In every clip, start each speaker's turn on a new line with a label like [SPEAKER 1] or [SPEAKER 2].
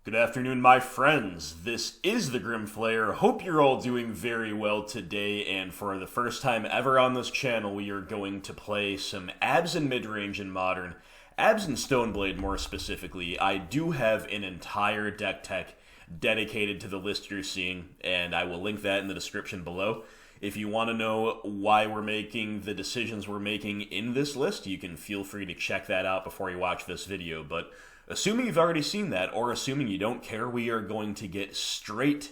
[SPEAKER 1] Good afternoon, my friends. This is the Grimflayer. Hope you're all doing very well today, and for the first time ever on this channel, we are going to play some Abzan midrange in Modern. Abzan Stoneblade, more specifically. I do have an entire deck tech dedicated to the list you're seeing, and I will link that in the description below. If you want to know why we're making the decisions we're making in this list, you can feel free to check that out before you watch this video, but assuming you've already seen that, or assuming you don't care, we are going to get straight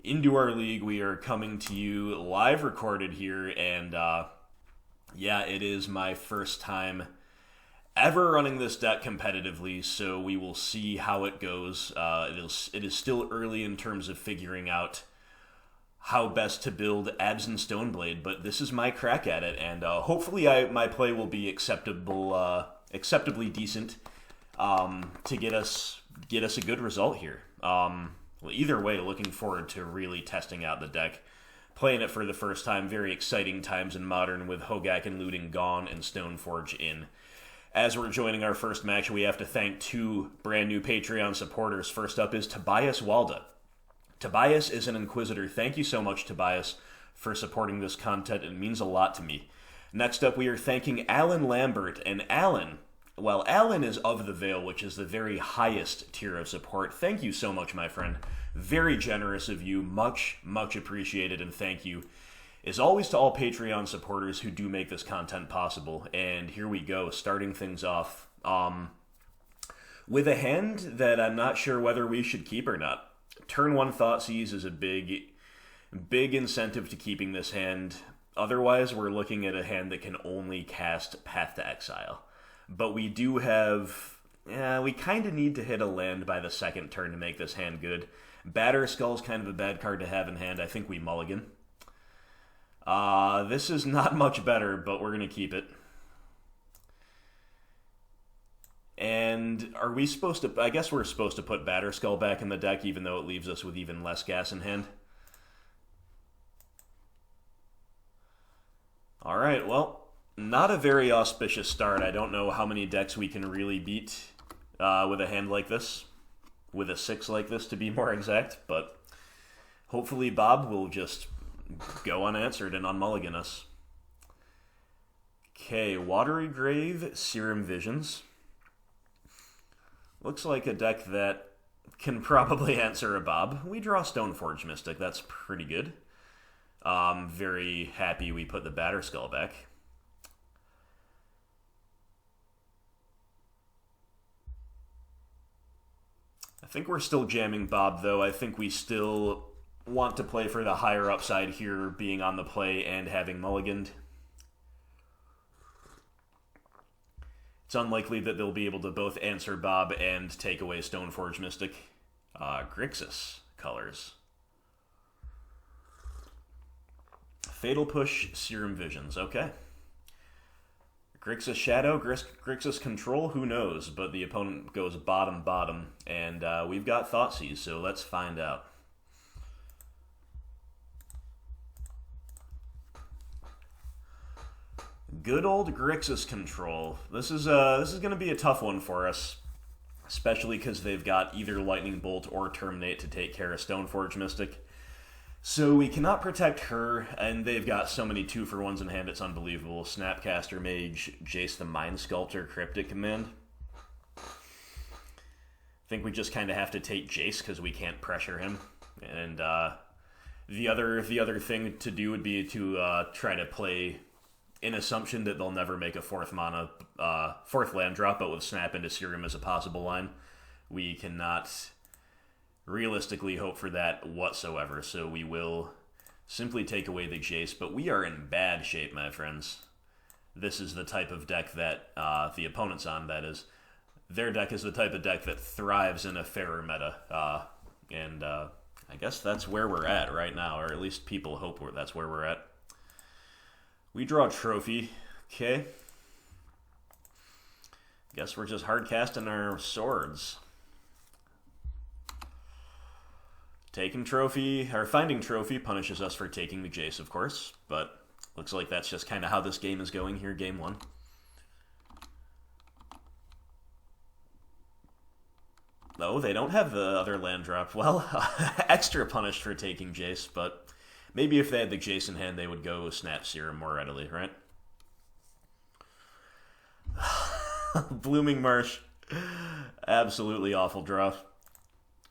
[SPEAKER 1] into our league. We are coming to you live recorded here, and yeah, it is my first time ever running this deck competitively, so we will see how it goes. It is still early in terms of figuring out how best to build Abzan Stoneblade, but this is my crack at it, and hopefully my play will be acceptably decent. To get us a good result here. Well, either way, looking forward to really testing out the deck. Playing it for the first time, very exciting times in Modern with Hogak and Looting gone and Stoneforge in. As we're joining our first match, we have to thank two brand new Patreon supporters. First up is Tobias Walda. Tobias is an Inquisitor. Thank you so much, Tobias, for supporting this content. It means a lot to me. Next up, we are thanking Alan Lambert, and Alan, well, Alan is of the Veil, which is the very highest tier of support. Thank you so much, my friend. Very generous of you. Much, much appreciated, and thank you, as always, to all Patreon supporters who do make this content possible. And here we go, starting things off with a hand that I'm not sure whether we should keep or not. Turn 1 Thoughtseize is a big incentive to keeping this hand. Otherwise, we're looking at a hand that can only cast Path to Exile. But we do have, we kind of need to hit a land by the second turn to make this hand good. Batterskull's kind of a bad card to have in hand. I think we mulligan. This is not much better, but we're going to keep it. And are we supposed to, I guess we're supposed to put Batterskull back in the deck, even though it leaves us with even less gas in hand. Alright, well, not a very auspicious start. I don't know how many decks we can really beat with a hand like this. With a 6 like this, to be more exact. But hopefully Bob will just go unanswered and unmulligan us. Okay, Watery Grave, Serum Visions. Looks like a deck that can probably answer a Bob. We draw Stoneforge Mystic. That's pretty good. Very happy we put the Batterskull back. I think we're still jamming Bob, though. I think we still want to play for the higher upside here, being on the play and having mulliganed. It's unlikely that they'll be able to both answer Bob and take away Stoneforge Mystic. Grixis colors. Fatal Push, Serum Visions. Okay. Grixis Shadow, Grixis Control, who knows? But the opponent goes bottom, and we've got Thoughtseize, so let's find out. Good old Grixis Control. This is going to be a tough one for us, especially because they've got either Lightning Bolt or Terminate to take care of Stoneforge Mystic. So we cannot protect her, and they've got so many 2-for-1s in hand, it's unbelievable. Snapcaster Mage, Jace the Mind Sculptor, Cryptic Command. I think we just kind of have to take Jace because we can't pressure him. And the other thing to do would be to try to play in assumption that they'll never make a 4th land drop, but with Snap into Serum as a possible line. We cannot realistically hope for that whatsoever, so we will simply take away the Jace, but we are in bad shape, my friends. This is the type of deck that the opponent's on, that is. Their deck is the type of deck that thrives in a fairer meta, and I guess that's where we're at right now, or at least people hope that's where we're at. We draw a Trophy, okay. Guess we're just hard casting our swords. Taking Trophy, or Finding Trophy punishes us for taking the Jace, of course, but looks like that's just kind of how this game is going here, game 1. Oh, they don't have the other land drop. Well, extra punished for taking Jace, but maybe if they had the Jace in hand, they would go Snap Serum more readily, right? Blooming Marsh. Absolutely awful draw.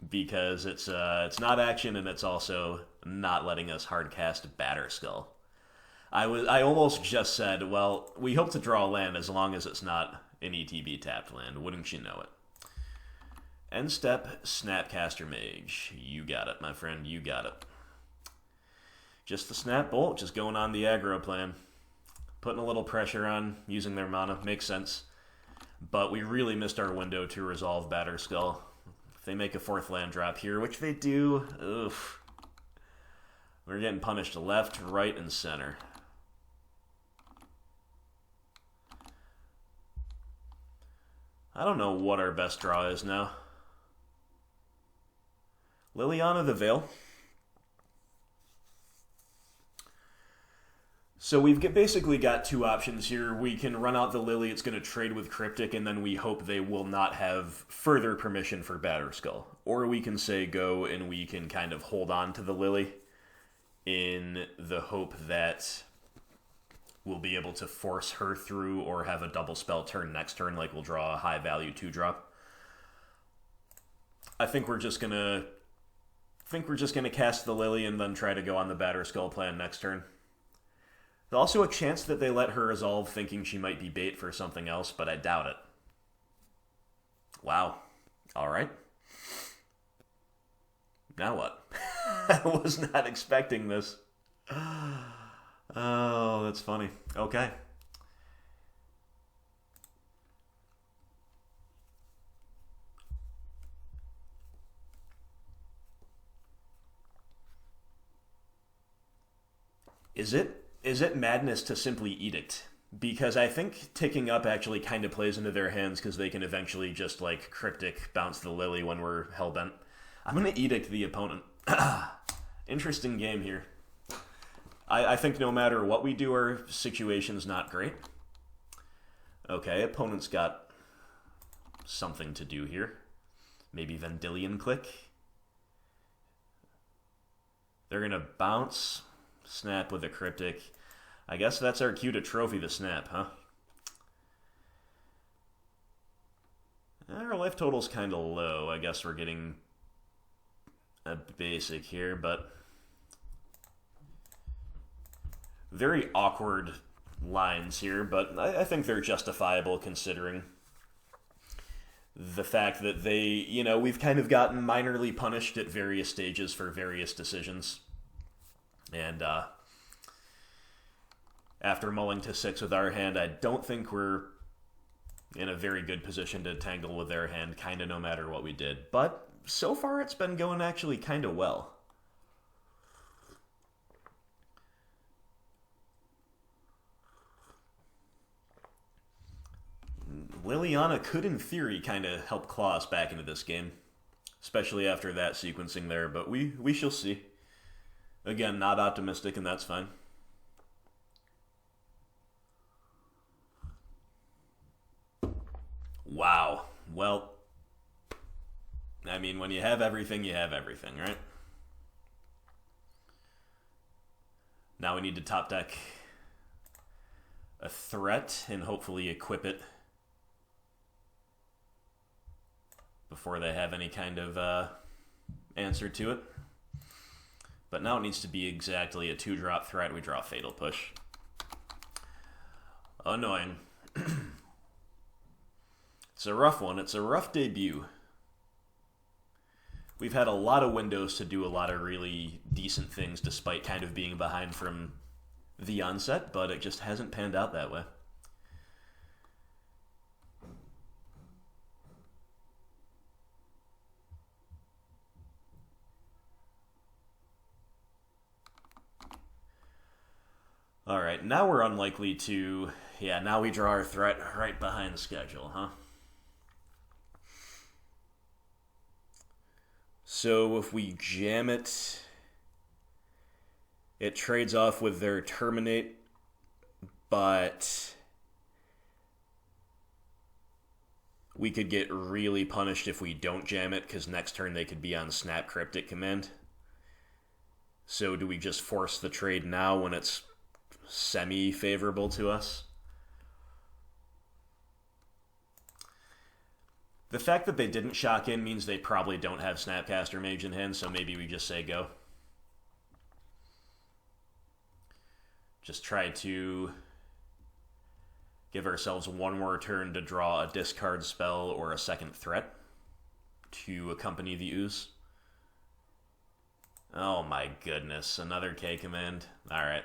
[SPEAKER 1] Because it's not action, and it's also not letting us hardcast Batterskull. I almost just said, well, we hope to draw a land as long as it's not an ETB tapped land. Wouldn't you know it? End step, Snapcaster Mage. You got it, my friend. You got it. Just the Snap Bolt, just going on the aggro plan. Putting a little pressure on, using their mana. Makes sense. But we really missed our window to resolve Batterskull. If they make a 4th land drop here, which they do, oof. We're getting punished left, right, and center. I don't know what our best draw is now. Liliana the Veil. So we've basically got 2 options here. We can run out the Lily, it's going to trade with Cryptic, and then we hope they will not have further permission for Batterskull. Or we can say go, and we can kind of hold on to the Lily in the hope that we'll be able to force her through or have a double spell turn next turn, like we'll draw a high value 2-drop. I think we're just gonna cast the Lily and then try to go on the Batterskull plan next turn. There's also a chance that they let her resolve thinking she might be bait for something else, but I doubt it. Wow. Alright. Now what? I was not expecting this. Oh, that's funny. Okay. Is it madness to simply Edict? Because I think ticking up actually kind of plays into their hands because they can eventually just, like, Cryptic bounce the Lily when we're hellbent. I'm going to Edict the opponent. Interesting game here. I think no matter what we do, our situation's not great. Okay, opponent's got something to do here. Maybe Vendilion Click. They're going to bounce, snap with a Cryptic. I guess that's our cue to trophy the snap, huh? Our life total's kind of low. I guess we're getting a basic here, but very awkward lines here, but I think they're justifiable considering the fact that they, you know, we've kind of gotten minorly punished at various stages for various decisions. And after mulling to 6 with our hand, I don't think we're in a very good position to tangle with their hand, kind of no matter what we did. But so far it's been going actually kind of well. Liliana could, in theory, kind of help claw us back into this game, especially after that sequencing there, but we shall see. Again, not optimistic, and that's fine. Wow. Well, I mean, when you have everything, you have everything, right? Now we need to top deck a threat and hopefully equip it before they have any kind of answer to it. But now it needs to be exactly a 2-drop threat. We draw Fatal Push. Annoying. It's a rough one. It's a rough debut. We've had a lot of windows to do a lot of really decent things despite kind of being behind from the onset, but it just hasn't panned out that way. Alright, now we're unlikely to... Yeah, now we draw our threat right behind schedule, huh? So if we jam it, it trades off with their Terminate, but We could get really punished if we don't jam it, because next turn they could be on Snap Cryptic command. So do we just force the trade now when it's semi-favorable to us? The fact that they didn't shock in means they probably don't have Snapcaster Mage in hand, so maybe we just say go. Just try to give ourselves one more turn to draw a discard spell or a second threat to accompany the ooze. Oh my goodness, another K command. Alright.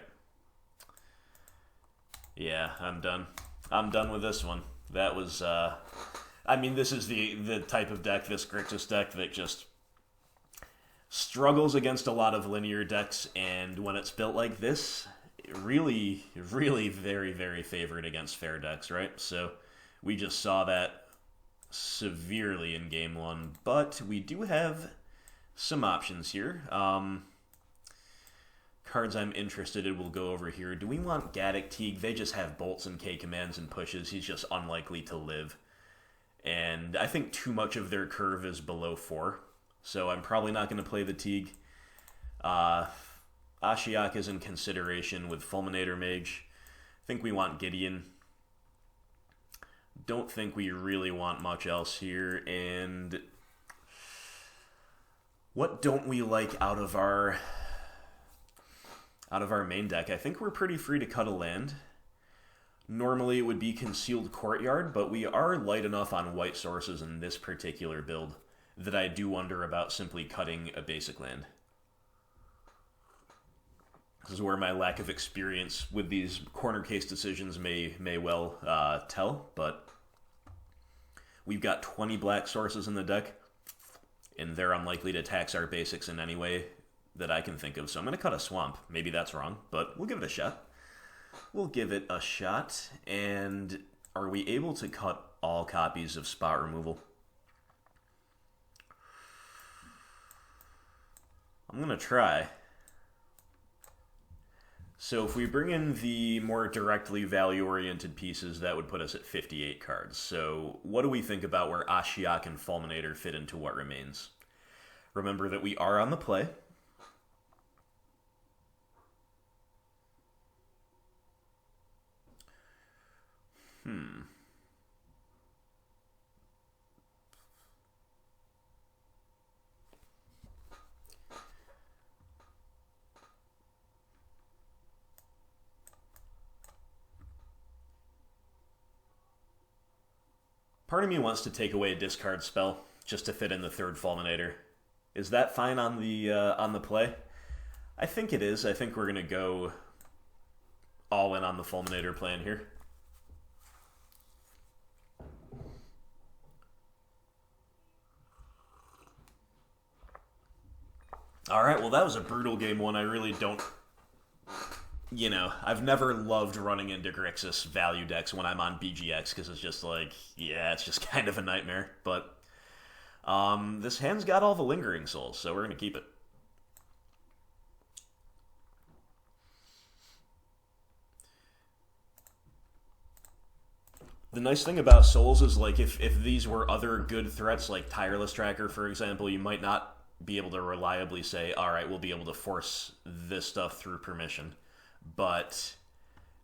[SPEAKER 1] Yeah, I'm done. I'm done with this one. That was, I mean, this is the type of deck, this Grixis deck, that just struggles against a lot of linear decks, and when it's built like this, really, really very, very favored against fair decks, right? So we just saw that severely in Game 1, but we do have some options here. Cards I'm interested in will go over here. Do we want Gaddock Teague? They just have bolts and K commands and pushes. He's just unlikely to live. And I think too much of their curve is below 4, so I'm probably not going to play the Teague. Ashiok is in consideration with Fulminator Mage. I think we want Gideon. Don't think we really want much else here. And what don't we like out of our main deck? I think we're pretty free to cut a land. Normally it would be Concealed Courtyard, but we are light enough on white sources in this particular build that I do wonder about simply cutting a basic land. This is where my lack of experience with these corner case decisions may well tell, but we've got 20 black sources in the deck, and they're unlikely to tax our basics in any way that I can think of, so I'm going to cut a swamp. Maybe that's wrong, but we'll give it a shot. We'll give it a shot, and are we able to cut all copies of Spot Removal? I'm going to try. So if we bring in the more directly value-oriented pieces, that would put us at 58 cards. So what do we think about where Ashiok and Fulminator fit into what remains? Remember that we are on the play. Part of me wants to take away a discard spell just to fit in the third Fulminator. Is that fine on the play? I think it is. I think we're gonna go all in on the Fulminator plan here. All right. Well, that was a brutal game one. I really don't. You know, I've never loved running into Grixis value decks when I'm on BGX, because it's just like, yeah, it's just kind of a nightmare. But this hand's got all the Lingering Souls, so we're going to keep it. The nice thing about Souls is, like, if these were other good threats, like Tireless Tracker, for example, you might not be able to reliably say, all right, we'll be able to force this stuff through permission. But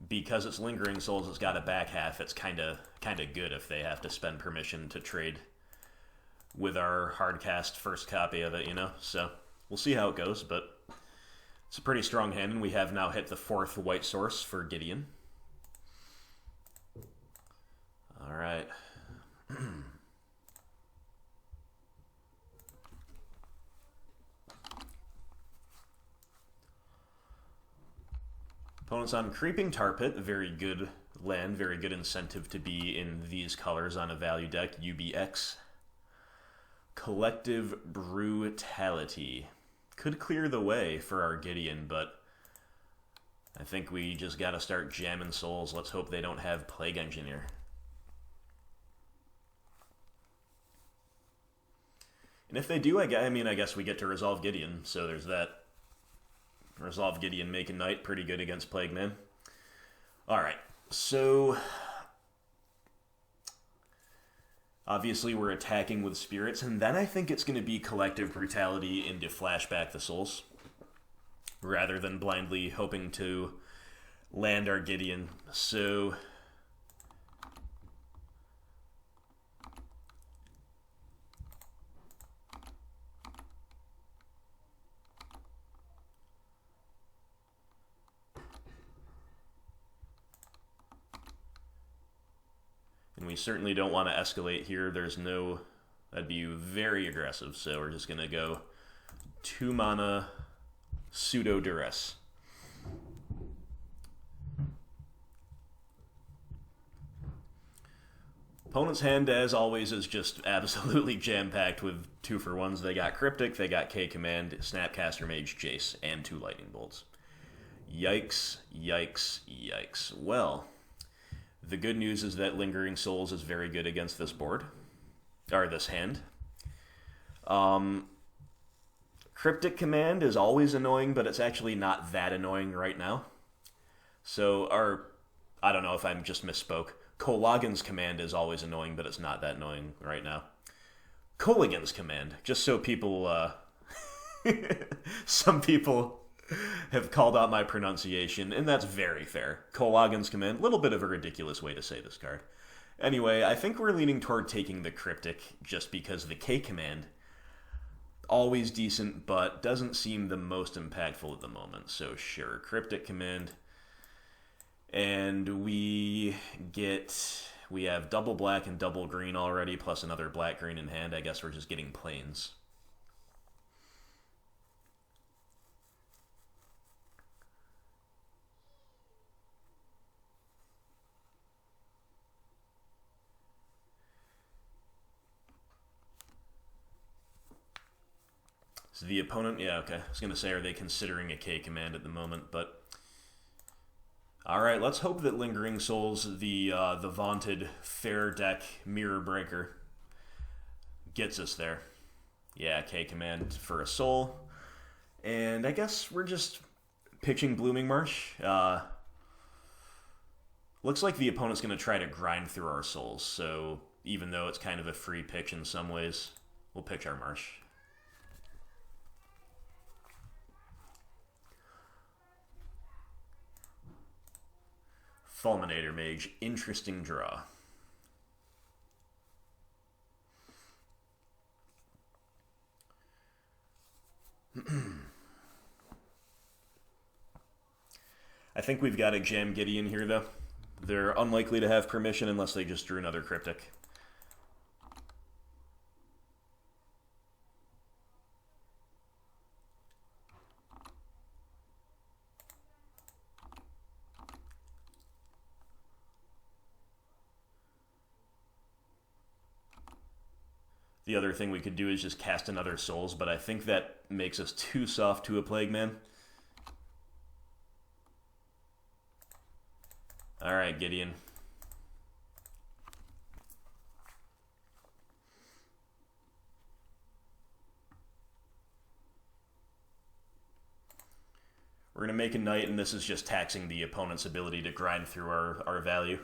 [SPEAKER 1] because it's Lingering Souls, it's got a back half. It's kind of good if they have to spend permission to trade with our hardcast first copy of it, you know? So we'll see how it goes, but it's a pretty strong hand, and we have now hit the 4th white source for Gideon. All right. Opponent's on Creeping Tar Pit, very good land, very good incentive to be in these colors on a value deck, UBX. Collective Brutality. Could clear the way for our Gideon, but I think we just gotta start jamming souls. Let's hope they don't have Plague Engineer. And if they do, I guess we get to resolve Gideon, so there's that. Resolve Gideon, make a knight, pretty good against Plague Man. Alright, so Obviously, we're attacking with spirits, and then I think it's going to be Collective Brutality into Flashback the Souls, rather than blindly hoping to land our Gideon. So and we certainly don't want to escalate here. There's no... That'd be very aggressive, so we're just going to go 2 mana Pseudo Duress. Opponent's hand, as always, is just absolutely jam-packed with 2-for-1s. They got Cryptic, they got K-Command, Snapcaster Mage, Jace, and 2 Lightning Bolts. Yikes, yikes, yikes. Well, the good news is that Lingering Souls is very good against this board, or this hand. Cryptic Command is always annoying, but it's actually not that annoying right now. So, I don't know if I just misspoke. Kolagan's Command is always annoying, but it's not that annoying right now. Coligan's Command, just so people, some people have called out my pronunciation, and that's very fair. Kolagan's Command, a little bit of a ridiculous way to say this card. Anyway, I think we're leaning toward taking the Cryptic, just because the K-Command, always decent, but doesn't seem the most impactful at the moment. So sure, Cryptic Command. And we have double black and double green already, plus another black green in hand. I guess we're just getting plains. So the opponent, yeah, okay. I was going to say, are they considering a K command at the moment? But all right, let's hope that Lingering Souls, the vaunted fair deck mirror breaker, gets us there. Yeah, K command for a soul. And I guess we're just pitching Blooming Marsh. Looks like the opponent's going to try to grind through our souls, so even though it's kind of a free pitch in some ways, we'll pitch our Marsh. Fulminator Mage, interesting draw. I think we've got to jam Gideon here, though. They're unlikely to have permission unless they just drew another Cryptic. The other thing we could do is just cast another Souls, but I think that makes us too soft to a Plague Man. Alright, Gideon. We're going to make a Knight, and this is just taxing the opponent's ability to grind through our value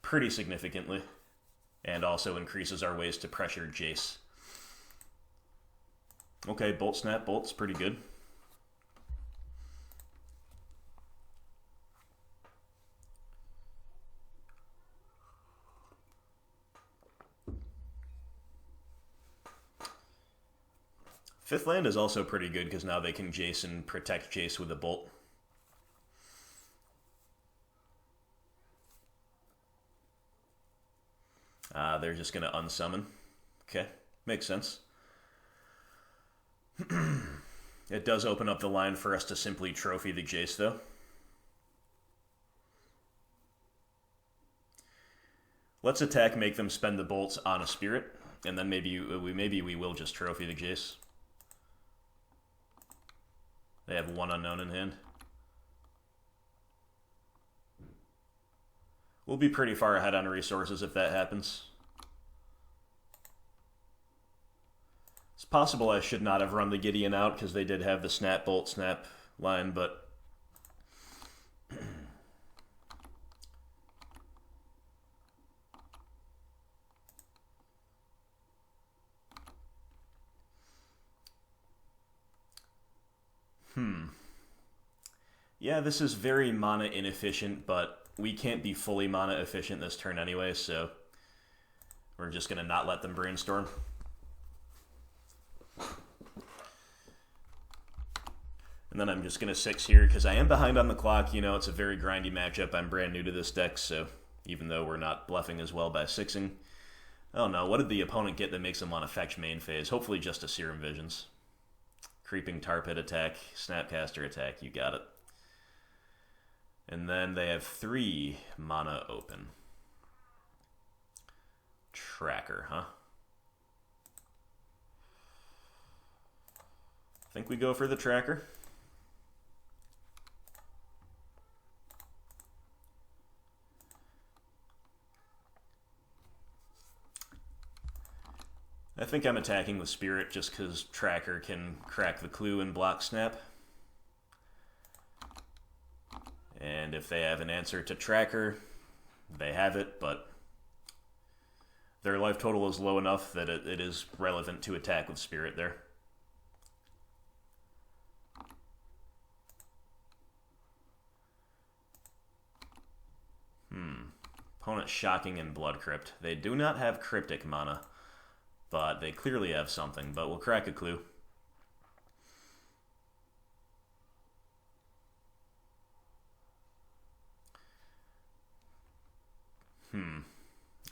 [SPEAKER 1] pretty significantly. And also increases our ways to pressure Jace. Okay, Bolt Snap Bolt's pretty good. Fifth land is also pretty good because now they can Jace and protect Jace with a Bolt. They're just going to unsummon. Okay, makes sense. It does open up the line for us to simply trophy the Jace, though. Let's attack, make them spend the bolts on a Spirit, and then maybe we will just trophy the Jace. They have one unknown in hand. We'll be pretty far ahead on resources if that happens. It's possible I should not have run the Gideon out because they did have the Snap Bolt Snap line, but Yeah, this is very mana inefficient, but we can't be fully mana efficient this turn anyway, so we're just going to not let them brainstorm. And then I'm just going to 6 here, because I am behind on the clock. You know, it's a very grindy matchup. I'm brand new to this deck, so even though we're not bluffing as well by 6ing. Oh no, what did the opponent get that makes them want to fetch main phase? Hopefully just a Serum Visions. Creeping Tar Pit attack, Snapcaster attack, you got it. And then they have 3 mana open. Tracker, huh? I think we go for the Tracker. I think I'm attacking with Spirit just because Tracker can crack the clue and block Snap. And if they have an answer to Tracker, they have it, but their life total is low enough that it is relevant to attack with Spirit there. Opponent Shocking and Blood Crypt. They do not have Cryptic mana, but they clearly have something, but we'll crack a clue.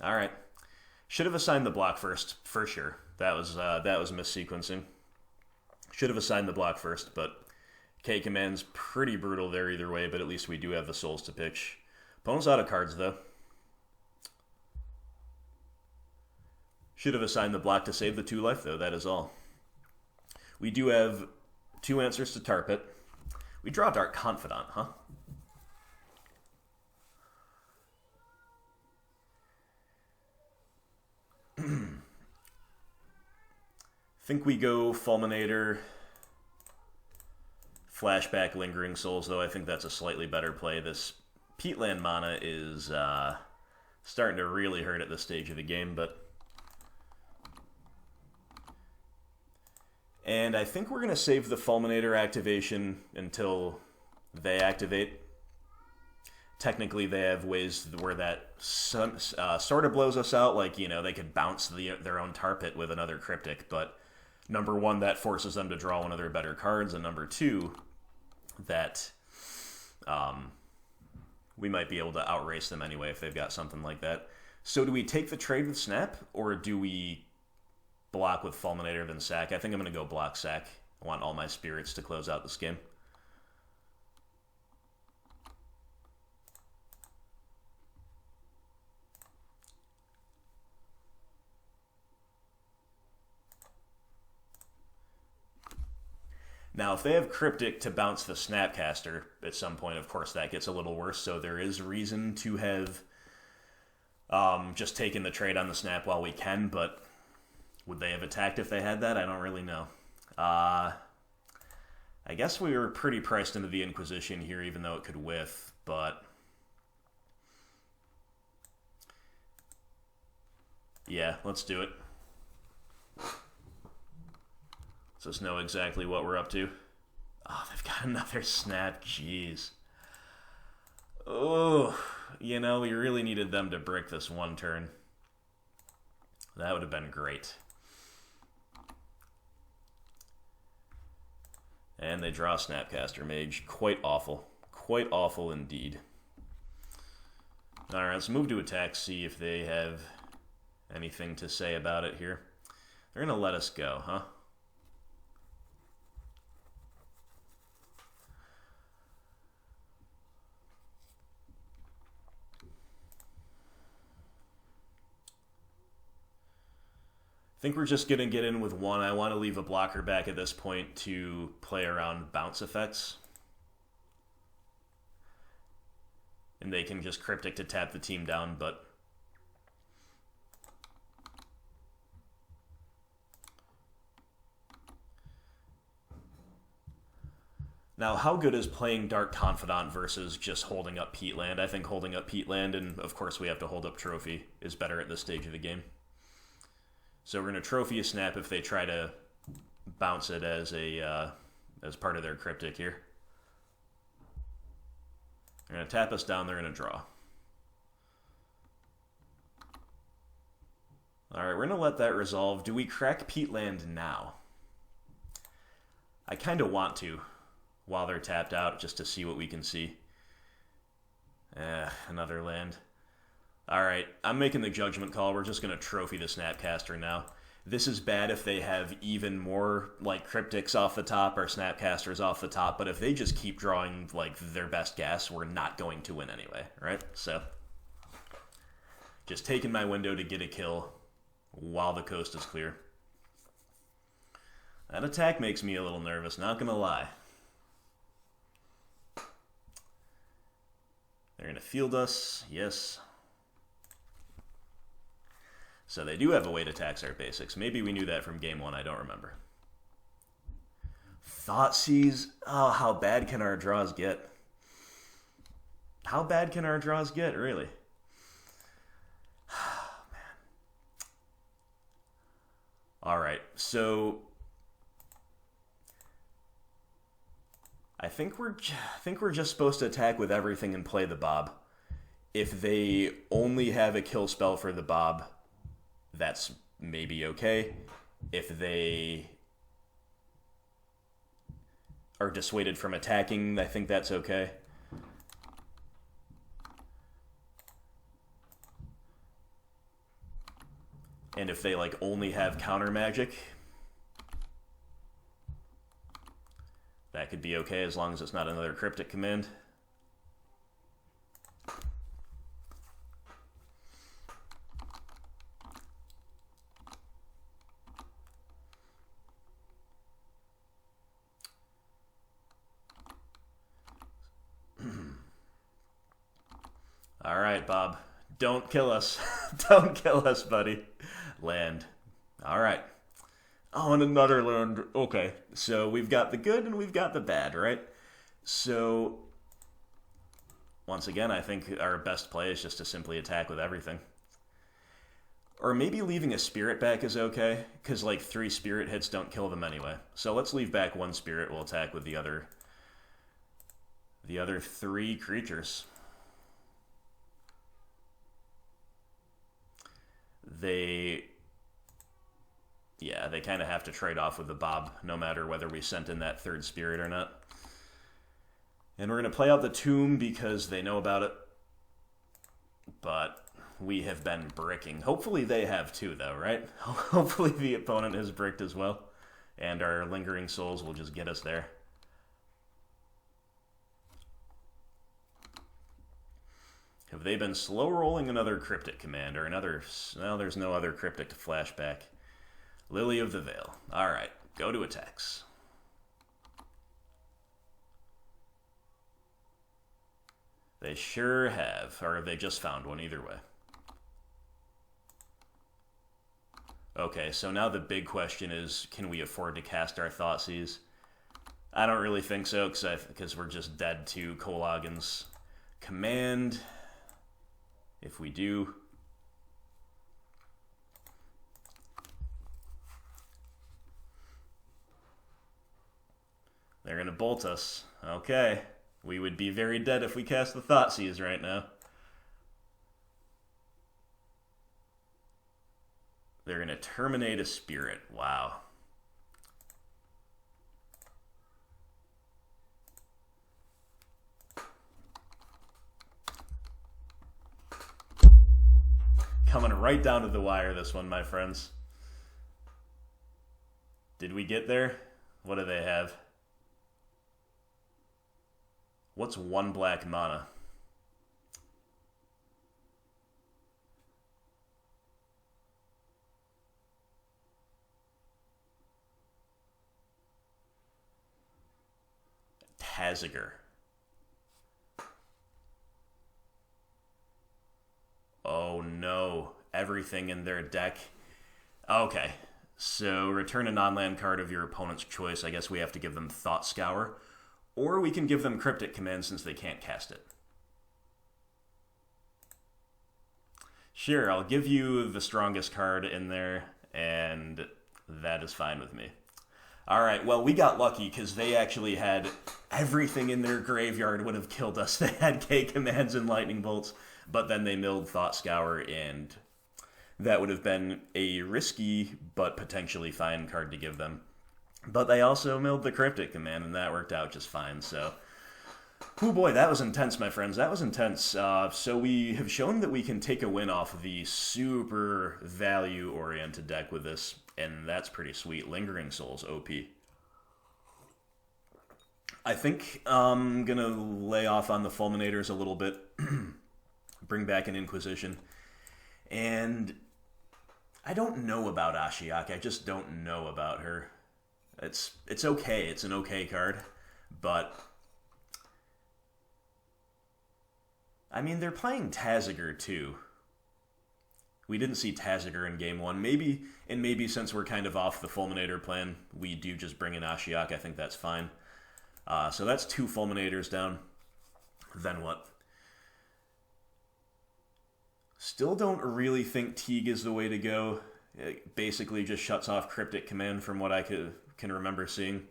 [SPEAKER 1] Alright. Should have assigned the block first, for sure. That was missequencing. Should have assigned the block first, but K-Command's pretty brutal there either way, but at least we do have the souls to pitch. Opponent's out of cards, though. Should have assigned the block to save the 2 life, though, that is all. We do have 2 answers to Tar Pit. We draw Dark Confidant, huh? Think we go Fulminator, Flashback, Lingering Souls, though I think that's a slightly better play. This Peatland mana is starting to really hurt at this stage of the game, but... And I think we're going to save the Fulminator activation until they activate. Technically, they have ways where that sort of blows us out. Like, you know, they could bounce their own Tar Pit with another Cryptic, but number 1, that forces them to draw one of their better cards, and number 2, that we might be able to outrace them anyway if they've got something like that. So do we take the trade with Snap, or do we block with Fulminator then sack? I think I'm going to go block sack. I want all my spirits to close out this game. Now, if they have Cryptic to bounce the Snapcaster at some point, of course, that gets a little worse, so there is reason to have just taken the trade on the Snap while we can, but would they have attacked if they had that? I don't really know. I guess we were pretty priced into the Inquisition here, even though it could whiff, but... yeah, let's do it. Let's just know exactly what we're up to. Oh, they've got another Snap, jeez. Oh, you know, we really needed them to brick this one turn. That would have been great. And they draw Snapcaster Mage. Quite awful. Quite awful indeed. Alright, let's move to attack, see if they have anything to say about it here. They're going to let us go, huh? I think we're just going to get in with 1. I want to leave a blocker back at this point to play around bounce effects. And they can just Cryptic to tap the team down, but... now, how good is playing Dark Confidant versus just holding up Peatland? I think holding up Peatland, and of course we have to hold up Trophy, is better at this stage of the game. So we're going to Trophy a Snap if they try to bounce it as a as part of their cryptic here. They're going to tap us down, they're going to draw. Alright, we're going to let that resolve. Do we crack Peatland now? I kind of want to, while they're tapped out, just to see what we can see. Another land. Alright, I'm making the judgment call. We're just going to trophy the Snapcaster now. This is bad if they have even more, like, Cryptics off the top or Snapcasters off the top, but if they just keep drawing, like, their best guess, we're not going to win anyway, right? So, just taking my window to get a kill while the coast is clear. That attack makes me a little nervous, not gonna lie. They're gonna field us, yes. So they do have a way to tax our basics. Maybe we knew that from game one, I don't remember. Thoughtseize, oh, how bad can our draws get? How bad can our draws get, really? Alright, so I think we're just supposed to attack with everything and play the Bob. If they only have a kill spell for the Bob, that's maybe okay. If they are dissuaded from attacking, I think that's okay. And if they, like, only have counter magic, that could be okay as long as it's not another cryptic command. All right, Bob. Don't kill us. Don't kill us, buddy. Land. All right. Oh, and another land. Okay, so we've got the good and we've got the bad, right? So, once again, I think our best play is just to simply attack with everything. Or maybe leaving a spirit back is okay, because, like, 3 spirit hits don't kill them anyway. So let's leave back 1 spirit, we'll attack with the other 3 creatures. They kind of have to trade off with the Bob, no matter whether we sent in that 3rd spirit or not. And we're going to play out the Tomb because they know about it. But we have been bricking. Hopefully they have too, though, right? Hopefully the opponent has bricked as well. And our Lingering Souls will just get us there. Have they been slow rolling another cryptic command or another? Well, there's no other cryptic to flashback. Lily of the Veil. Alright, go to attacks. They sure have, or they just found one, either way. Okay, so now the big question is, can we afford to cast our Thoughtseize? I don't really think so, because we're just dead to Kolagin's command. If we do, they're going to bolt us. Okay. We would be very dead if we cast the Thoughtseize right now. They're going to terminate a spirit. Wow. Coming right down to the wire, this one, my friends. Did we get there? What do they have? What's 1 black mana? Taziger. Oh no, everything in their deck. Okay, so return a non-land card of your opponent's choice. I guess we have to give them Thought Scour. Or we can give them Cryptic Command since they can't cast it. Sure, I'll give you the strongest card in there, and that is fine with me. Alright, well, we got lucky because they actually had everything in their graveyard would have killed us. They had K commands and lightning bolts, but then they milled Thought Scour, and that would have been a risky but potentially fine card to give them. But they also milled the Cryptic command, and that worked out just fine, so... Oh boy, that was intense, my friends. That was intense. So we have shown that we can take a win off of the super value-oriented deck with this, and that's pretty sweet. Lingering Souls, OP. I think I'm going to lay off on the Fulminators a little bit, bring back an Inquisition, and I don't know about Ashiok. I just don't know about her. It's okay. It's an okay card, but... I mean, they're playing Taziger, too. We didn't see Taziger in Game 1. Maybe since we're kind of off the Fulminator plan, we do just bring in Ashiok. I think that's fine. So that's 2 Fulminators down. Then what? Still don't really think Teague is the way to go. It basically just shuts off Cryptic Command from what I can remember seeing.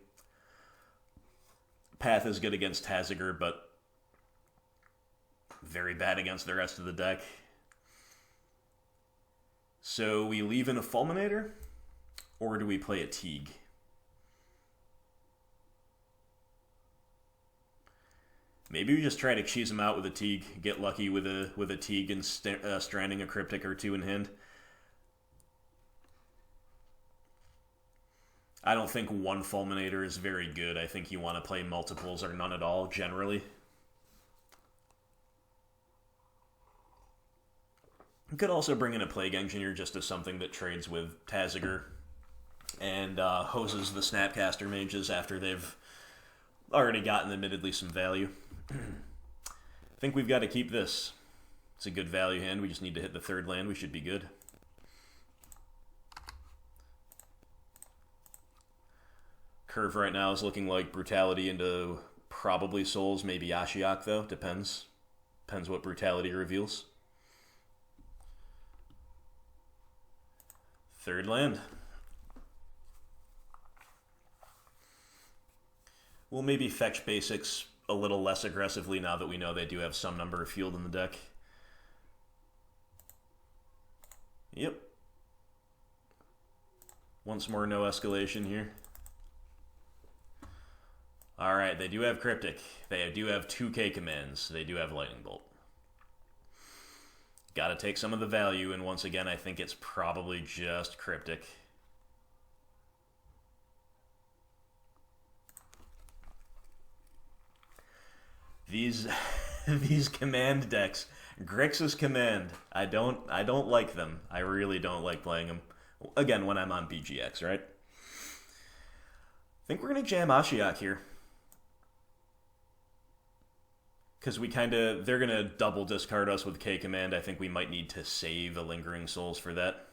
[SPEAKER 1] Path is good against Taziger, but very bad against the rest of the deck. So we leave in a Fulminator, or do we play a Teague? Maybe we just try to cheese him out with a Teague, get lucky with a Teague and stranding a Cryptic or 2 in hand. I don't think 1 Fulminator is very good. I think you want to play multiples or none at all, generally. You could also bring in a Plague Engineer just as something that trades with Taziger and hoses the Snapcaster mages after they've already gotten admittedly some value. I think we've got to keep this. It's a good value hand. We just need to hit the 3rd land. We should be good. Curve right now is looking like Brutality into probably Souls, maybe Ashiok though. Depends. Depends what Brutality reveals. 3rd land. We'll maybe fetch basics a little less aggressively now that we know they do have some number of field in the deck. Yep. Once more, no escalation here. Alright, they do have Cryptic. They do have 2K commands. They do have Lightning Bolt. Gotta take some of the value, and once again, I think it's probably just Cryptic. These command decks, Grixis Command, I don't like them. I really don't like playing them. Again, when I'm on BGX, right? I think we're gonna jam Ashiok here. Because they're going to double discard us with K command. I think we might need to save a Lingering Souls for that.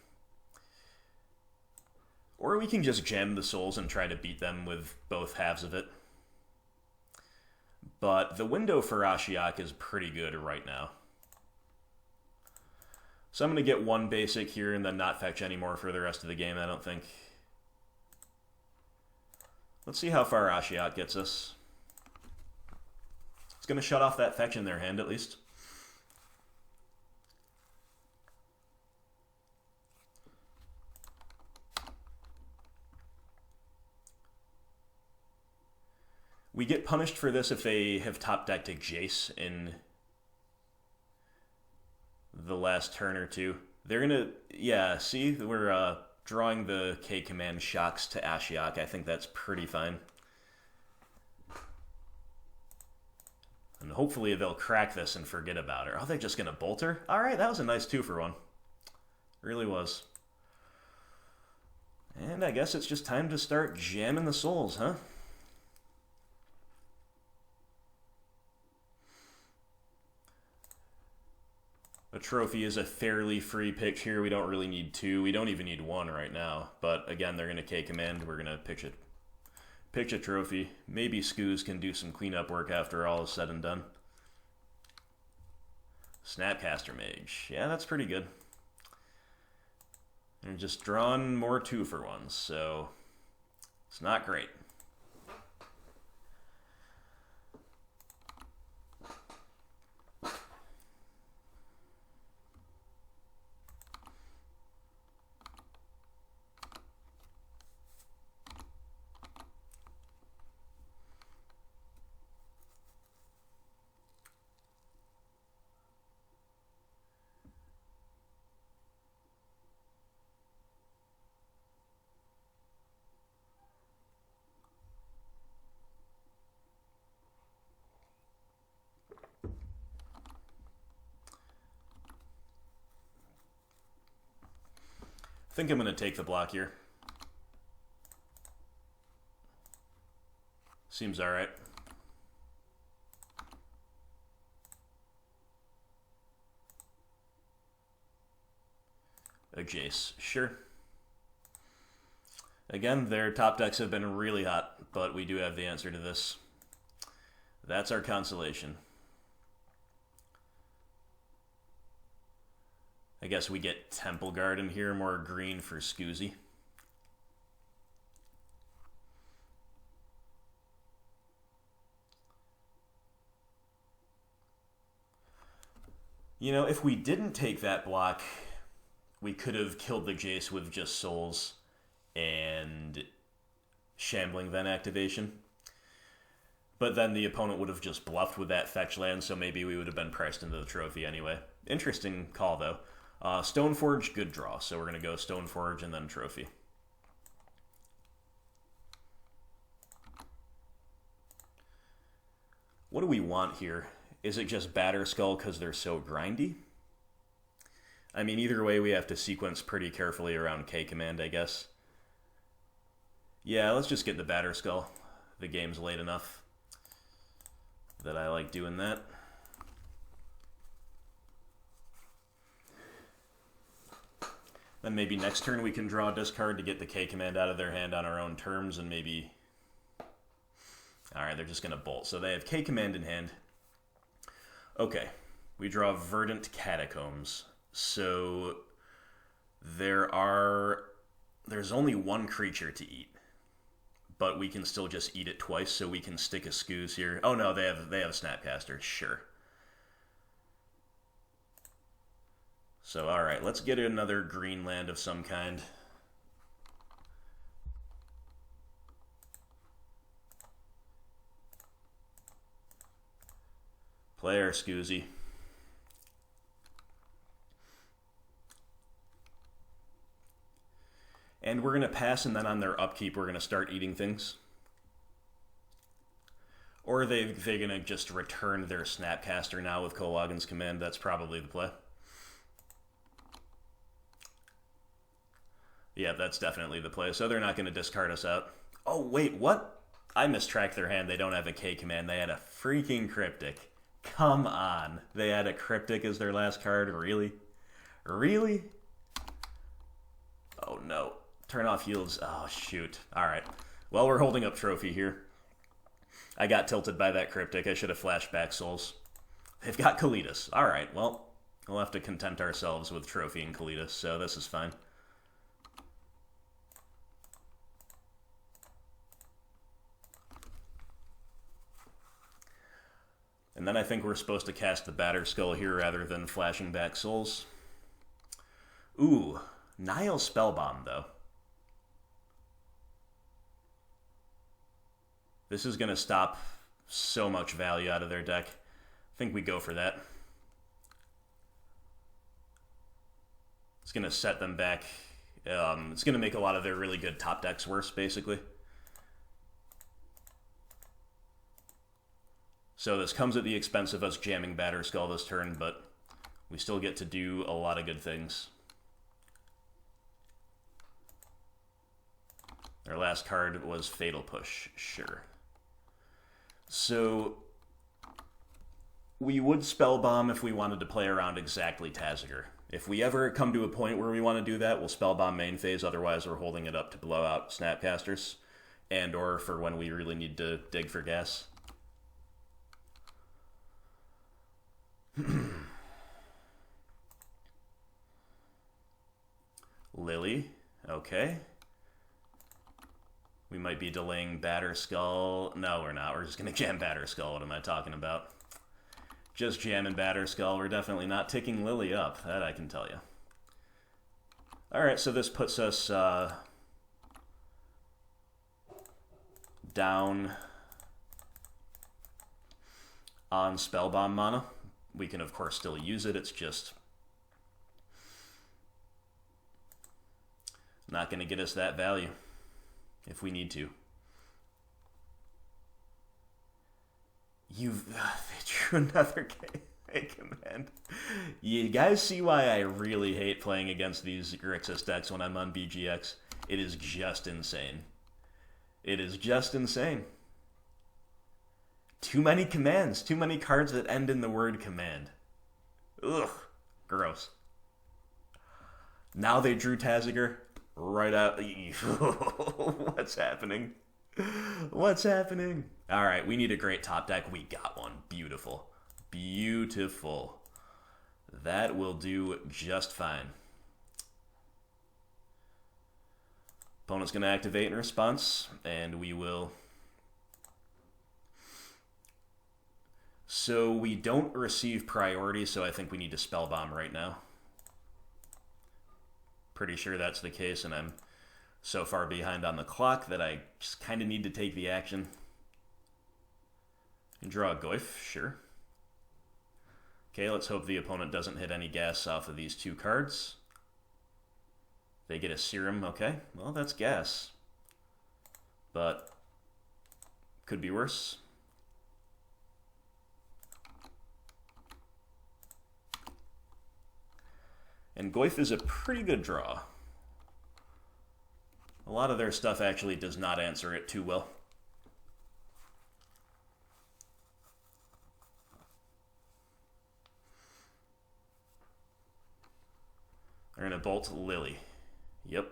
[SPEAKER 1] Or we can just jam the Souls and try to beat them with both halves of it. But the window for Ashiok is pretty good right now. So I'm going to get 1 basic here and then not fetch anymore for the rest of the game, I don't think. Let's see how far Ashiok gets us. It's going to shut off that fetch in their hand, at least. We get punished for this if they have top-decked a Jace in the last turn or 2. They're going to... Yeah, see? We're drawing the K-command shocks to Ashiok. I think that's pretty fine. And hopefully they'll crack this and forget about her. Oh, they're just going to bolt her? Alright, that was a nice 2-for-1. Really was. And I guess it's just time to start jamming the Souls, huh? A trophy is a fairly free pick here. We don't really need 2. We don't even need 1 right now. But again, they're going to K-command. We're going to pitch a trophy. Maybe Skoos can do some cleanup work after all is said and done. Snapcaster Mage. Yeah, that's pretty good. And just drawing more 2-for-1s. So It's not great. I think I'm going to take the block here. Seems alright. A Jace, sure. Again, their top decks have been really hot, but we do have the answer to this. That's our consolation. I guess we get Temple Guard in here, more green for Scoozy. You know, if we didn't take that block, we could have killed the Jace with just Souls and Shambling Ven activation. But then the opponent would have just bluffed with that fetch land, so maybe we would have been priced into the trophy anyway. Interesting call, though. Stoneforge, good draw, so we're going to go Stoneforge and then trophy. What do we want here? Is it just Batterskull because they're so grindy? I mean, either way, we have to sequence pretty carefully around K-Command, I guess. Yeah, let's just get the Batterskull. The game's late enough that I like doing that. Then maybe next turn we can draw a discard to get the K-Command out of their hand on our own terms, and maybe... Alright, they're just going to bolt. So they have K-Command in hand. Okay, we draw Verdant Catacombs. So there's only one creature to eat, but we can still just eat it twice, so we can stick a Scooz here. Oh no, they have Snapcaster, sure. So alright, let's get another green land of some kind. Play our Scoozy. And we're going to pass, and then on their upkeep, we're going to start eating things. Or they're going to just return their Snapcaster now with Kolaghan's Command. That's probably the play. Yeah, that's definitely the play. So they're not going to discard us out. Oh, wait, what? I mistracked their hand. They don't have a K-Command. They had a freaking Cryptic. Come on. They had a Cryptic as their last card? Really? Really? Oh, no. Turn off yields. Oh, shoot. Alright. Well, we're holding up trophy here. I got tilted by that Cryptic. I should have flashed back Souls. They've got Kalitas. Alright, well, we'll have to content ourselves with trophy and Kalitas, so this is fine. And then I think we're supposed to cast the Batterskull here rather than flashing back Souls. Ooh, Nile Spellbomb, though. This is going to stop so much value out of their deck. I think we go for that. It's going to set them back. It's going to make a lot of their really good top decks worse, basically. So this comes at the expense of us jamming Batterskull this turn, but we still get to do a lot of good things. Their last card was Fatal Push, sure. So we would Spellbomb if we wanted to play around exactly Taziger. If we ever come to a point where we want to do that, we'll Spellbomb main phase, otherwise we're holding it up to blow out Snapcasters, and or for when we really need to dig for gas. Lily, okay. We might be delaying Batterskull. No, we're not. We're just going to jam Batterskull. What am I talking about? Just jamming Batterskull. We're definitely not ticking Lily up. That I can tell you. Alright, so this puts us down on Spellbomb mana. We can, of course, still use it. It's just not going to get us that value if we need to. They drew another command. You guys see why I really hate playing against these Grixis decks when I'm on BGX? It is just insane. It is just insane. Too many commands. Too many cards that end in the word command. Ugh. Gross. Now they drew Taziger right out. What's happening? What's happening? Alright, we need a great top deck. We got one. Beautiful. Beautiful. That will do just fine. Opponent's going to activate in response, and we will... So we don't receive priority, so I think we need to Spellbomb right now. Pretty sure that's the case, and I'm so far behind on the clock that I just kind of need to take the action. And draw a Goyf, sure. Okay, let's hope the opponent doesn't hit any gas off of these two cards. They get a Serum, okay. Well, that's gas. But could be worse. And Goyf is a pretty good draw. A lot of their stuff actually does not answer it too well. They're going to bolt Lily. Yep.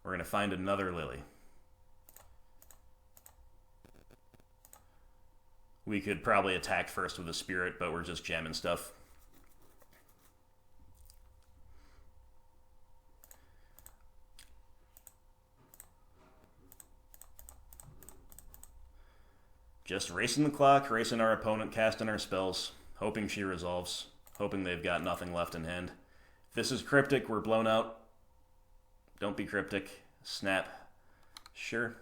[SPEAKER 1] We're going to find another Lily. We could probably attack first with a Spirit, but we're just jamming stuff. Just racing the clock, racing our opponent, casting our spells, hoping she resolves, hoping they've got nothing left in hand. If this is cryptic, we're blown out. Don't be cryptic. Snap. Sure.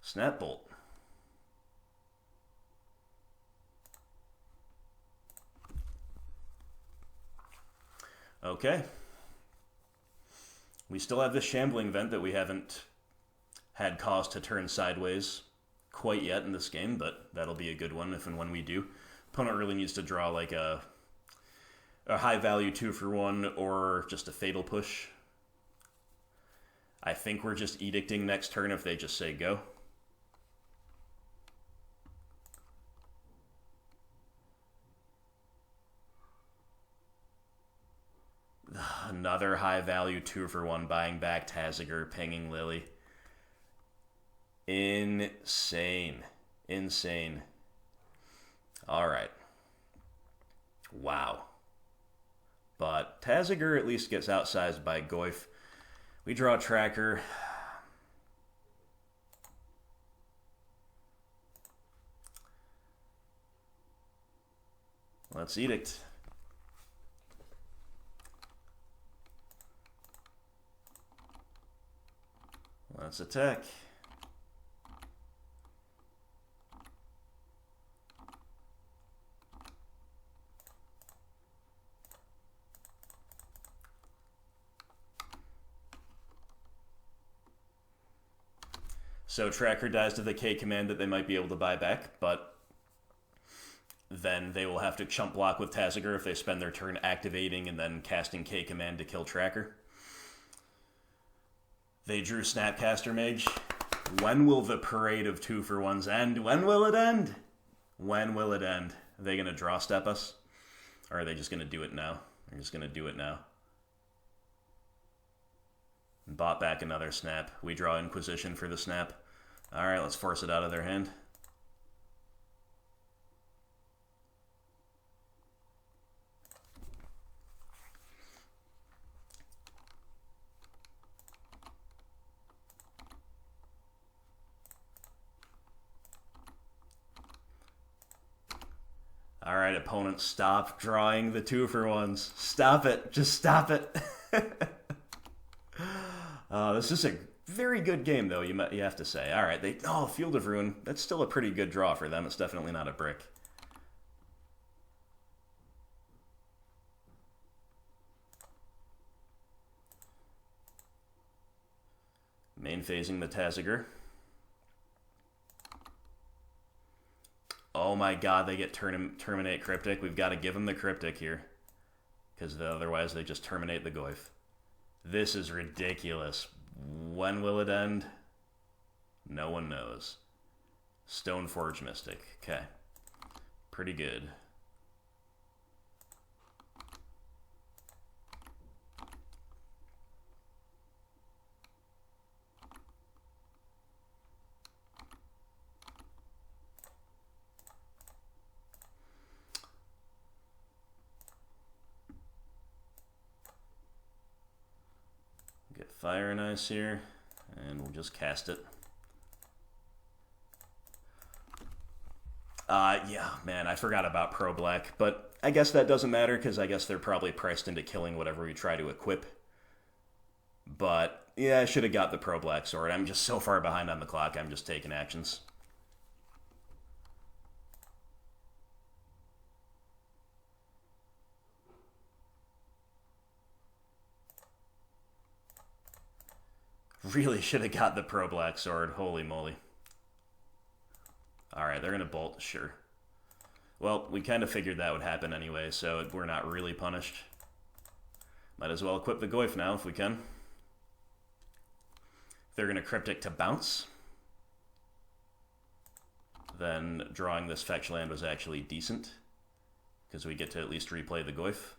[SPEAKER 1] Snap Bolt. Okay. We still have this Shambling Vent that we haven't had cause to turn sideways quite yet in this game, but that'll be a good one if and when we do. Opponent really needs to draw like a high value 2-for-1 or just a Fatal Push. I think we're just Edicting next turn if they just say go. Another high value 2-for-1, buying back Taziger, pinging Lily. Insane. Insane. Alright. Wow. But Taziger at least gets outsized by Goyf. We draw a Tracker. Let's Edict. Let's attack. So Tracker dies to the K command that they might be able to buy back, but then they will have to chump block with Taziger if they spend their turn activating and then casting K command to kill Tracker. They drew Snapcaster Mage. When will the parade of 2-for-1s end? When will it end? When will it end? Are they going to draw step us? Or are they just going to do it now? They're just going to do it now. Bought back another snap. We draw Inquisition for the snap. Alright, let's force it out of their hand. Alright, opponent, stop drawing the 2-for-1s. Stop it. Just stop it. This is a very good game, though, you have to say. Alright, Field of Ruin. That's still a pretty good draw for them. It's definitely not a brick. Main phasing the Taziger. Oh my god, they get Terminate Cryptic. We've got to give them the Cryptic here. Because otherwise they just terminate the Goyf. This is ridiculous. When will it end? No one knows. Stoneforge Mystic. Okay. Pretty good. Get Fire and Ice here, and we'll just cast it. Yeah, man, I forgot about Pro Black, but I guess that doesn't matter, because I guess they're probably priced into killing whatever we try to equip. But, yeah, I should have got the Pro Black Sword. I'm just so far behind on the clock, I'm just taking actions. Really should have got the Pro Black Sword. Holy moly. Alright, they're going to bolt. Sure. Well, we kind of figured that would happen anyway, so we're not really punished. Might as well equip the Goyf now if we can. They're going to Cryptic to bounce. Then drawing this fetch land was actually decent, because we get to at least replay the Goyf.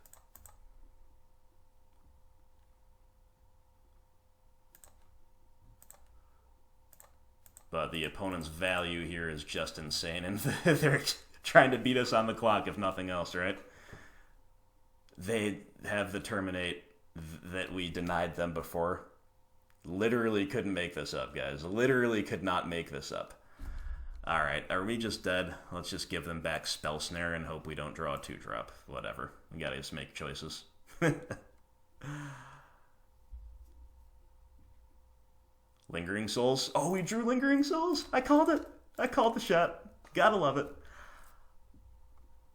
[SPEAKER 1] But the opponent's value here is just insane, and they're trying to beat us on the clock, if nothing else, right? They have the Terminate that we denied them before. Literally couldn't make this up, guys. Literally could not make this up. Alright, are we just dead? Let's just give them back Spell Snare and hope we don't draw a 2-drop. Whatever. We gotta just make choices. Lingering Souls. Oh, we drew Lingering Souls? I called it. I called the shot. Gotta love it.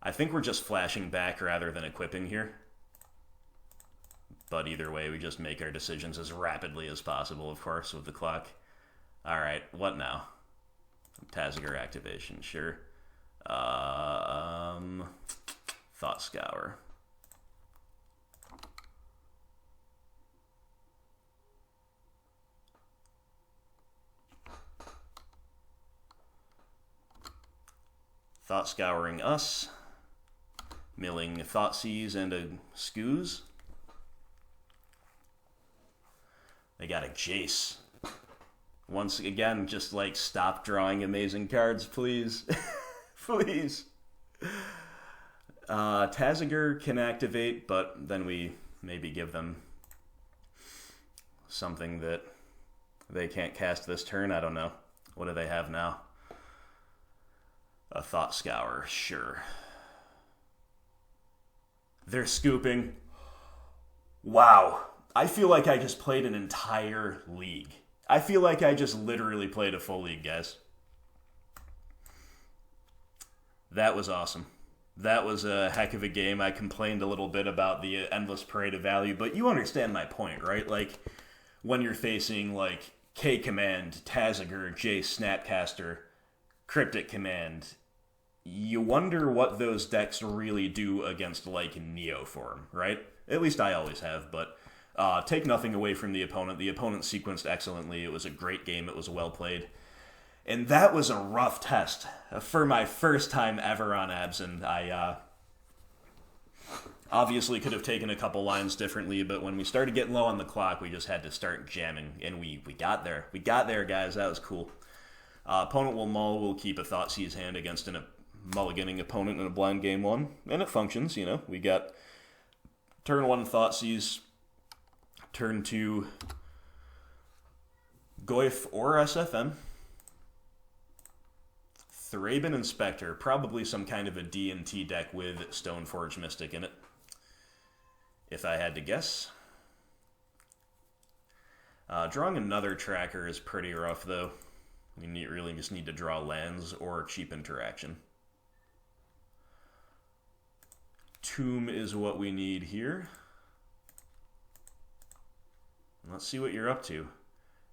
[SPEAKER 1] I think we're just flashing back rather than equipping here. But either way, we just make our decisions as rapidly as possible, of course, with the clock. Alright, what now? Taziger activation, sure. Thought Scour. Thought Scouring us. Milling Thoughtseize and a Scooze. They got a Jace. Once again, just like stop drawing amazing cards, please. Please. Taziger can activate, but then we maybe give them something that they can't cast this turn. I don't know. What do they have now? A Thought Scour, sure. They're scooping. Wow. I feel like I just played an entire league. I feel like I just literally played a full league, guys. That was awesome. That was a heck of a game. I complained a little bit about the endless parade of value, but you understand my point, right? Like, when you're facing, like, K-Command, Taziger, Jace, Snapcaster, Cryptic Command, you wonder what those decks really do against, like, Neoform, right? At least I always have, but take nothing away from the opponent. The opponent sequenced excellently. It was a great game. It was well played. And that was a rough test. For my first time ever on Abzan, I obviously could have taken a couple lines differently, but when we started getting low on the clock, we just had to start jamming, and we got there. We got there, guys. That was cool. Opponent will mull. We'll keep a Thoughtseize hand against a mulliganing opponent in a blind game 1, and it functions, you know. We got turn 1 Thoughtseize, turn 2 Goyf or SFM, Thraben Inspector, probably some kind of a D&T deck with Stoneforge Mystic in it, if I had to guess. Drawing another tracker is pretty rough, though. You really just need to draw lands or cheap interaction. Tomb is what we need here. Let's see what you're up to.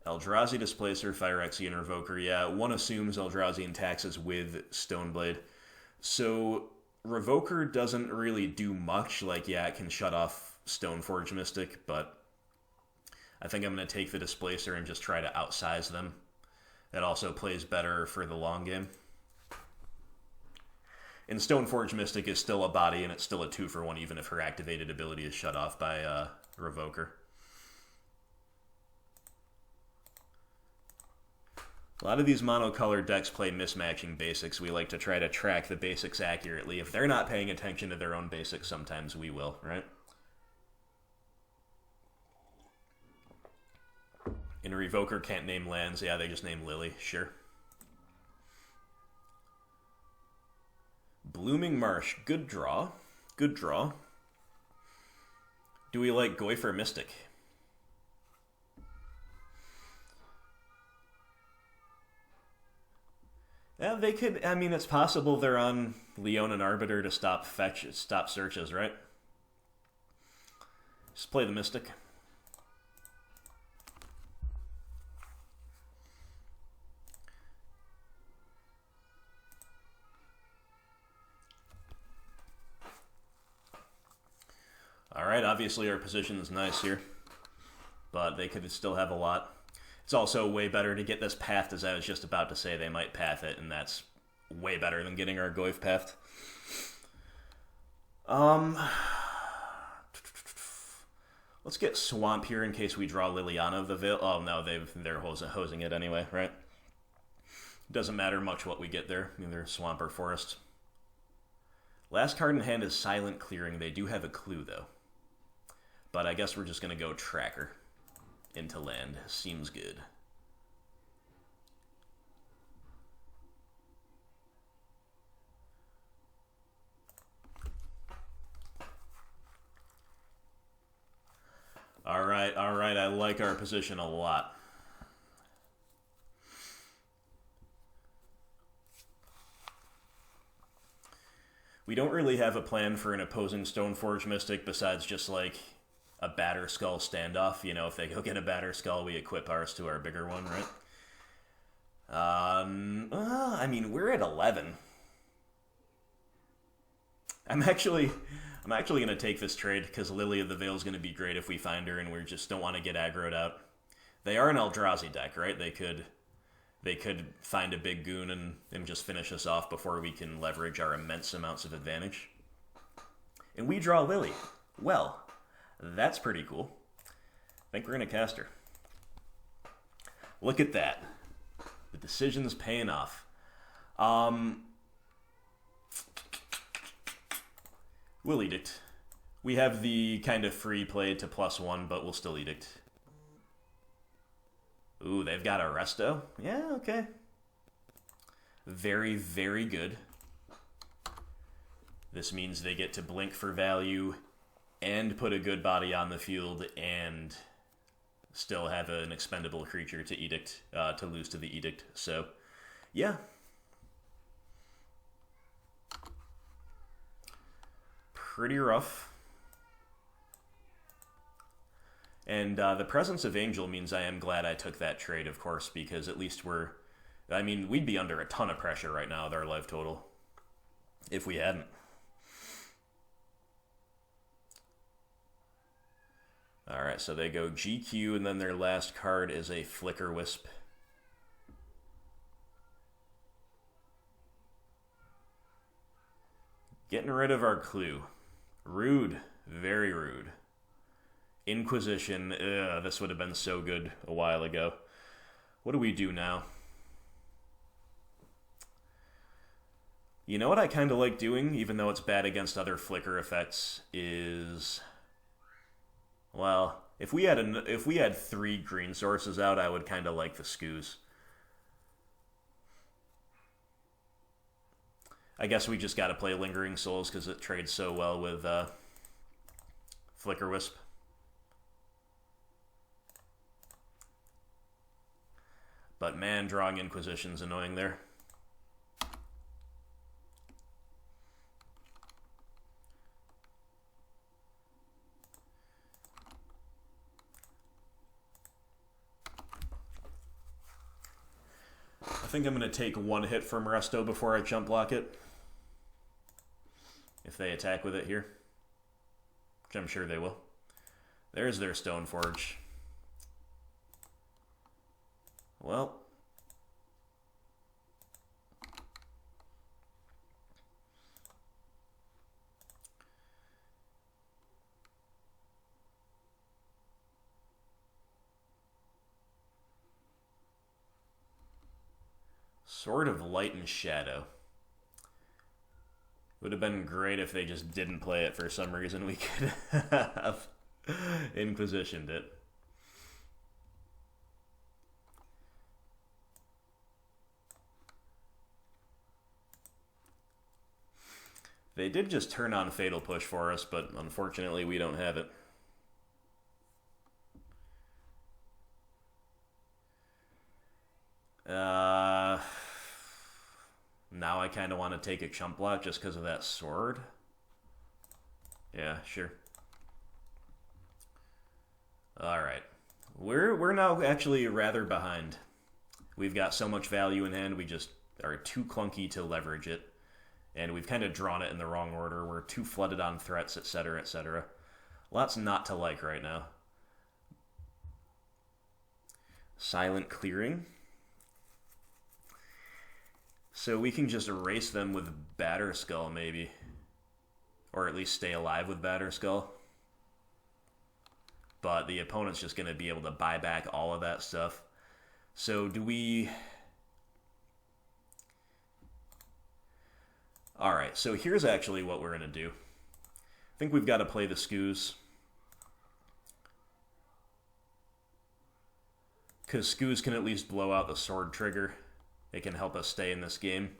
[SPEAKER 1] Eldrazi Displacer, Phyrexian Revoker. Yeah, one assumes Eldrazi and taxes with Stoneblade. So Revoker doesn't really do much. Like, yeah, it can shut off Stoneforge Mystic, but I think I'm going to take the Displacer and just try to outsize them. It also plays better for the long game. And Stoneforge Mystic is still a body, and it's still a 2-for-1, even if her activated ability is shut off by Revoker. A lot of these monocolored decks play mismatching basics. We like to try to track the basics accurately. If they're not paying attention to their own basics, sometimes we will, right? And a Revoker can't name lands. Yeah, they just name Lily. Sure. Blooming Marsh. Good draw. Good draw. Do we like Goyf Mystic? Yeah, they could. I mean, it's possible they're on Leonin Arbiter to stop searches, right? Just play the Mystic. Alright, obviously our position is nice here, but they could still have a lot. It's also way better to get this pathed, as I was just about to say. They might path it, and that's way better than getting our Goyf pathed. Let's get Swamp here in case we draw Liliana of the Veil. Oh, no, they're hosing it anyway, right? Doesn't matter much what we get there, either Swamp or Forest. Last card in hand is Silent Clearing. They do have a clue, though. But I guess we're just going to go Tracker into land. Seems good. All right. I like our position a lot. We don't really have a plan for an opposing Stoneforge Mystic besides just like a Batter Skull standoff. You know, if they go get a Batter Skull, we equip ours to our bigger one, right? I mean, we're at 11. I'm actually going to take this trade because Lily of the Veil is going to be great if we find her, and we just don't want to get aggroed out. They are an Eldrazi deck, right? They could find a big goon and just finish us off before we can leverage our immense amounts of advantage. And we draw Lily. Well, that's pretty cool. I think we're going to cast her. Look at that. The decision's paying off. We'll Edict. We have the kind of free play to +1, but we'll still Edict. Ooh, they've got a Resto? Yeah, okay. Very, very good. This means they get to blink for value and put a good body on the field and still have an expendable creature to Edict, to lose to the Edict. So, yeah. Pretty rough. And the presence of Angel means I am glad I took that trade, of course, because at least I mean, we'd be under a ton of pressure right now with our life total if we hadn't. Alright, so they go GQ, and then their last card is a Flicker Wisp. Getting rid of our clue. Rude. Very rude. Inquisition. Ugh, this would have been so good a while ago. What do we do now? You know what I kind of like doing, even though it's bad against other flicker effects, is... Well, if we had 3 green sources out, I would kind of like the Scoos. I guess we just got to play Lingering Souls because it trades so well with Flicker Wisp. But man, drawing Inquisition's annoying there. I think I'm going to take one hit from Resto before I jump block it. If they attack with it here. Which I'm sure they will. There's their Stoneforge. Well. Sword of Light and Shadow. Would have been great if they just didn't play it for some reason. We could have Inquisitioned it. They did just turn on Fatal Push for us, but unfortunately we don't have it. Now I kind of want to take a chump block just because of that sword. Yeah, sure. Alright. We're now actually rather behind. We've got so much value in hand, we just are too clunky to leverage it. And we've kind of drawn it in the wrong order. We're too flooded on threats, etc., etc. Lots not to like right now. Silent Clearing. So we can just erase them with Batterskull, maybe. Or at least stay alive with Batterskull. But the opponent's just going to be able to buy back all of that stuff. So do we... Alright, so here's actually what we're going to do. I think we've got to play the Skoos. Because Skoos can at least blow out the sword trigger. It can help us stay in this game.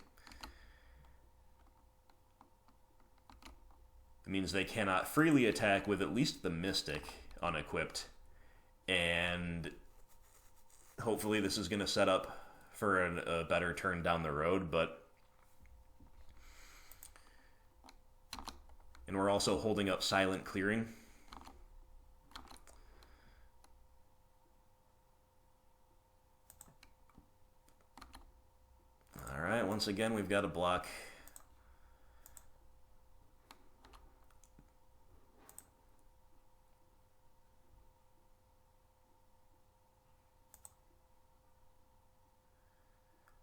[SPEAKER 1] It means they cannot freely attack with at least the Mystic unequipped. And hopefully this is going to set up for a better turn down the road, but... And we're also holding up Silent Clearing. Alright, once again, we've got to block.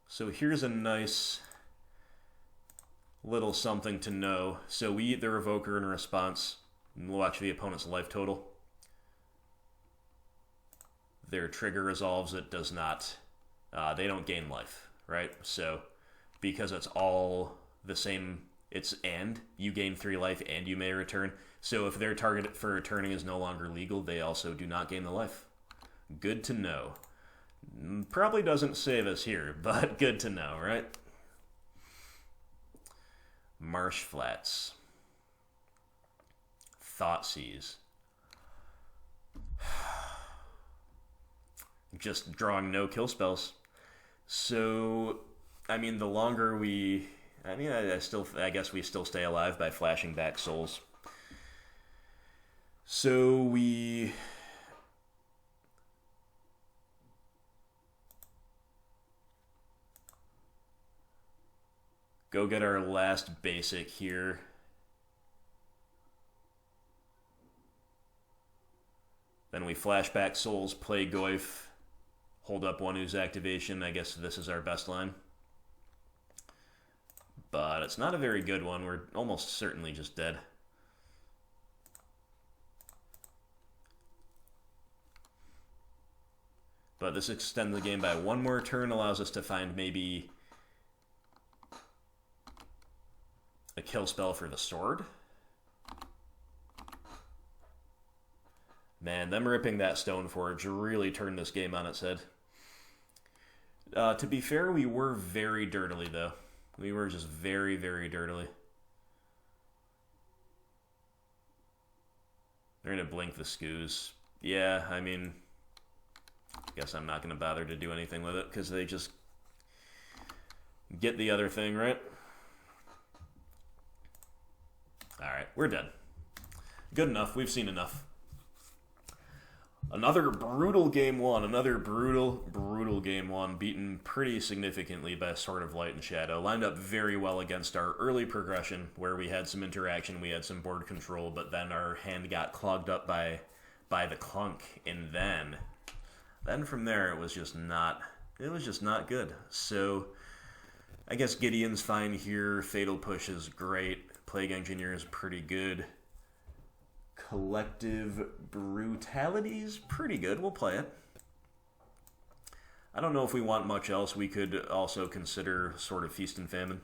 [SPEAKER 1] So here's a nice little something to know. So we eat the Revoker in response. And we'll watch the opponent's life total. Their trigger resolves, it does not. They don't gain life, right? So because it's all the same, it's and you gain 3 life and you may return. So if their target for returning is no longer legal, they also do not gain the life. Good to know. Probably doesn't save us here, but good to know, right? Marsh Flats. Thoughtseize. Just drawing no kill spells. So, I mean, the longer we... I mean, I guess we still stay alive by flashing back souls. So we... Go get our last basic here. Then we flash back souls, play Goyf, hold up one Ooze activation. I guess this is our best line. But it's not a very good one. We're almost certainly just dead. But this extends the game by one more turn, allows us to find maybe a kill spell for the sword. Man, them ripping that Stoneforge really turned this game on its head. To be fair, we were very dirtily, though. We were just very, very dirtily. They're going to blink the Skoos. Yeah, I mean, I guess I'm not going to bother to do anything with it because they just get the other thing, right? Alright, we're dead. Good enough. We've seen enough. Another brutal game one. Another brutal game one. Beaten pretty significantly by Sword of Light and Shadow. Lined up very well against our early progression where we had some interaction, we had some board control, but then our hand got clogged up by the clunk. And then from there it was just not good. So I guess Gideon's fine here. Fatal Push is great. Plague Engineer is pretty good. Collective Brutality is pretty good. We'll play it. I don't know if we want much else. We could also consider sort of Feast and Famine.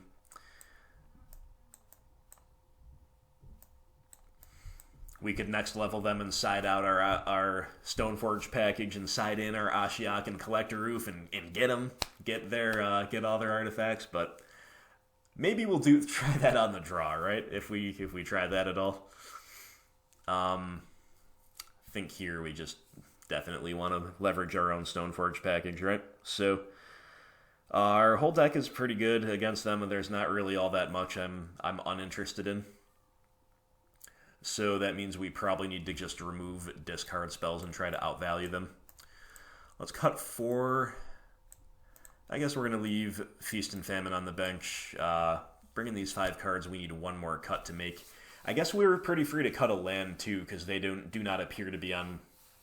[SPEAKER 1] We could next level them and side out our Stoneforge package and side in our Ashiok and Collector Roof and get them. Get all their artifacts, but maybe we'll try that on the draw, right? If we try that at all. I think here we just definitely want to leverage our own Stoneforge package, right? So our whole deck is pretty good against them, and there's not really all that much I'm uninterested in. So that means we probably need to just remove discard spells and try to outvalue them. Let's cut 4. I guess we're going to leave Feast and Famine on the bench. Bringing these 5 cards, we need 1 more cut to make. I guess we were pretty free to cut a land, too, because they do not appear to be on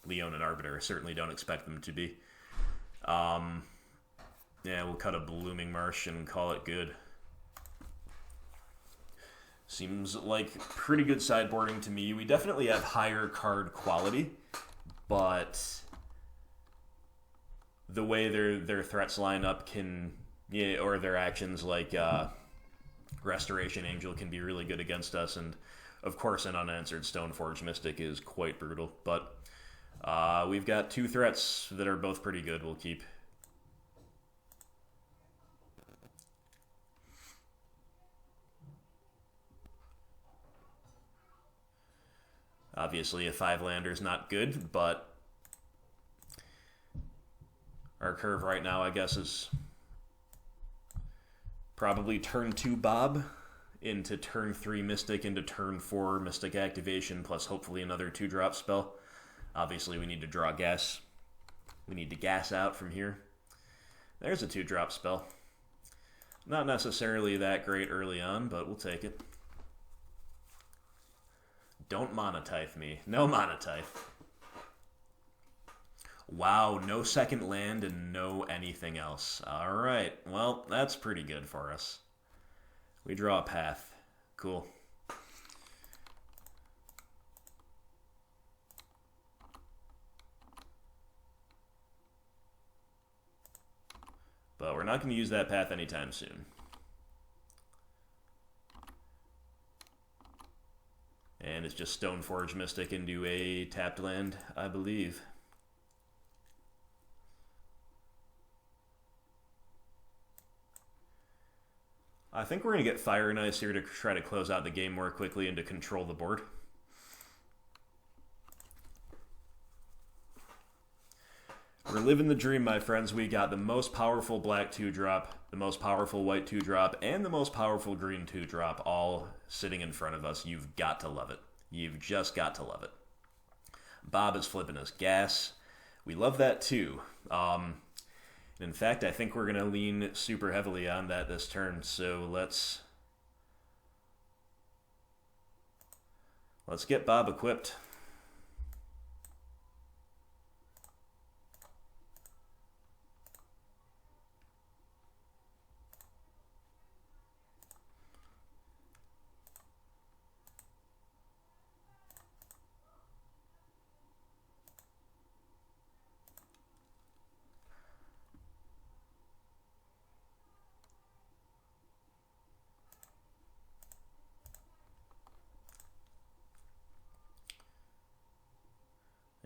[SPEAKER 1] Leon and Arbiter. I certainly don't expect them to be. Yeah, we'll cut a Blooming Marsh and call it good. Seems like pretty good sideboarding to me. We definitely have higher card quality, but the way their threats line up can, yeah, or their actions like Restoration Angel can be really good against us, and of course an unanswered Stoneforge Mystic is quite brutal, but we've got 2 threats that are both pretty good. We'll keep. Obviously a 5-lander is not good, but our curve right now, I guess, is probably turn 2 Bob into turn 3 Mystic into turn 4 Mystic activation, plus hopefully another 2-drop spell. Obviously we need to draw gas. We need to gas out from here. There's a 2-drop spell. Not necessarily that great early on, but we'll take it. Don't Monotype me. No Monotype. Wow, no second land and no anything else. Alright, well, that's pretty good for us. We draw a path. Cool. But we're not going to use that path anytime soon. And it's just Stoneforge Mystic into a tapped land, I believe. I think we're going to get Fire and Ice here to try to close out the game more quickly and to control the board. We're living the dream, my friends. We got the most powerful black 2-drop, the most powerful white 2-drop, and the most powerful green 2-drop all sitting in front of us. You've got to love it. You've just got to love it. Bob is flipping us gas. We love that too. In fact, I think we're going to lean super heavily on that this turn, so let's get Bob equipped.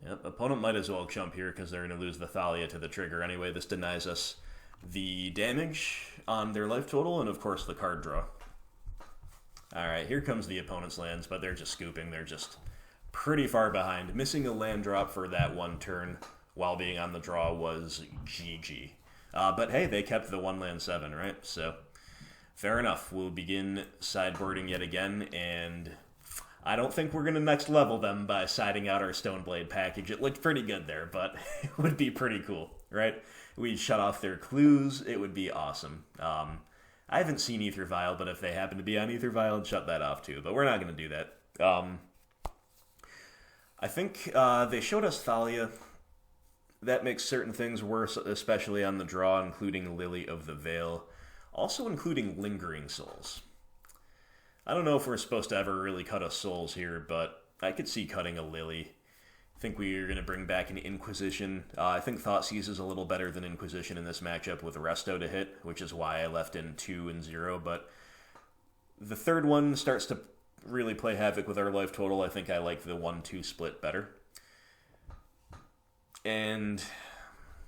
[SPEAKER 1] Yep, opponent might as well jump here because they're going to lose the Thalia to the trigger anyway. This denies us the damage on their life total, and of course the card draw. Alright, here comes the opponent's lands, but they're just scooping. They're just pretty far behind. Missing a land drop for that one turn while being on the draw was GG. But hey, they kept the 1 land 7, right? So, fair enough. We'll begin sideboarding yet again, and I don't think we're going to next level them by siding out our Stoneblade package. It looked pretty good there, but it would be pretty cool, right? We'd shut off their clues. It would be awesome. I haven't seen Aether Vial, but if they happen to be on Aether Vial, I'd shut that off too. But we're not going to do that. I think they showed us Thalia. That makes certain things worse, especially on the draw, including Lily of the Veil. Also including Lingering Souls. I don't know if we're supposed to ever really cut a Souls here, but I could see cutting a Lily. I think we're going to bring back an Inquisition. I think Thoughtseize is a little better than Inquisition in this matchup with Resto to hit, which is why I left in 2 and 0, but the third one starts to really play havoc with our life total. I think I like the 1-2 split better. And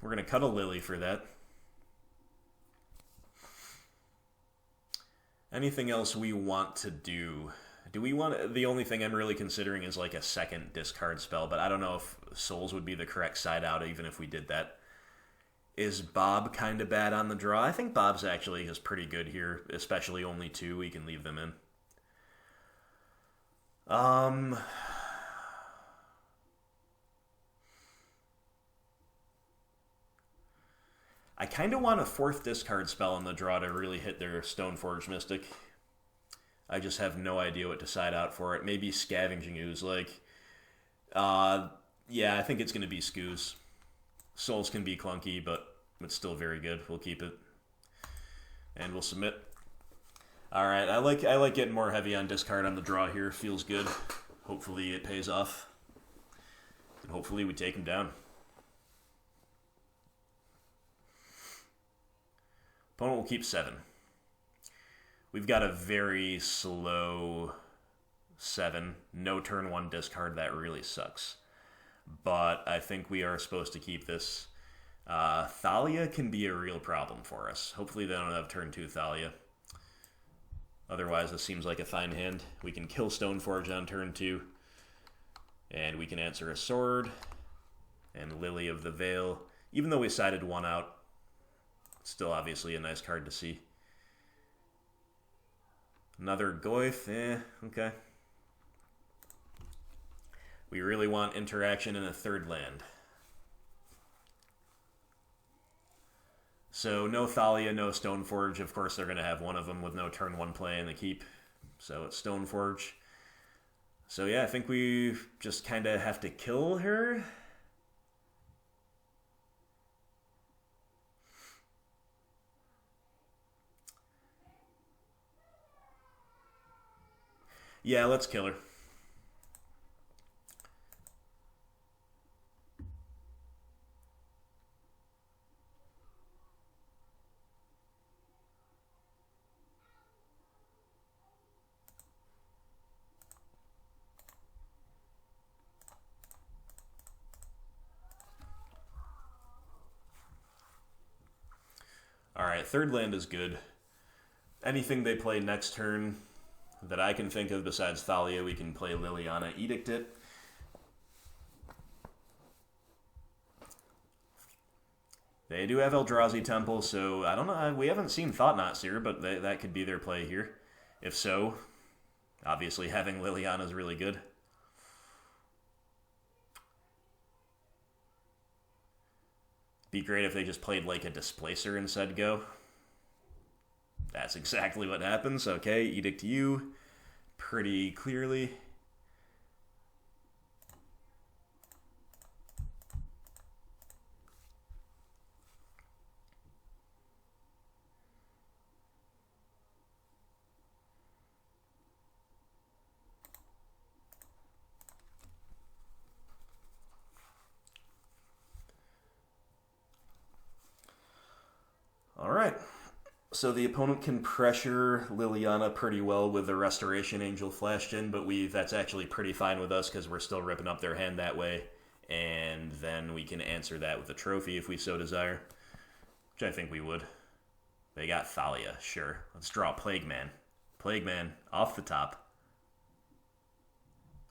[SPEAKER 1] we're going to cut a Lily for that. Anything else we want to do? Do we want... The only thing I'm really considering is like a second discard spell, but I don't know if Souls would be the correct side out even if we did that. Is Bob kind of bad on the draw? I think Bob's actually is pretty good here, especially only 2. We can leave them in. I kind of want a 4th discard spell on the draw to really hit their Stoneforge Mystic. I just have no idea what to side out for it. Maybe Scavenging Ooze. Yeah, I think it's going to be Scooze. Souls can be clunky, but it's still very good. We'll keep it. And we'll submit. Alright, I like getting more heavy on discard on the draw here. Feels good. Hopefully it pays off. And hopefully we take him down. Opponent will keep 7. We've got a very slow 7. No turn 1 discard. That really sucks. But I think we are supposed to keep this. Thalia can be a real problem for us. Hopefully they don't have turn 2 Thalia. Otherwise, this seems like a fine hand. We can kill Stoneforge on turn 2. And we can answer a sword. And Lily of the Veil. Even though we sided 1 out, still obviously a nice card to see. Another Goyf, okay. We really want interaction in a 3rd land. So no Thalia, no Stoneforge. Of course they're going to have one of them with no turn 1 play in the keep. So it's Stoneforge. So yeah, I think we just kind of have to kill her. Yeah, let's kill her. Alright, 3rd land is good. Anything they play next turn that I can think of besides Thalia, we can play Liliana, Edict it. They do have Eldrazi Temple, so I don't know. We haven't seen Thought-Knot Seer, but that could be their play here. If so, obviously having Liliana is really good. Be great if they just played like a Displacer and said go. That's exactly what happens. Okay, Edict you pretty clearly. All right. So the opponent can pressure Liliana pretty well with the Restoration Angel flashed in, but that's actually pretty fine with us because we're still ripping up their hand that way. And then we can answer that with a trophy if we so desire. which I think we would. They got Thalia, sure. Let's draw Plague Man. Plague Man, off the top.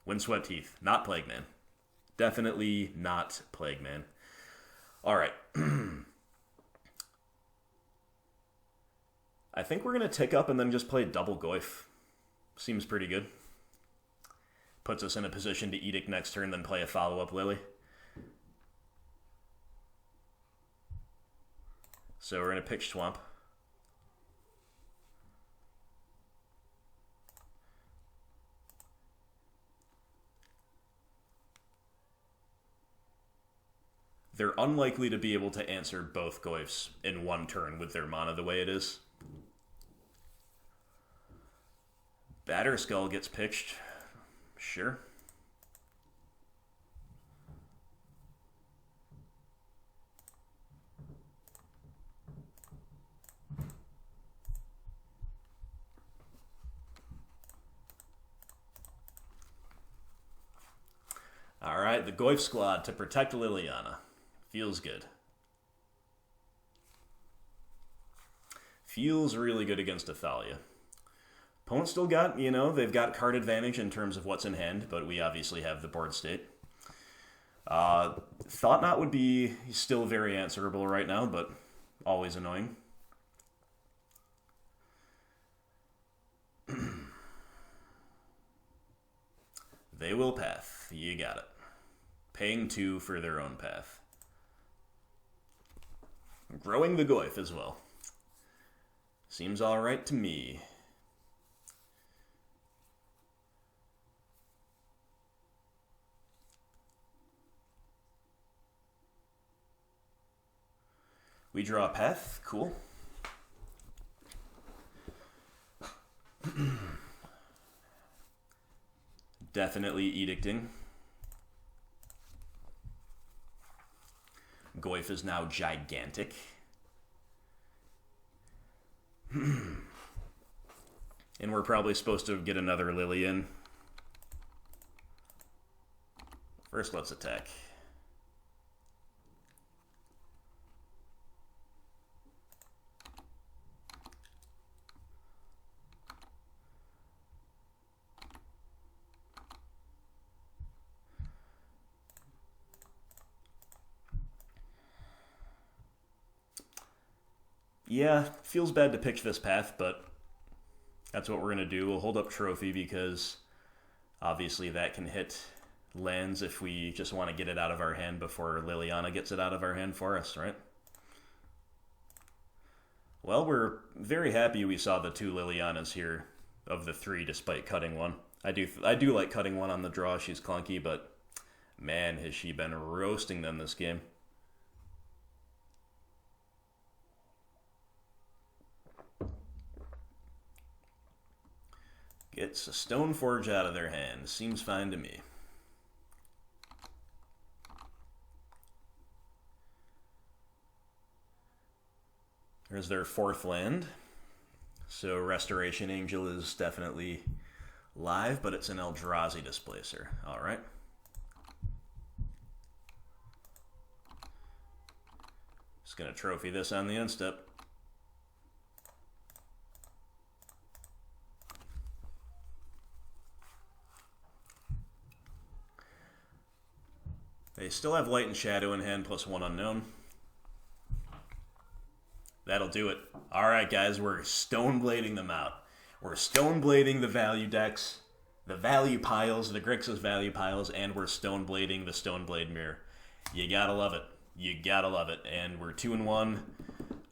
[SPEAKER 1] Windswept Teeth, not Plague Man. Definitely not Plague Man. Alright. I think we're going to tick up and then just play double Goyf. Seems pretty good. Puts us in a position to Edict next turn, then play a follow-up Lily. So we're going to pitch Swamp. They're unlikely to be able to answer both Goyfs in one turn with their mana the way it is. Batterskull gets pitched. Sure. Alright, the Goyf squad to protect Liliana. Feels good. Feels really good against Athalia. Opponent still got, they've got card advantage in terms of what's in hand, but we obviously have the board state. Thought Knot would be still very answerable right now, but always annoying. They will path. You got it. Paying 2 for their own path. Growing the Goyf as well. Seems alright to me. We draw a path. Cool. Definitely edicting. Goyf is now gigantic. And we're probably supposed to get another Lily in. First, let's attack. Yeah, feels bad to pitch this path, but that's what we're going to do. We'll hold up Trophy because obviously that can hit lands if we just want to get it out of our hand before Liliana gets it out of our hand for us, right? Well, we're very happy we saw the 2 Lilianas here of the 3 despite cutting one. I do like cutting one on the draw. She's clunky, but man, has she been roasting them this game. Gets a Stoneforge out of their hand. Seems fine to me. There's their 4th land. So Restoration Angel is definitely live, but it's an Eldrazi Displacer. Alright. Just going to trophy this on the end step. They still have Light and Shadow in hand, plus 1 unknown. That'll do it. Alright, guys, we're Stoneblading them out. We're Stoneblading the value decks, the value piles, the Grixis value piles, and we're Stoneblading the Stoneblade Mirror. You gotta love it. You gotta love it. And we're 2-1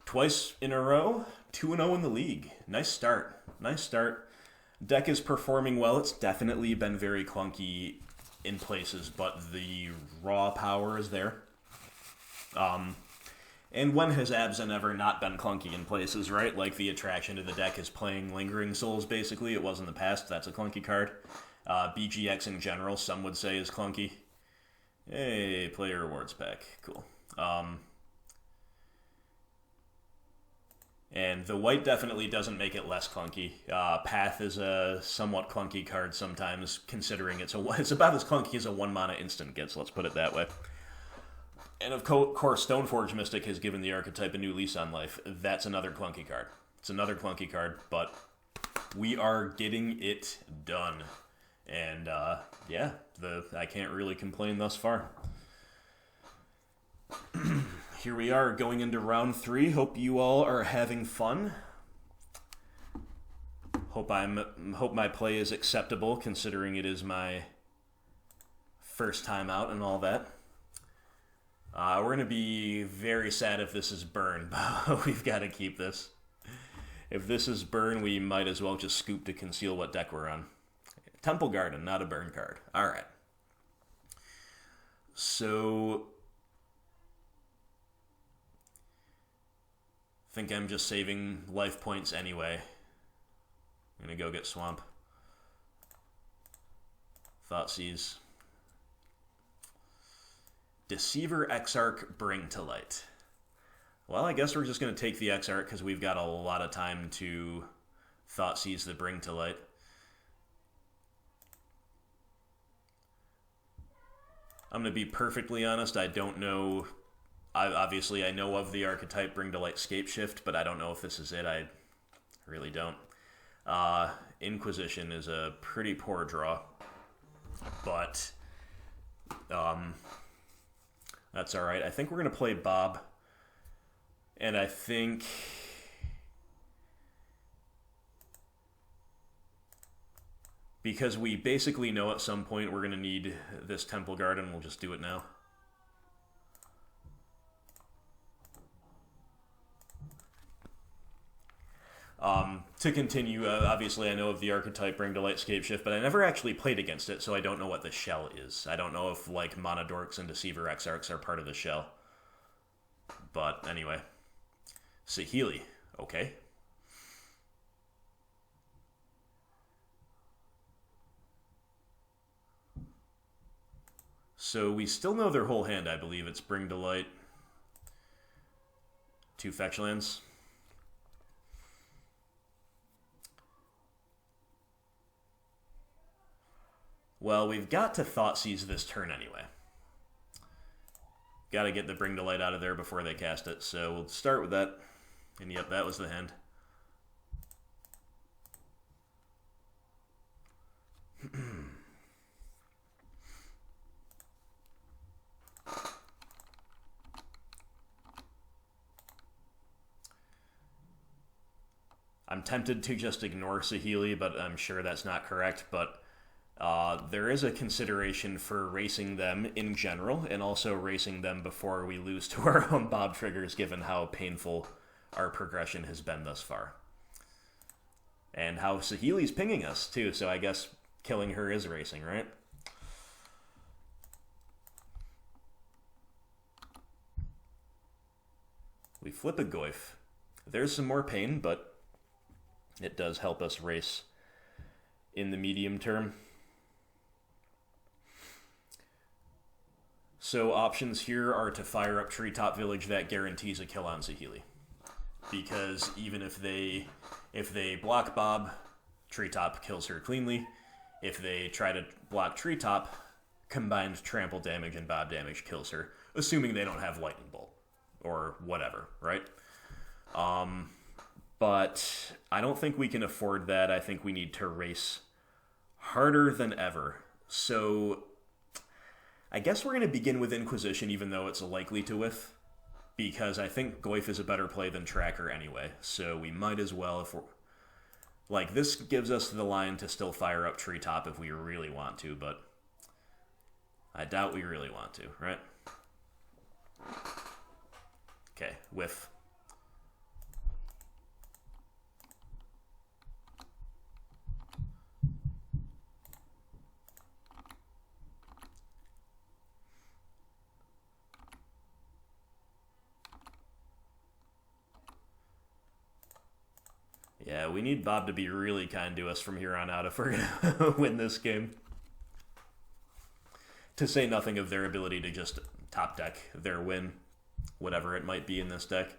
[SPEAKER 1] twice in a row. 2-0 in the league. Nice start. Nice start. Deck is performing well. It's definitely been very clunky in places, but the raw power is there. And when has Abzan ever not been clunky in places, right? Like the attraction to the deck is playing Lingering Souls, basically. It was in the past. That's a clunky card. BGX in general, some would say, is clunky. Hey, player rewards pack. Cool. And the white definitely doesn't make it less clunky. Path is a somewhat clunky card sometimes, considering it's about as clunky as a 1-mana instant gets, let's put it that way. And of course, Stoneforge Mystic has given the archetype a new lease on life. That's another clunky card. It's another clunky card, but we are getting it done. And yeah, I can't really complain thus far. Here we are going into round 3. Hope you all are having fun. Hope my play is acceptable, considering it is my first time out and all that. We're going to be very sad if this is burn, but we've got to keep this. If this is burn, we might as well just scoop to conceal what deck we're on. Temple Garden, not a burn card. All right. So, I think I'm just saving life points anyway. I'm going to go get Swamp. Thoughtseize. Deceiver, Exarch, Bring to Light. Well, I guess we're just going to take the Exarch because we've got a lot of time to Thoughtseize the Bring to Light. I'm going to be perfectly honest, I don't know. Obviously, I know of the archetype Bring to Light Scapeshift, but I don't know if this is it. I really don't. Inquisition is a pretty poor draw, but that's all right. I think we're going to play Bob, and I think because we basically know at some point we're going to need this Temple Garden, we'll just do it now. To continue, obviously I know of the archetype Bring to Light Scapeshift, but I never actually played against it, so I don't know what the shell is. I don't know if, like, Mana Dorks and Deceiver Exarchs are part of the shell. But, anyway. Saheeli. Okay. So we still know their whole hand, I believe. It's Bring to Light. 2 fetch lands. Well, we've got to Thoughtseize this turn anyway. Got to get the Bring to Light out of there before they cast it, so we'll start with that. And yep, that was the hand. I'm tempted to just ignore Saheeli, but I'm sure that's not correct, but there is a consideration for racing them in general, and also racing them before we lose to our own Bob triggers, given how painful our progression has been thus far. And how Saheeli's pinging us, too, so I guess killing her is racing, right? We flip a Goyf. There's some more pain, but it does help us race in the medium term. So options here are to fire up Treetop Village. That guarantees a kill on Saheeli. Because even if they block Bob, Treetop kills her cleanly. If they try to block Treetop, combined trample damage and Bob damage kills her, assuming they don't have Lightning Bolt or whatever, right? But I don't think we can afford that. I think we need to race harder than ever. So I guess we're going to begin with Inquisition, even though it's likely to whiff, because I think Goyf is a better play than Tracker anyway. So we might as well, if we're like, this gives us the line to still fire up Treetop if we really want to, but I doubt we really want to, right? Okay, whiff. Yeah, we need Bob to be really kind to us from here on out if we're going to win this game. To say nothing of their ability to just top deck their win, whatever it might be in this deck.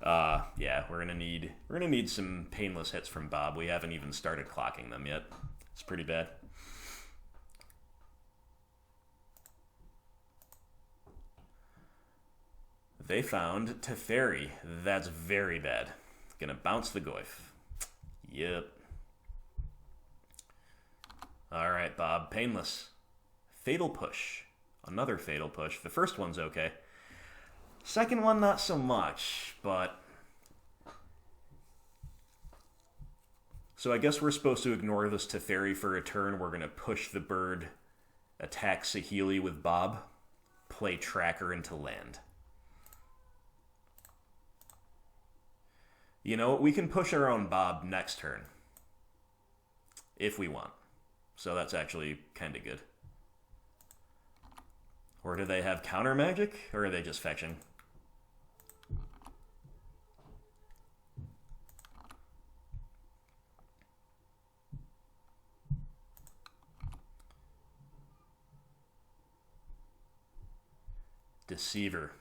[SPEAKER 1] Yeah, we're gonna need some painless hits from Bob. We haven't even started clocking them yet. It's pretty bad. They found Teferi. That's very bad. Gonna bounce the Goyf. Yep. Alright, Bob. Painless. Fatal Push. Another Fatal Push. The first one's okay. Second one, not so much, but... So I guess we're supposed to ignore this Teferi for a turn. We're going to push the bird, attack Saheeli with Bob, play Tracker into land. You know, we can push our own Bob next turn. If we want. So that's actually kind of good. Or do they have counter magic? Or are they just fetching? Deceiver.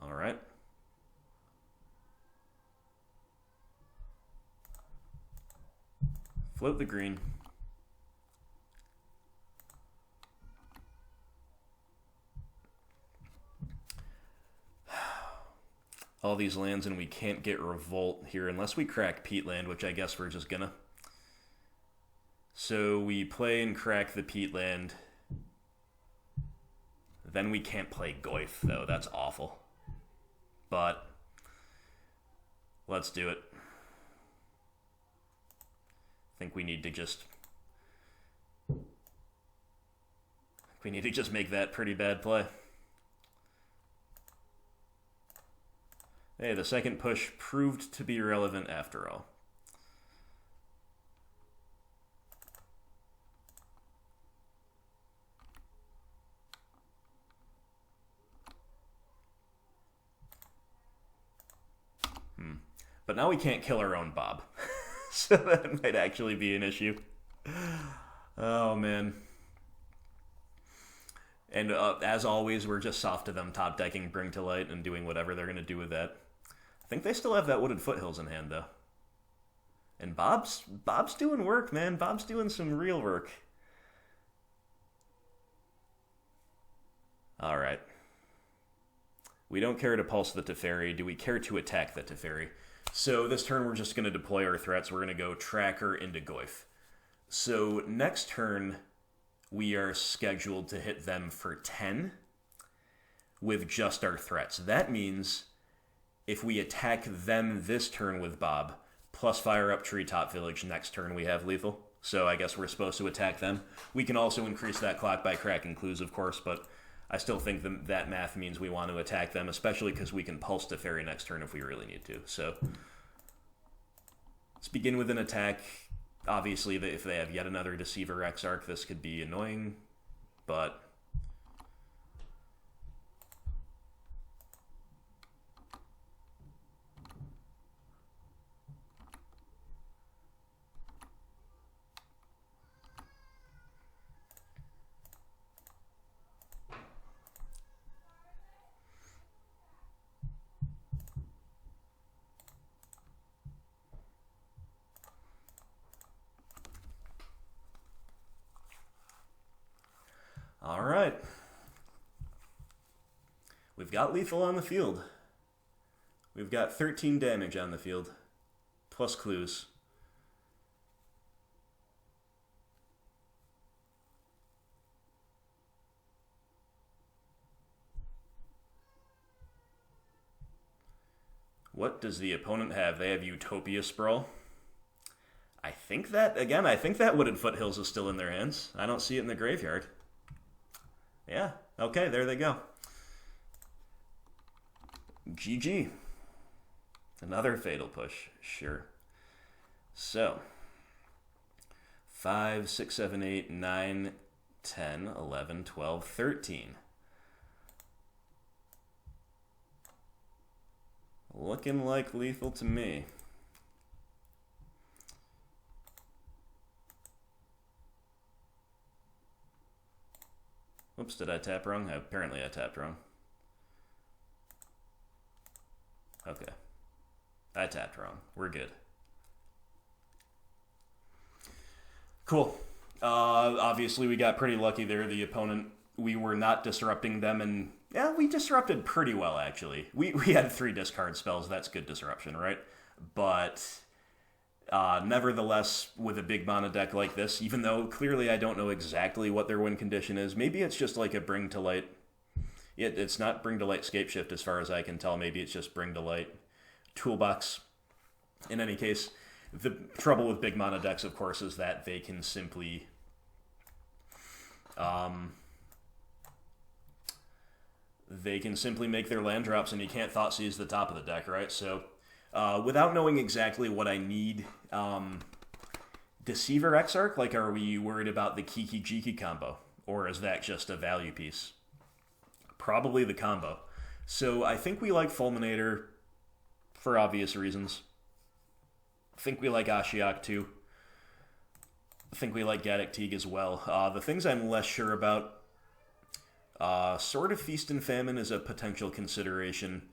[SPEAKER 1] Alright. Float the green. All these lands, and we can't get Revolt here unless we crack Peatland, which I guess we're just gonna. So we play and crack the Peatland. Then we can't play Goyf, though. That's awful. But let's do it. I think we need to just... make that pretty bad play. Hey, the second push proved to be relevant after all. But now we can't kill our own Bob. So that might actually be an issue. Oh, man. And as always, we're just soft to them, top decking Bring to Light and doing whatever they're going to do with that. I think they still have that Wooded Foothills in hand, though. And Bob's doing work, man. Bob's doing some real work. All right. We don't care to pulse the Teferi. Do we care to attack the Teferi? So this turn, we're just going to deploy our threats. We're going to go Tracker into Goyf. So next turn, we are scheduled to hit them for 10 with just our threats. That means if we attack them this turn with Bob, plus fire up Treetop Village, next turn we have lethal. So I guess we're supposed to attack them. We can also increase that clock by cracking clues, of course, but I still think that math means we want to attack them, especially because we can pulse Teferi next turn if we really need to. So let's begin with an attack. Obviously, if they have yet another Deceiver Exarch, this could be annoying, but... All right. We've got lethal on the field. We've got 13 damage on the field, plus clues. What does the opponent have? They have Utopia Sprawl. I think that Wooded Foothills is still in their hands. I don't see it in the graveyard. Yeah, okay, there they go. GG. Another Fatal Push, sure. So, 5, 6, 7, 8, 9, 10, 11, 12, 13. Looking like lethal to me. Oops, did I tap wrong? Apparently I tapped wrong. Okay. I tapped wrong. We're good. Cool. Obviously we got pretty lucky there. The opponent we were not disrupting them, and yeah, we disrupted pretty well, actually. We had 3 discard spells, that's good disruption, right? But nevertheless, with a big mana deck like this, even though clearly I don't know exactly what their win condition is, maybe it's just like a Bring to Light. It's not Bring to Light Scapeshift as far as I can tell, maybe it's just Bring to Light Toolbox. In any case, the trouble with big mana decks, of course, is that they can simply make their land drops, and you can't Thoughtseize the top of the deck, right? So, without knowing exactly what I need, Deceiver Exarch, like, are we worried about the Kiki combo? Or is that just a value piece? Probably the combo. So, I think we like Fulminator for obvious reasons. I think we like Ashiok too. I think we like Gaddock Teague as well. The things I'm less sure about, Sword of Feast and Famine is a potential consideration.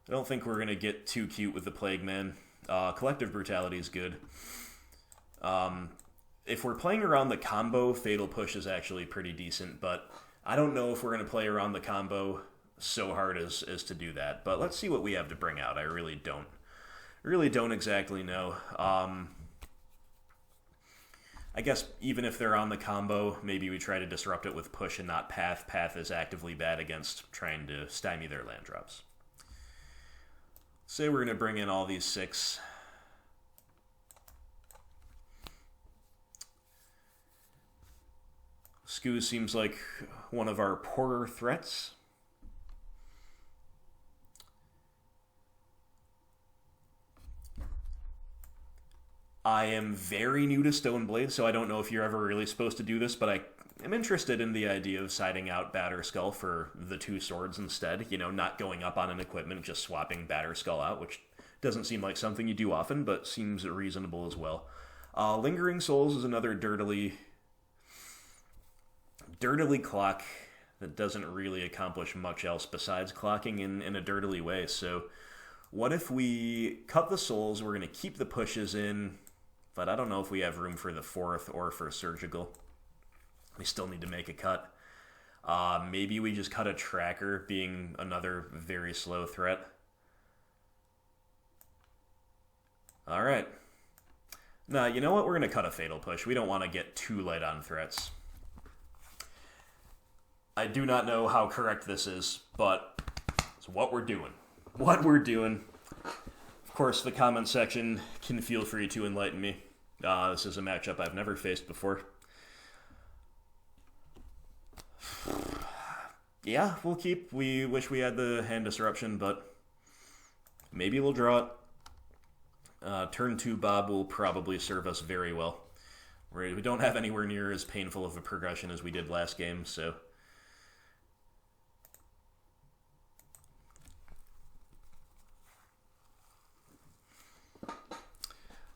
[SPEAKER 1] I don't think we're going to get too cute with the Plague Man. Collective Brutality is good. If we're playing around the combo, Fatal Push is actually pretty decent, but I don't know if we're going to play around the combo so hard as to do that. But let's see what we have to bring out. I really don't exactly know. I guess even if they're on the combo, maybe we try to disrupt it with Push and not Path. Path is actively bad against trying to stymie their land drops. Say we're going to bring in all these 6. Skoo seems like one of our poorer threats. I am very new to Stoneblade, so I don't know if you're ever really supposed to do this, but I am interested in the idea of siding out Batterskull for the 2 swords instead. You know, not going up on an equipment, just swapping Batterskull out, which doesn't seem like something you do often, but seems reasonable as well. Lingering Souls is another dirtily clock that doesn't really accomplish much else besides clocking in a dirtily way. So what if we cut the souls? We're going to keep the pushes in, but I don't know if we have room for the 4th or for surgical. We still need to make a cut. Maybe we just cut a tracker, being another very slow threat. All right. Nah, you know what? We're going to cut a Fatal Push. We don't want to get too light on threats. I do not know how correct this is, but it's what we're doing. Of course, the comment section can feel free to enlighten me. This is a matchup I've never faced before. Yeah, we'll keep. We wish we had the hand disruption, but maybe we'll draw it. Turn 2 Bob will probably serve us very well. We don't have anywhere near as painful of a progression as we did last game, so...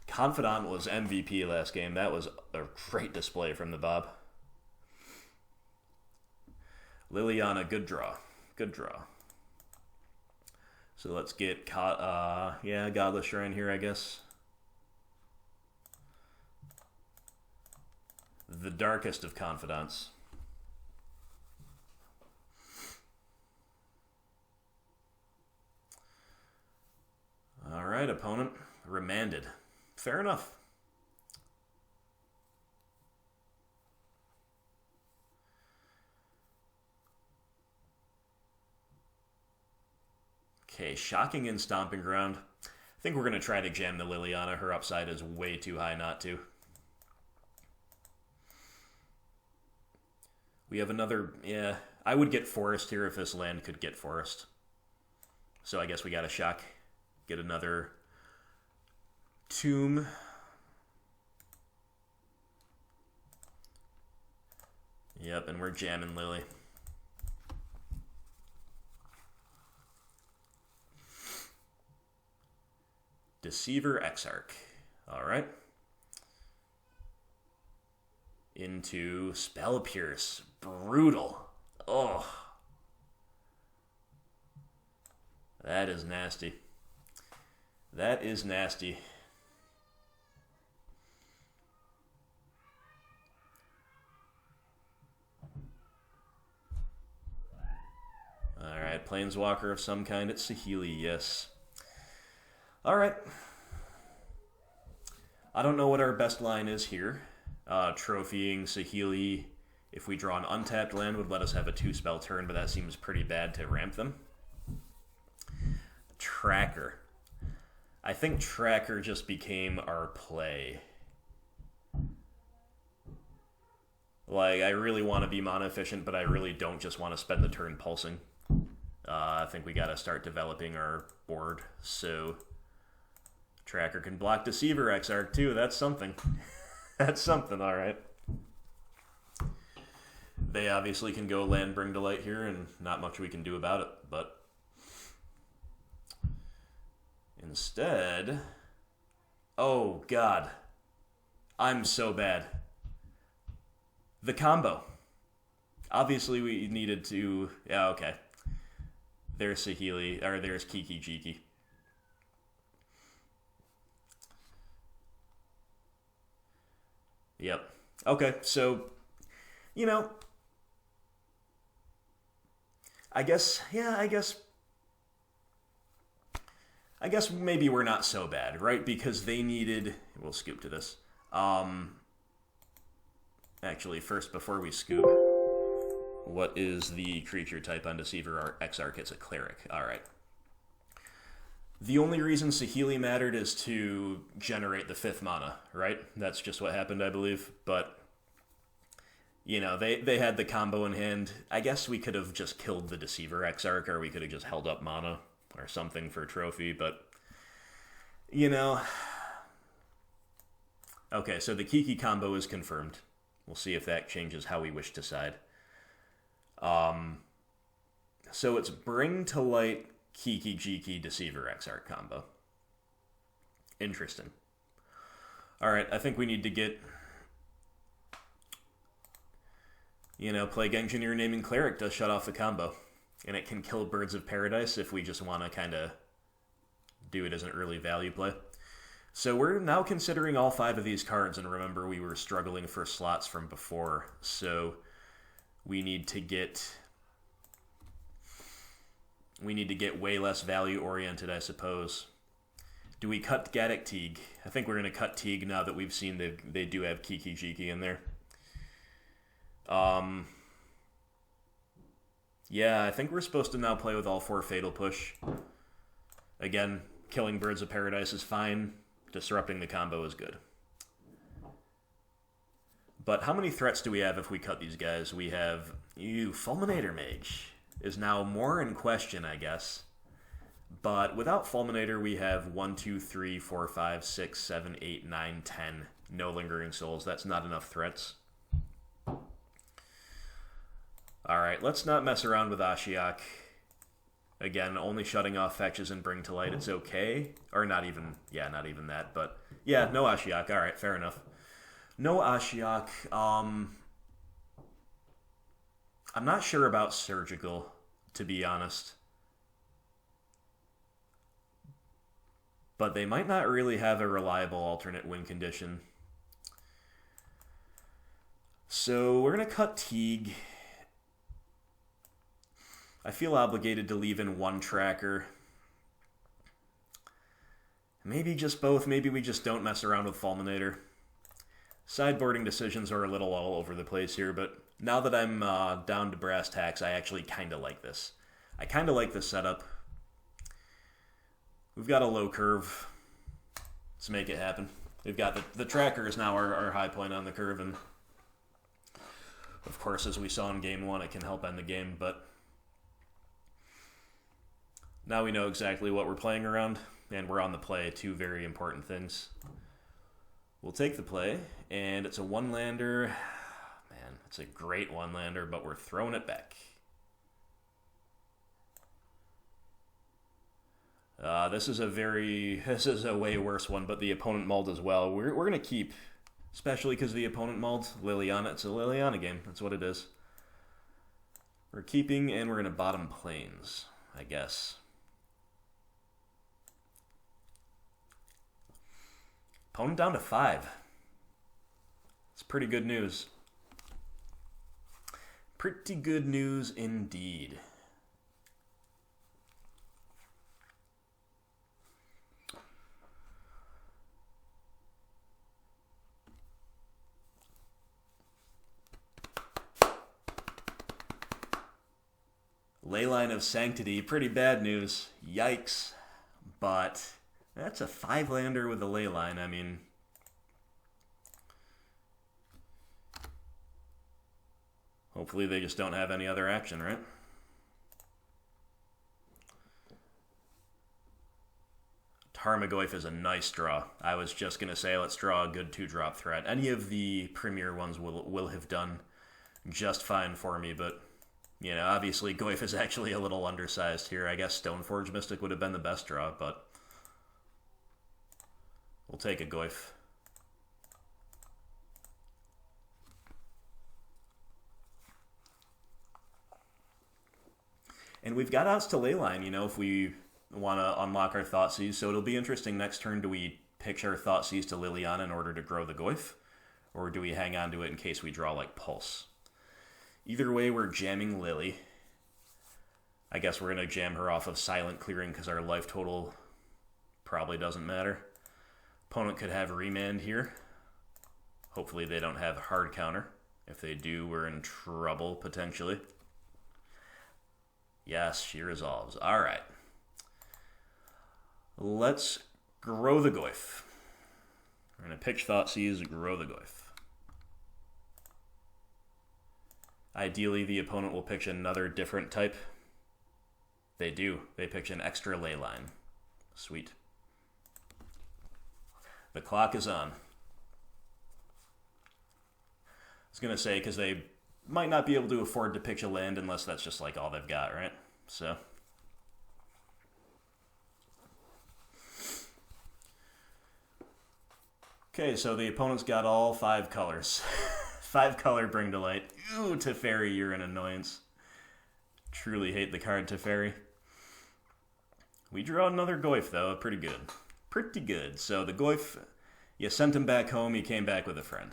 [SPEAKER 1] Confidant was MVP last game. That was a great display from the Bob. Liliana, good draw. Good draw. So let's get, Godless Shrine here, I guess. The darkest of confidants. All right, opponent. Remanded. Fair enough. Okay, Shocking and Stomping Ground. I think we're going to try to jam the Liliana. Her upside is way too high not to. We have another... Yeah, I would get Forest here if this land could get Forest. So I guess we got to Shock. Get another... Tomb. Yep, and we're jamming Lily. Deceiver Exarch. Alright. Into Spell Pierce. Brutal. Oh. That is nasty. That is nasty. planeswalker of some kind. It's Saheeli, yes. Alright. I don't know what our best line is here. Trophying Saheeli, if we draw an untapped land, would let us have a 2-spell turn, but that seems pretty bad to ramp them. Tracker. I think Tracker just became our play. Like, I really want to be mana efficient, but I really don't just want to spend the turn pulsing. I think we got to start developing our board, so Tracker can block Deceiver Exarch too. That's something. That's something, alright. They obviously can go land Bring to Light here, and not much we can do about it, but instead... Oh, God. I'm so bad. The combo. Obviously, we needed to... Yeah, okay. There's Saheeli, or there's Kiki. Yep. Okay, so, you know, I guess maybe we're not so bad, right? Because they needed... We'll scoop to this. Actually, first, before we scoop, what is the creature type on Deceiver Exarch? It's a cleric. Alright. The only reason Saheeli mattered is to generate the 5th mana, right? That's just what happened, I believe. But, you know, they had the combo in hand. I guess we could have just killed the Deceiver Exarch, or we could have just held up mana or something for a trophy, but, you know... Okay, so the Kiki combo is confirmed. We'll see if that changes how we wish to side. So it's Bring to Light, Kiki, Deceiver Exarch combo. Interesting. Alright, I think we need to get... You know, Plague Engineer naming Cleric does shut off the combo. And it can kill Birds of Paradise if we just want to kind of do it as an early value play. So we're now considering all 5 of these cards, and remember we were struggling for slots from before, so we need to get way less value-oriented, I suppose. Do we cut Gaddock Teague? I think we're going to cut Teague now that we've seen they do have Kiki in there. Yeah, I think we're supposed to now play with all 4 Fatal Push. Again, killing Birds of Paradise is fine. Disrupting the combo is good. But how many threats do we have if we cut these guys? We have... Fulminator Mage is now more in question, I guess. But without Fulminator, we have 1, 2, 3, 4, 5, 6, 7, 8, 9, 10. No Lingering Souls. That's not enough threats. Alright, let's not mess around with Ashiok. Again, only shutting off fetches and Bring to Light, it's okay. Or not even, yeah, not even that, but yeah, no Ashiok. Alright, fair enough. No Ashiok. I'm not sure about Surgical, to be honest. But they might not really have a reliable alternate win condition. So we're going to cut Teague. I feel obligated to leave in 1 tracker. Maybe just both. Maybe we just don't mess around with Fulminator. Sideboarding decisions are a little all over the place here, but now that I'm down to brass tacks, I actually kind of like this. I kind of like this setup. We've got a low curve. Let's make it happen. We've got the tracker is now our high point on the curve, and of course, as we saw in Game 1, it can help end the game, but now we know exactly what we're playing around, and we're on the play. 2 very important things. We'll take the play, and it's a 1-lander. Man, it's a great 1-lander, but we're throwing it back. This is a way worse one, but the opponent mulled as well. We're going to keep, especially because the opponent mulled, Liliana. It's a Liliana game. That's what it is. We're keeping, and we're going to bottom planes, I guess. Opponent down to 5. It's pretty good news. Pretty good news indeed. Leyline of Sanctity, pretty bad news. Yikes. But that's a 5-lander with a Leyline, I mean... Hopefully they just don't have any other action, right? Tarmogoyf is a nice draw. I was just going to say, let's draw a good 2-drop threat. Any of the premier ones will have done just fine for me, but, you know, obviously Goyf is actually a little undersized here. I guess Stoneforge Mystic would have been the best draw, but we'll take a Goyf. And we've got outs to Leyline, you know, if we want to unlock our Thoughtseize. So it'll be interesting next turn, do we pitch our Thoughtseize to Liliana in order to grow the Goyf? Or do we hang on to it in case we draw, like, Pulse? Either way, we're jamming Lily. I guess we're going to jam her off of Silent Clearing because our life total probably doesn't matter. Opponent could have Remand here. Hopefully they don't have Hard Counter. If they do, we're in trouble, potentially. Yes, she resolves. All right. Let's grow the Goyf. We're going to pitch Thoughtseize, grow the Goyf. Ideally, the opponent will pitch another different type. They do. They pitch an extra Leyline. Sweet. The clock is on. I was going to say, because they might not be able to afford to pitch a land unless that's just like all they've got, right? So... Okay, so the opponent's got all 5 colors. 5-color Bring to Light. Ooh, Teferi, you're an annoyance. Truly hate the card Teferi. We draw another Goyf, though. Pretty good. Pretty good. So the Goyf, you sent him back home, he came back with a friend.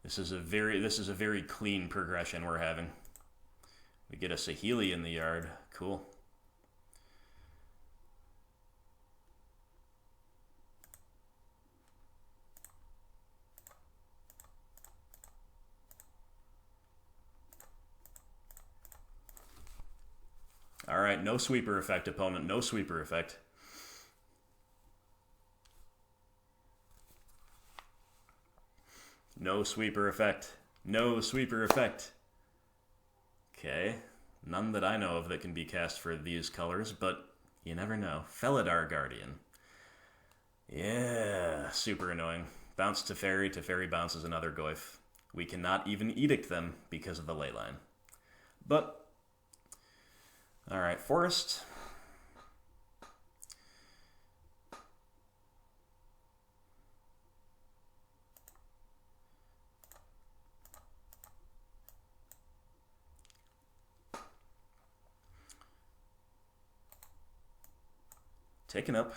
[SPEAKER 1] This is a very clean progression we're having. We get a Saheeli in the yard. Cool. All right, no sweeper effect, opponent. No sweeper effect. No sweeper effect. No sweeper effect. Okay. None that I know of that can be cast for these colors, but you never know. Felidar Guardian. Yeah, super annoying. Bounce Teferi. Teferi bounces another Goyf. We cannot even Edict them because of the Leyline. But, alright, Forest. Taken up.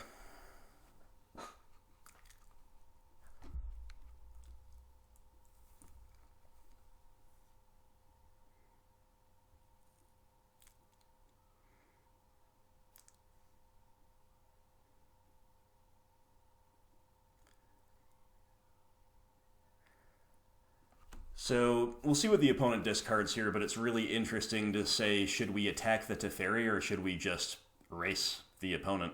[SPEAKER 1] So we'll see what the opponent discards here, but it's really interesting to say, should we attack the Teferi or should we just race the opponent?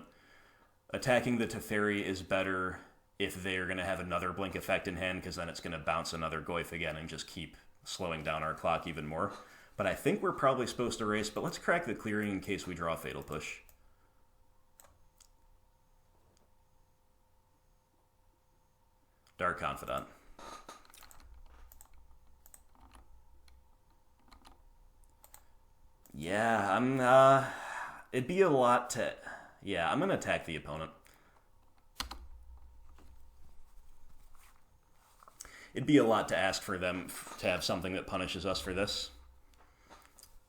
[SPEAKER 1] Attacking the Teferi is better if they're going to have another blink effect in hand, because then it's going to bounce another Goyf again and just keep slowing down our clock even more. But I think we're probably supposed to race, but let's crack the clearing in case we draw a Fatal Push. Dark Confidant. Yeah, it'd be a lot to... Yeah, I'm going to attack the opponent. It'd be a lot to ask for them to have something that punishes us for this.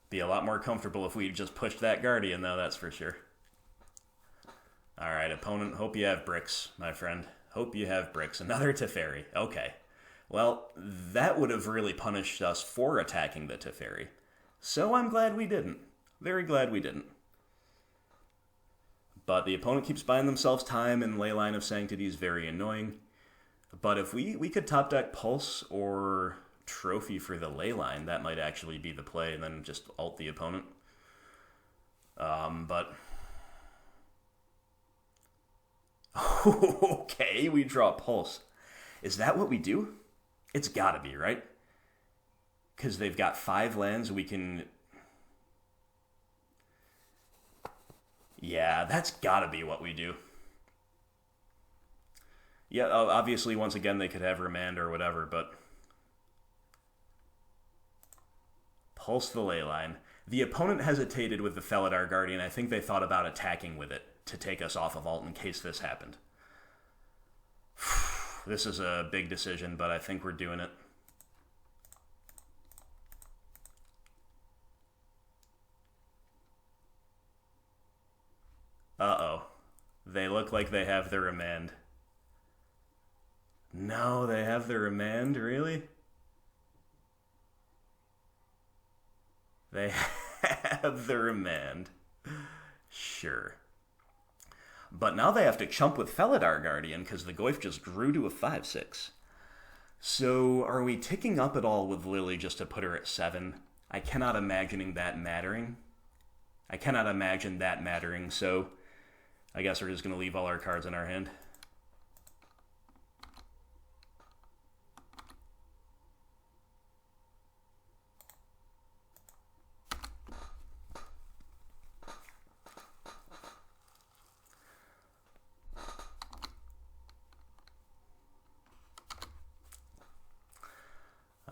[SPEAKER 1] Be a lot more comfortable if we just pushed that Guardian, though, that's for sure. Alright, opponent, hope you have bricks, my friend. Hope you have bricks. Another Teferi. Okay. Well, that would have really punished us for attacking the Teferi. So I'm glad we didn't. Very glad we didn't. But the opponent keeps buying themselves time, and Leyline of Sanctity is very annoying. But if we could top deck Pulse or Trophy for the Leyline, that might actually be the play, and then just ult the opponent. But... okay, we draw Pulse. Is that what we do? It's gotta be, right? Because they've got 5 lands, we can... yeah, that's gotta be what we do. Yeah, obviously, once again, they could have Remand or whatever, but... Pulse the Leyline. The opponent hesitated with the Felidar Guardian. I think they thought about attacking with it to take us off of ult in case this happened. This is a big decision, but I think we're doing it. Uh-oh. They look like they have their Remand. No, they have their Remand? Really? They have their Remand. Sure. But now they have to chump with Felidar Guardian because the Goyf just grew to a 5/6. So are we ticking up at all with Lily just to put her at 7? I cannot imagine that mattering. So I guess we're just going to leave all our cards in our hand.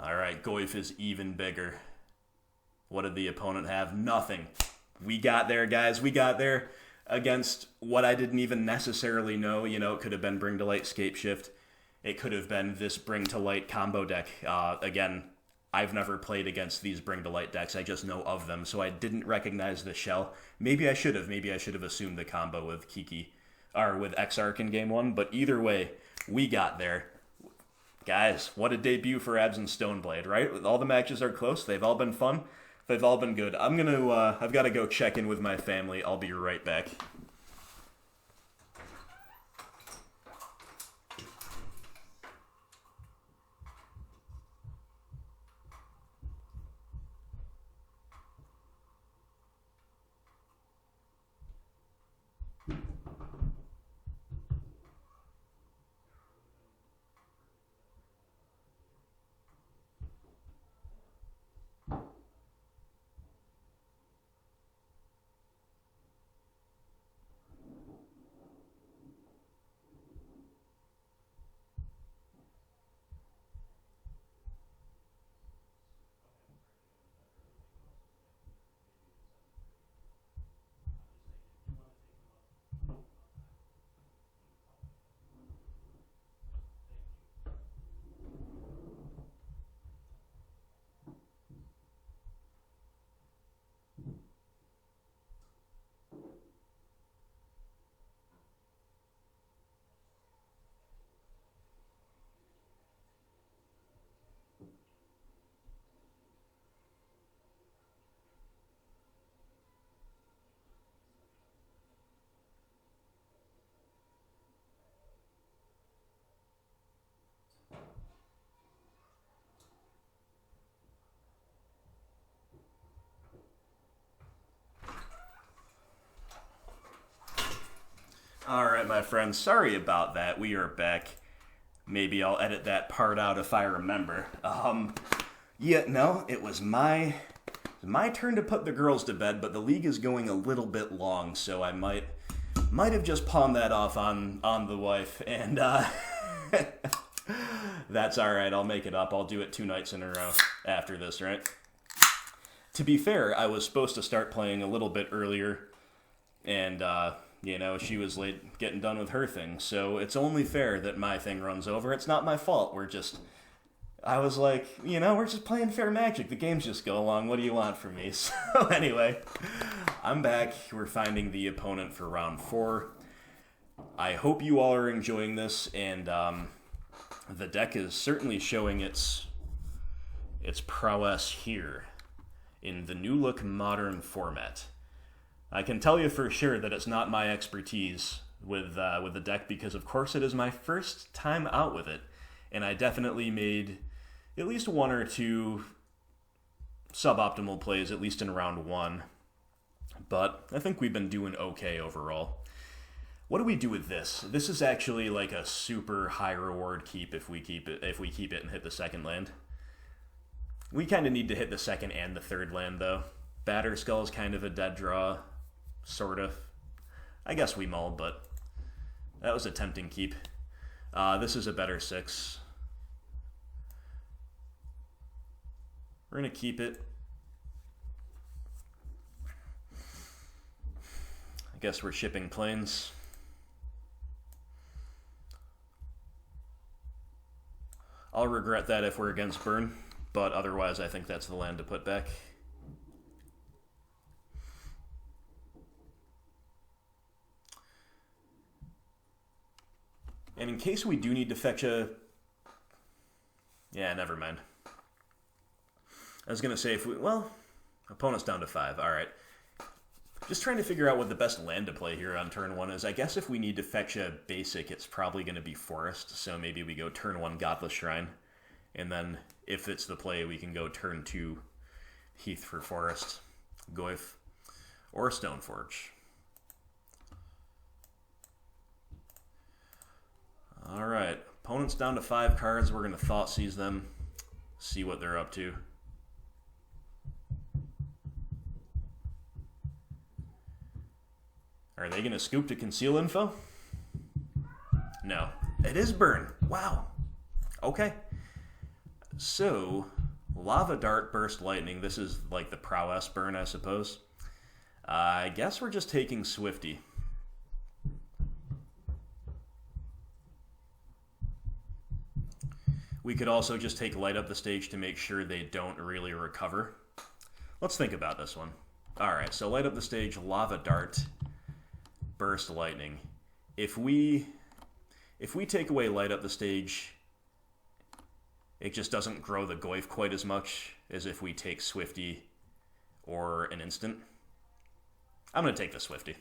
[SPEAKER 1] Alright, Goyf is even bigger. What did the opponent have? Nothing. We got there, guys. We got there against what I didn't even necessarily know. You know, it could have been Bring to Light, Scape Shift. It could have been this Bring to Light combo deck. Again, I've never played against these Bring to Light decks. I just know of them, so I didn't recognize the shell. Maybe I should have. Maybe I should have assumed the combo with Kiki, or with Exarch in game 1. But either way, we got there. Guys, what a debut for Abzan Stoneblade, right? All the matches are close. They've all been fun. They've all been good. I've got to go check in with my family. I'll be right back. Alright, my friends, sorry about that. We are back. Maybe I'll edit that part out if I remember. Yeah, no, it was my turn to put the girls to bed, but the league is going a little bit long, so I might have just pawned that off on the wife, and that's alright, I'll make it up. I'll do it 2 nights in a row after this, right? To be fair, I was supposed to start playing a little bit earlier, and, you know, she was late getting done with her thing, so it's only fair that my thing runs over. It's not my fault. I was like, you know, we're just playing fair Magic. The games just go along. What do you want from me? So anyway, I'm back. We're finding the opponent for round 4. I hope you all are enjoying this, and the deck is certainly showing its prowess here in the new-look modern format. I can tell you for sure that it's not my expertise with the deck because, of course, it is my first time out with it, and I definitely made at least one or two suboptimal plays, at least in round one. But I think we've been doing okay overall. What do we do with this? This is actually like a super high reward keep if we keep it and hit the second land. We kind of need to hit the second and the third land though. Batterskull is kind of a dead draw, sort of. I guess we mull, but that was a tempting keep. This is a better 6. We're gonna keep it. I guess we're shipping planes. I'll regret that if we're against burn, but otherwise I think that's the land to put back. And in case we do need to fetch a... Yeah, never mind. I was going to say if we... Well, opponent's down to 5. All right. Just trying to figure out what the best land to play here on turn 1 is. I guess if we need to fetch a basic, it's probably going to be Forest. So maybe we go turn 1 Godless Shrine. And then if it's the play, we can go turn 2 Heath for Forest, Goyf, or Stoneforge. All right. Opponent's down to 5 cards. We're going to Thoughtseize them, see what they're up to. Are they going to scoop to conceal info? No. It is burn. Wow. Okay. So, Lava Dart, Burst Lightning. This is like the prowess burn, I suppose. I guess we're just taking Swifty. We could also just take Light Up the Stage to make sure they don't really recover. Let's think about this one. Alright, so Light Up the Stage, Lava Dart, Burst Lightning. If we take away Light Up the Stage, it just doesn't grow the Goyf quite as much as if we take Swifty or an instant. I'm going to take the Swifty.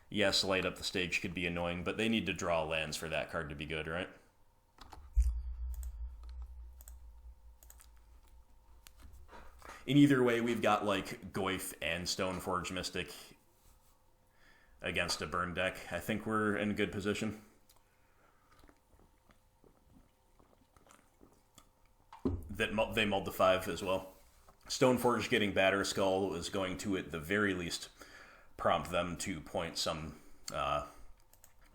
[SPEAKER 1] Yes, Light Up the Stage could be annoying, but they need to draw lands for that card to be good, right? In either way, we've got like Goyf and Stoneforge Mystic against a burn deck. I think we're in a good position. They mulled the 5 as well. Stoneforge getting Batterskull is going to, at the very least, prompt them to point some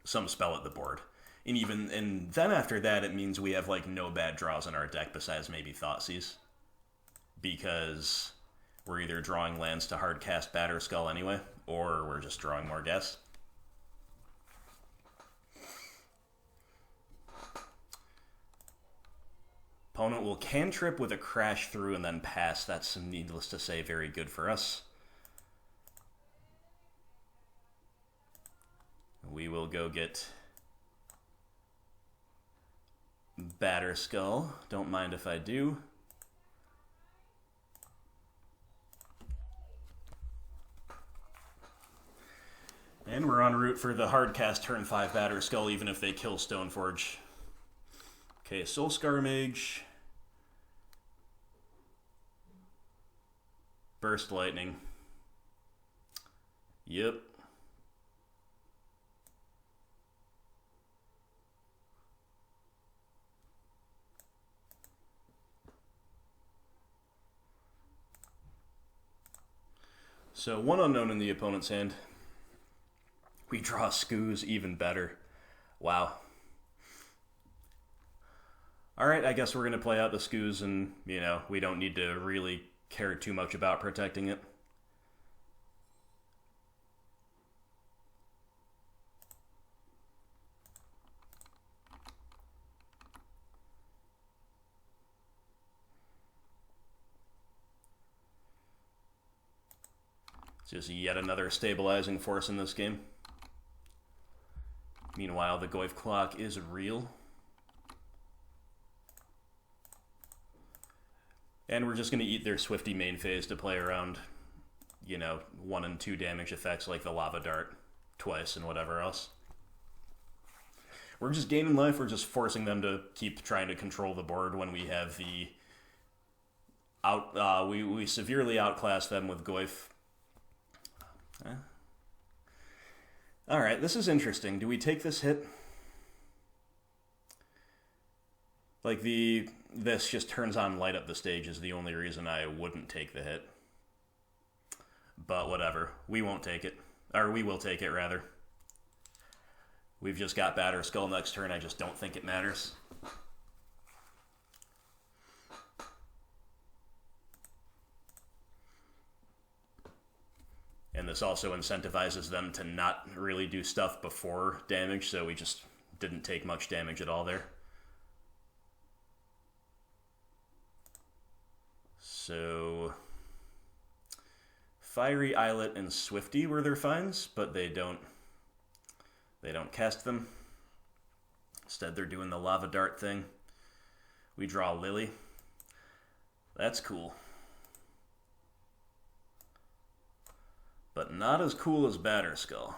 [SPEAKER 1] spell at the board. And then after that, it means we have like no bad draws in our deck besides maybe Thoughtseize, because we're either drawing lands to hard cast Batterskull anyway, or we're just drawing more gas. Opponent will cantrip with a Crash Through and then pass. That's, needless to say, very good for us. We will go get Batterskull. Don't mind if I do. And we're en route for the hard cast turn 5 Batterskull, even if they kill Stoneforge. Okay, Soulscar Mage. Burst Lightning. Yep. So, one unknown in the opponent's hand. We draw Skoos, even better. Wow. Alright, I guess we're going to play out the Skoos, and, you know, we don't need to really care too much about protecting it. It's just yet another stabilizing force in this game. Meanwhile, the Goyf clock is real. And we're just going to eat their Swifty main phase to play around, you know, 1 and 2 damage effects like the Lava Dart. twice and whatever else. We're just gaining life, we're just forcing them to keep trying to control the board when we have the we severely outclass them with Goyf. Alright, this is interesting. Do we take this hit? Like, this just turns on light up the stage is the only reason I wouldn't take the hit. But whatever. We won't take it. Or we will take it, rather. We've just got Batter Skull next turn. I just don't think it matters. And this also incentivizes them to not really do stuff before damage, so we just didn't take much damage at all there. So, Fiery Islet and Swifty were their finds, but they don't cast them. Instead, they're doing the Lava Dart thing. We draw Lily. That's cool. But not as cool as Batterskull.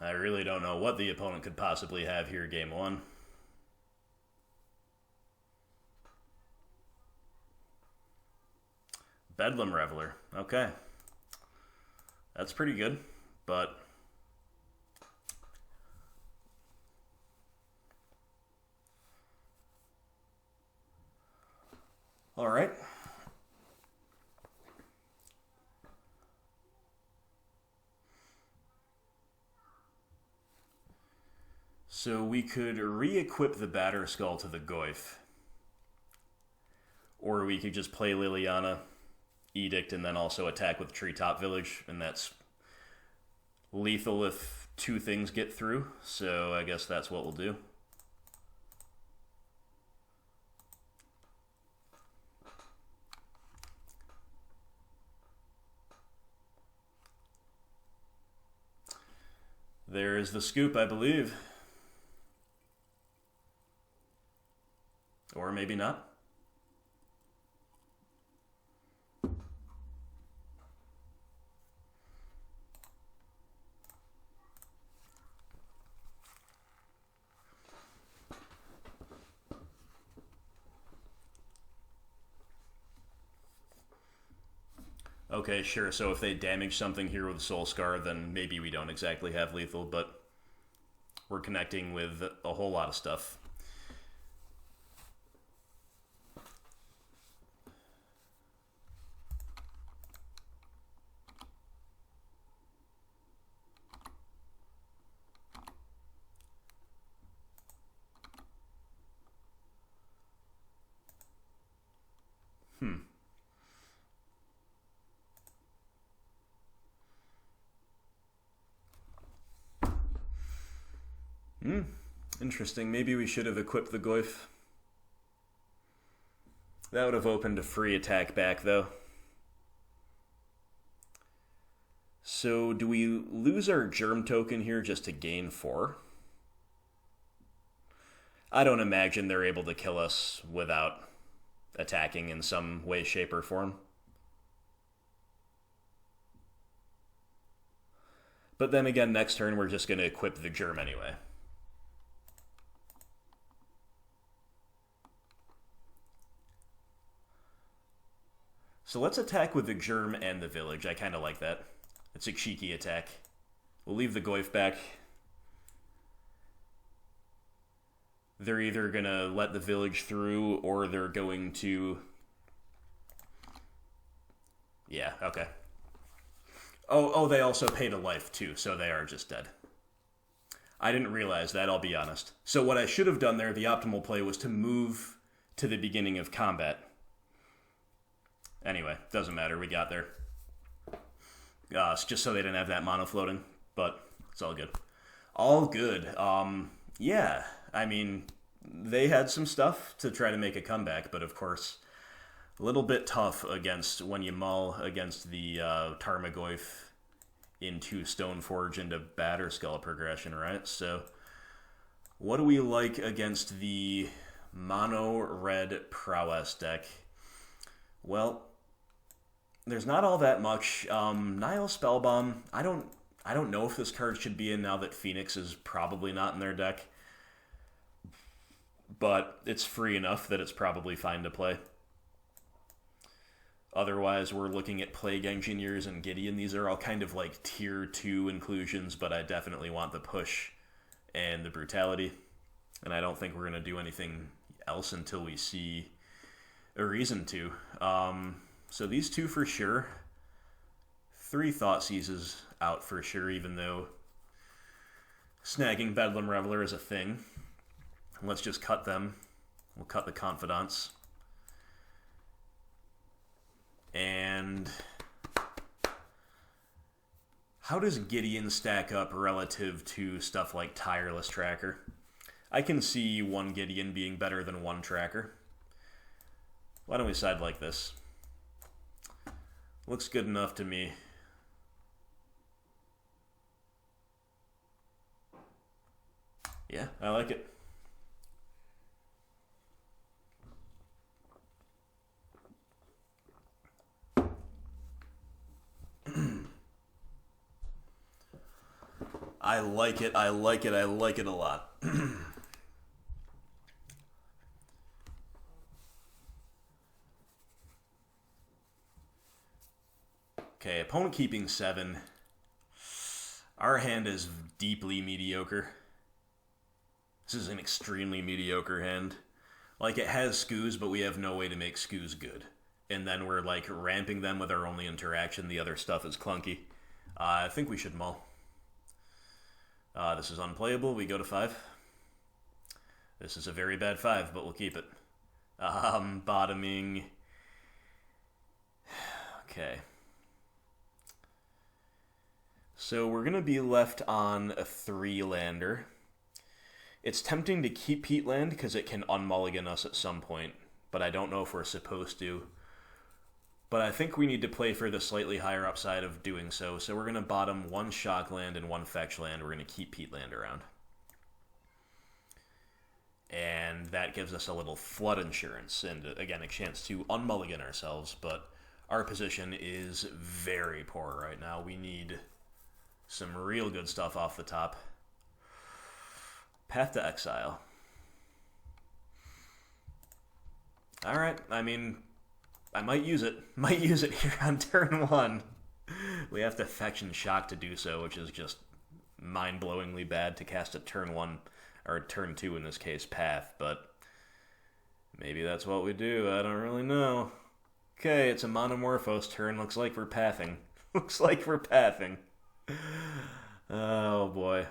[SPEAKER 1] I really don't know what the opponent could possibly have here game one. Bedlam Reveler. Okay. That's pretty good, but... Alright. So we could re-equip the Batterskull to the Goyf. Or we could just play Liliana, Edict, and then also attack with Treetop Village, and that's lethal if two things get through, so I guess that's what we'll do. There's the scoop, I believe. Or maybe not. Okay, sure, so if they damage something here with Soul Scar, then maybe we don't exactly have lethal, but we're connecting with a whole lot of stuff. Interesting. Maybe we should have equipped the Goyf. That would have opened a free attack back, though. So, do we lose our Germ token here just to gain 4? I don't imagine they're able to kill us without attacking in some way, shape, or form. But then again, next turn we're just going to equip the Germ anyway. So let's attack with the Germ and the Village. I kind of like that. It's a cheeky attack. We'll leave the Goyf back. They're either going to let the Village through, or they're going to... Yeah, okay. Oh, they also paid a life, too, so they are just dead. I didn't realize that, I'll be honest. So what I should have done there, the optimal play, was to move to the beginning of combat. Anyway, doesn't matter, we got there. It's just so they didn't have that mono floating, but it's all good. All good. Yeah, I mean, they had some stuff to try to make a comeback, but of course, a little bit tough against when you mull against the Tarmogoyf into Stoneforge into Batterskull progression, right? So, what do we like against the mono red prowess deck? Well, there's not all that much. Nihil Spellbomb, I don't know if this card should be in now that Phoenix is probably not in their deck, but it's free enough that it's probably fine to play. Otherwise, we're looking at Plague Engineers and Gideon. These are all kind of like tier 2 inclusions, but I definitely want the push and the brutality. And I don't think we're going to do anything else until we see a reason to. So these two for sure. 3 Thoughtseizes out for sure, even though snagging Bedlam Reveler is a thing. Let's just cut them. We'll cut the Confidants. And how does Gideon stack up relative to stuff like Tireless Tracker? I can see one Gideon being better than one Tracker. Why don't we side like this? Looks good enough to me. Yeah, I like it. I like it, I like it, I like it a lot. Okay, opponent keeping 7. Our hand is deeply mediocre. This is an extremely mediocre hand. Like, it has Skoos, but we have no way to make Skoos good. And then we're, like, ramping them with our only interaction. The other stuff is clunky. I think we should mull. This is unplayable. We go to 5. This is a very bad 5, but we'll keep it. Bottoming. Okay. So we're going to be left on a 3-lander. It's tempting to keep Peatland because it can unmulligan us at some point, but I don't know if we're supposed to. But I think we need to play for the slightly higher upside of doing so, so we're going to bottom 1 Shockland and 1 Fetch Land. We're going to keep Peatland around. And that gives us a little flood insurance, and again, a chance to unmulligan ourselves, but our position is very poor right now. We need some real good stuff off the top. Path to Exile. Alright, I mean, I might use it. Might use it here on turn 1. We have to Fetch and Shock to do so, which is just mind-blowingly bad to cast a turn 1, or turn 2 in this case, Path, but maybe that's what we do. I don't really know. Okay, it's a Monomorphos turn. Looks like we're pathing. Looks like we're pathing. Oh, boy.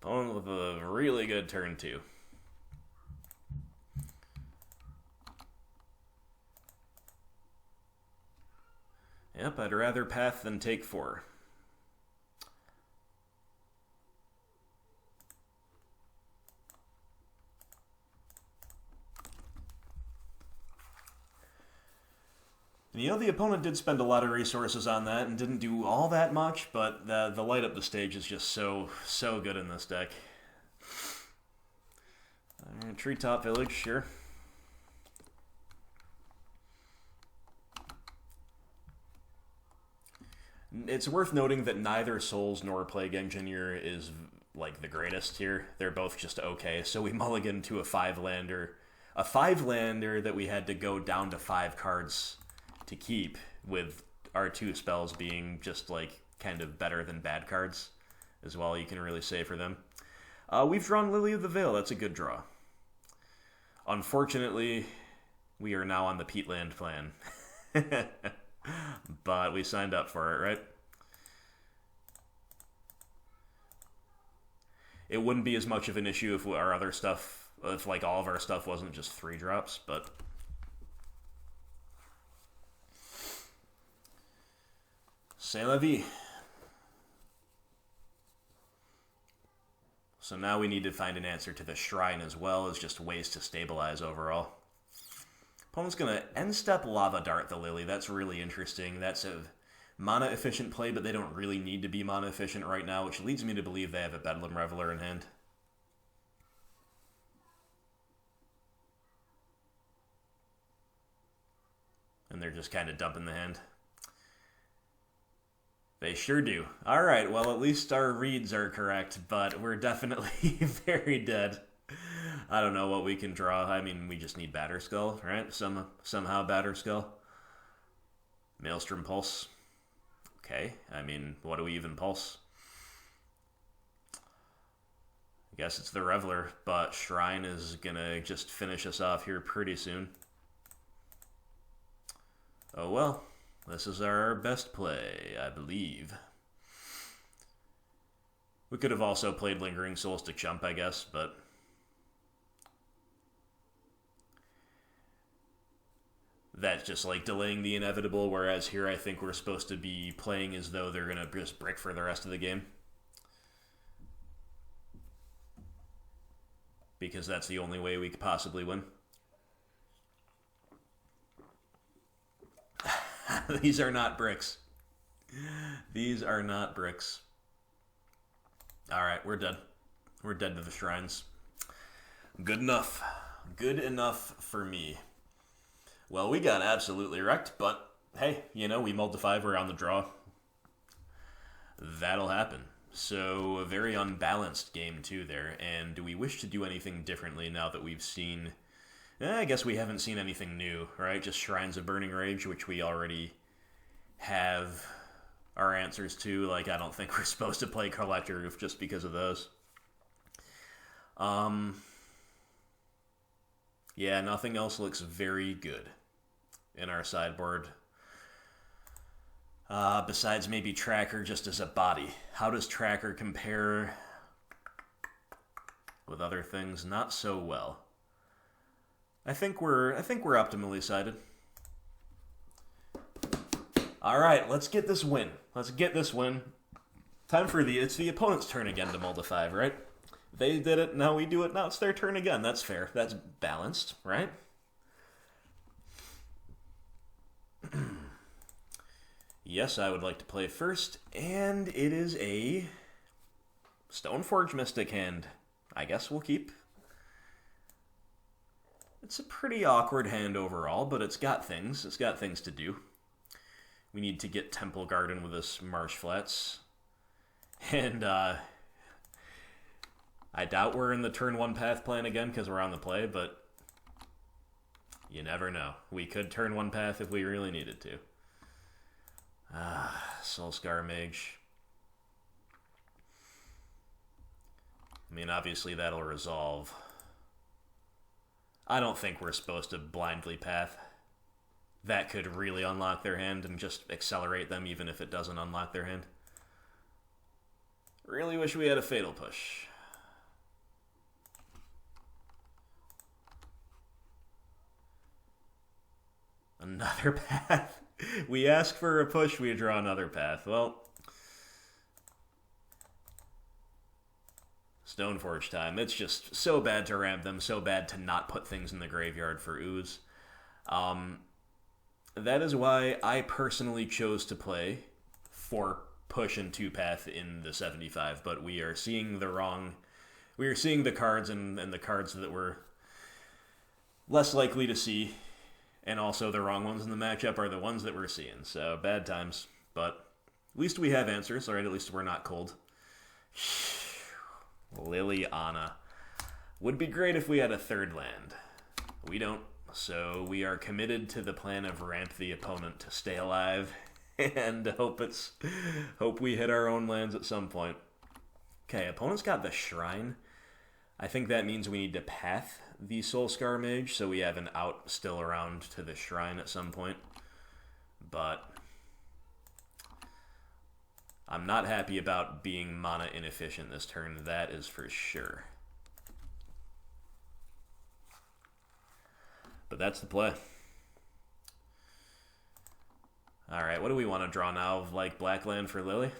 [SPEAKER 1] Opponent with a really good turn 2. Yep, I'd rather path than take 4. You know, the opponent did spend a lot of resources on that and didn't do all that much, but the light up the stage is just so good in this deck. Treetop Village, sure. It's worth noting that neither Souls nor Plague Engineer is, like, the greatest here. They're both just okay, so we mulligan to a 5-lander. A 5-lander that we had to go down to 5 cards to keep, with our 2 spells being just, like, kind of better than bad cards, is all you can really say for them. We've drawn Lily of the Veil. That's a good draw. Unfortunately, We are now on the peatland plan. But we signed up for it, right? It wouldn't be as much of an issue if our other stuff, if like all of our stuff wasn't just 3 drops, but... C'est la vie. So now we need to find an answer to the shrine as well as just ways to stabilize overall. Opponent's going to end step Lava Dart the Lily. That's really interesting. That's a mana-efficient play, but they don't really need to be mana-efficient right now, which leads me to believe they have a Bedlam Reveler in hand. And they're just kind of dumping the hand. They sure do. Alright, well at least our reads are correct, but we're definitely very dead. I don't know what we can draw. I mean, we just need Batterskull, right? Somehow Batterskull. Maelstrom Pulse. Okay, I mean, what do we even pulse? I guess it's the Reveler, but Shrine is gonna just finish us off here pretty soon. Oh well. This is our best play, I believe. We could have also played Lingering Souls to chump, I guess, but... that's just like delaying the inevitable, whereas here I think we're supposed to be playing as though they're going to just brick for the rest of the game. Because that's the only way we could possibly win. These are not bricks. These are not bricks. Alright, we're dead. We're dead to the shrines. Good enough. Good enough for me. Well, we got absolutely wrecked, but hey, you know, we mulled to 5, we're on the draw. That'll happen. So, a very unbalanced game too there, and do we wish to do anything differently now that we've seen... I guess we haven't seen anything new, right? Just Shrines of Burning Rage, which we already have our answers to. Like, I don't think we're supposed to play Collector Roof just because of those. Yeah, nothing else looks very good in our sideboard. Besides maybe Tracker just as a body. How does Tracker compare with other things? Not so well. I think we're optimally sided. All right, let's get this win. Let's get this win. Time for it's the opponent's turn again to mull to 5, right? They did it, now we do it, now it's their turn again. That's fair. That's balanced, right? Yes, I would like to play first, and it is a Stoneforge Mystic hand. I guess we'll keep. It's a pretty awkward hand overall, but it's got things. It's got things to do. We need to get Temple Garden with this Marsh Flats. And, I doubt we're in the turn 1 path plan again because we're on the play, but you never know. We could turn 1 path if we really needed to. Soulscar Mage. I mean, obviously that'll resolve. I don't think we're supposed to blindly path. That could really unlock their hand and just accelerate them even if it doesn't unlock their hand. Really wish we had a Fatal Push. Another path. We ask for a push, we draw another path. Well, Stoneforge time. It's just so bad to ramp them, so bad to not put things in the graveyard for ooze. That is why I personally chose to play for push and 2 path in the 75, but we are seeing the cards and the cards that we're less likely to see, and also the wrong ones in the matchup are the ones that we're seeing. So bad times, but at least we have answers, alright? At least we're not cold. Liliana. Would be great if we had a 3rd land. We don't, so we are committed to the plan of ramp the opponent to stay alive and hope we hit our own lands at some point. Okay, opponent's got the Shrine. I think that means we need to path the Soulscar Mage, so we have an out still around to the shrine at some point. But I'm not happy about being mana inefficient this turn, that is for sure. But that's the play. Alright, what do we want to draw now? Like black land for Lily?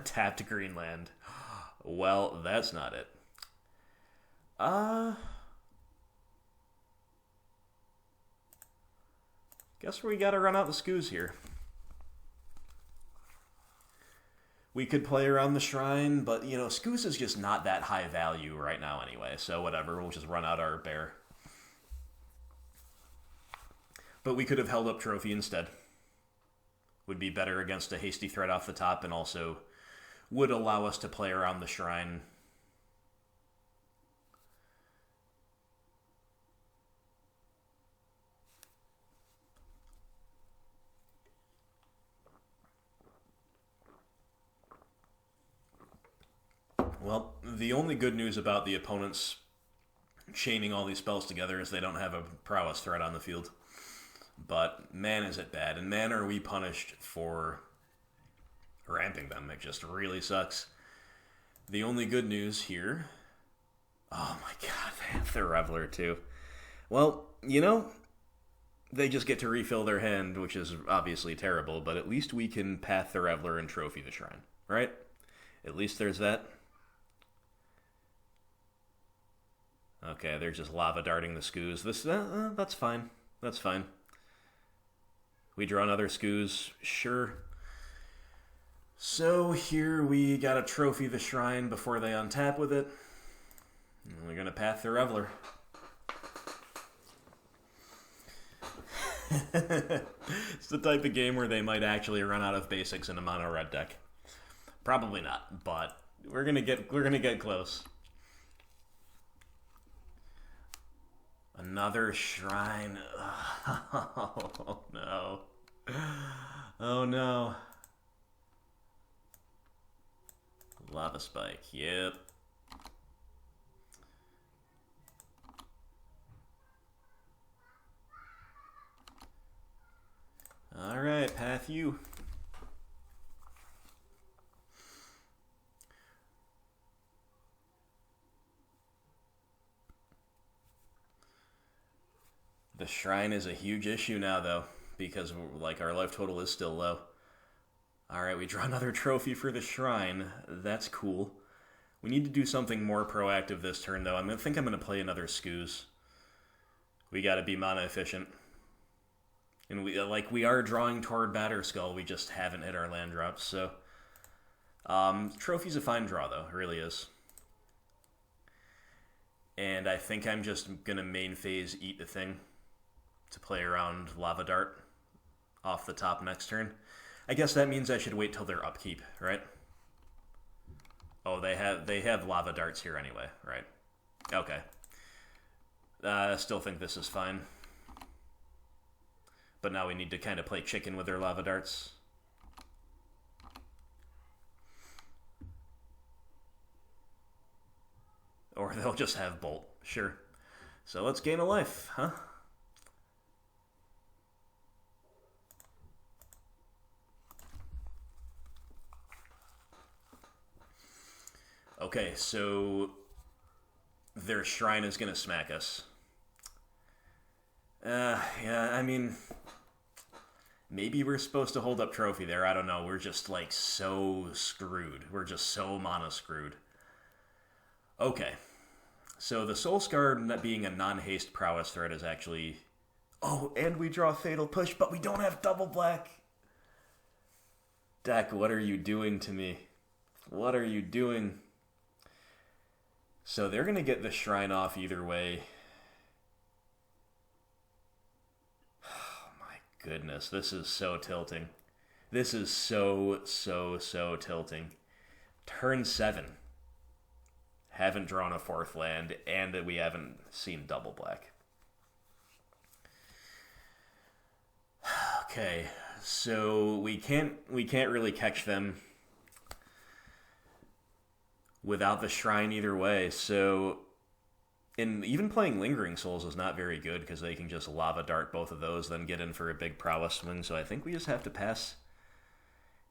[SPEAKER 1] Tapped green land. Well, that's not it. Guess we gotta run out the Skoos here. We could play around the shrine, but, you know, Skoos is just not that high value right now anyway, so whatever, we'll just run out our bear. But we could have held up Trophy instead. Would be better against a hasty threat off the top, and also would allow us to play around the shrine. Well, the only good news about the opponents chaining all these spells together is they don't have a prowess threat on the field. But man, is it bad. And man, are we punished for ramping them. It just really sucks. The only good news here... Oh my god, they have their Reveler too. Well, you know, they just get to refill their hand, which is obviously terrible, but at least we can path the Reveler and trophy the shrine, right? At least there's that. Okay, they're just lava darting the Skoos. That's fine. That's fine. We draw another Skoos, sure. So here we gotta trophy the shrine before they untap with it. And we're gonna path the Reveler. It's the type of game where they might actually run out of basics in a mono red deck. Probably not, but we're gonna get close. Another shrine. Oh no. Oh no. Lava Spike, yep. Alright, path you. The shrine is a huge issue now, though, because like our life total is still low. Alright, we draw another trophy for the shrine. That's cool. We need to do something more proactive this turn, though. I think I'm going to play another Skoos. We got to be mana efficient. And we are drawing toward Batterskull, we just haven't hit our land drops, so... Trophy's a fine draw, though. It really is. And I think I'm just going to main phase Eat the Thing to play around Lava Dart off the top next turn. I guess that means I should wait till their upkeep, right? Oh, they have Lava Darts here anyway, right? Okay. I still think this is fine. But now we need to kind of play chicken with their Lava Darts. Or they'll just have Bolt, sure. So let's gain a life, huh? Okay, so their shrine is going to smack us. Yeah, I mean, maybe we're supposed to hold up trophy there. I don't know. We're just, like, so screwed. We're just so mana screwed. Okay. So the Soulscar not being a non-haste prowess threat is actually... Oh, and we draw Fatal Push, but we don't have double black. Deck, what are you doing to me? What are you doing? So they're going to get the shrine off either way. Oh my goodness, this is so tilting. This is so tilting. Turn 7. Haven't drawn a 4th land, and we haven't seen double black. Okay, so we can't really catch them. without the Shrine either way. So, and even playing Lingering Souls is not very good because they can just Lava Dart both of those, then get in for a big prowess swing. So I think we just have to pass.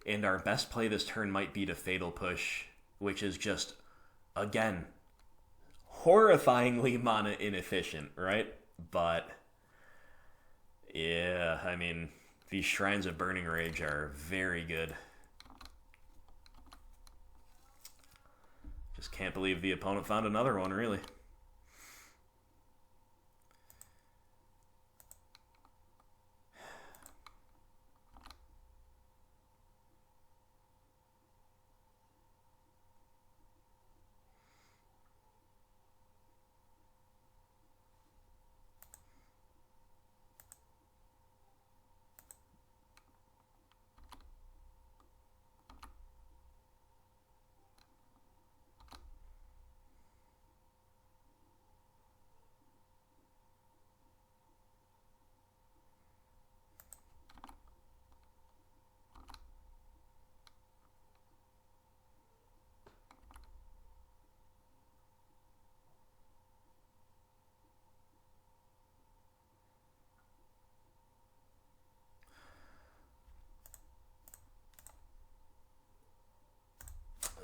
[SPEAKER 1] And our best play this turn might be to Fatal Push, which is just, again, horrifyingly mana inefficient, right? But, yeah, I mean, these Shrines of Burning Rage are very good. Just can't believe the opponent found another one, really.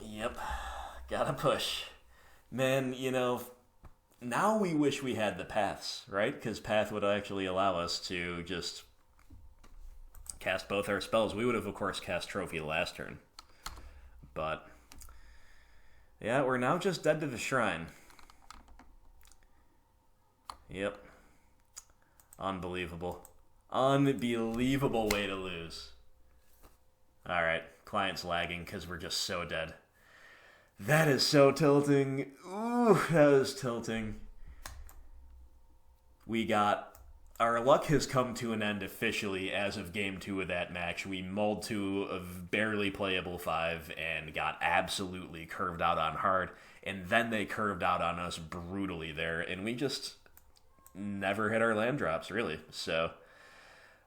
[SPEAKER 1] Yep, gotta push. Man, you know, now we wish we had the paths, right? Because path would actually allow us to just cast both our spells. We would have, of course, cast Trophy last turn. But, yeah, we're now just dead to the Shrine. Yep. Unbelievable. Unbelievable way to lose. Alright, client's lagging because we're just so dead. That is so tilting. Ooh, that is tilting. We got... Our luck has come to an end officially as of Game 2 of that match. We mulled to a barely playable 5 and got absolutely curved out on hard. And then they curved out on us brutally there. And we just never hit our land drops, really. So,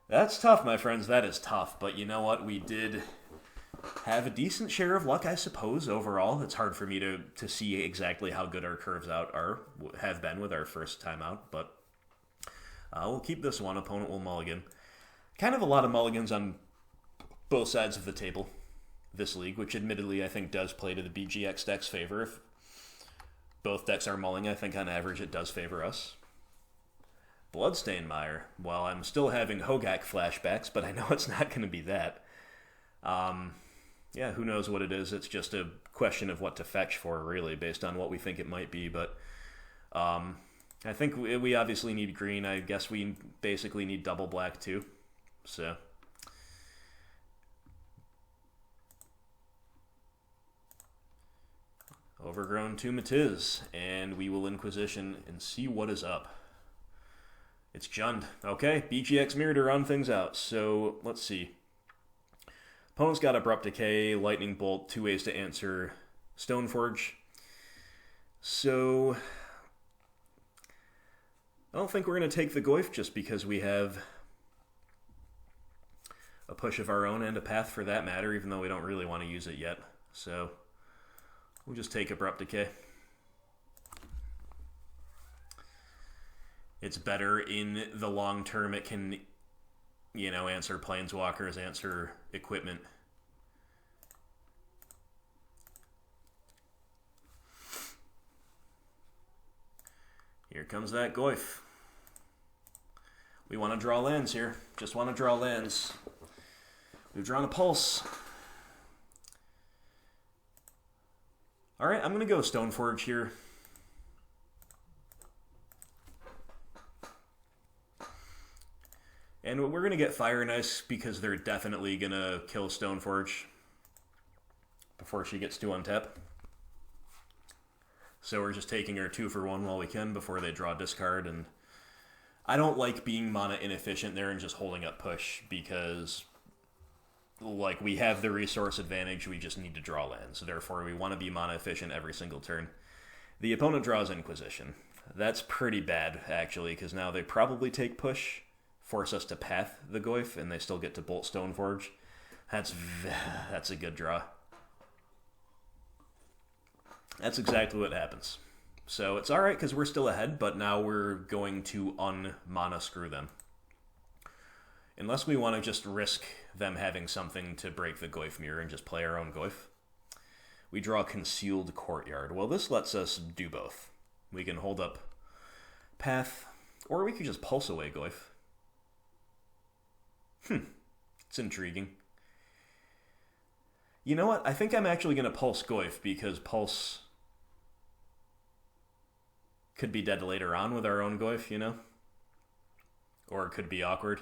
[SPEAKER 1] that's tough, my friends. That is tough. But you know what? We did have a decent share of luck, I suppose, overall. It's hard for me to see exactly how good our curves out have been with our first time out, but we'll keep this one. Opponent will mulligan. Kind of a lot of mulligans on both sides of the table this league, which admittedly I think does play to the BGX deck's favor. If both decks are mulling, I think on average it does favor us. Bloodstained Mire. Well, I'm still having Hogak flashbacks, but I know it's not going to be that. Yeah, who knows what it is. It's just a question of what to fetch for, really, based on what we think it might be. But I think we obviously need green. I guess we basically need double black, too. So Overgrown Tomb it is, and we will Inquisition and see what is up. It's Jund. Okay, BGX Mirror to run things out. So, let's see. Opponent's got Abrupt Decay, Lightning Bolt, 2 ways to answer Stoneforge. So, I don't think we're going to take the Goyf just because we have a push of our own and a path for that matter, even though we don't really want to use it yet. So, we'll just take Abrupt Decay. It's better in the long term. It can, you know, answer Planeswalkers, answer equipment. Here comes that Goyf. We want to draw lands here. Just want to draw lands. We've drawn a Pulse. Alright, I'm going to go Stoneforge here. And we're going to get Fire and Ice because they're definitely going to kill Stoneforge before she gets to untap. So we're just taking our 2-for-1 while we can before they draw discard. And I don't like being mana inefficient there and just holding up push because, like, we have the resource advantage. We just need to draw lands. So therefore, we want to be mana efficient every single turn. The opponent draws Inquisition. That's pretty bad, actually, because now they probably take push, force us to path the Goyf, and they still get to Bolt Stoneforge. That's a good draw. That's exactly what happens. So it's alright because we're still ahead, but now we're going to un-mana screw them. Unless we want to just risk them having something to break the Goyf Mirror and just play our own Goyf. We draw Concealed Courtyard. Well, this lets us do both. We can hold up Path, or we could just Pulse away Goyf. It's intriguing. You know what? I think I'm actually going to Pulse Goyf because Pulse could be dead later on with our own Goyf, you know? Or it could be awkward.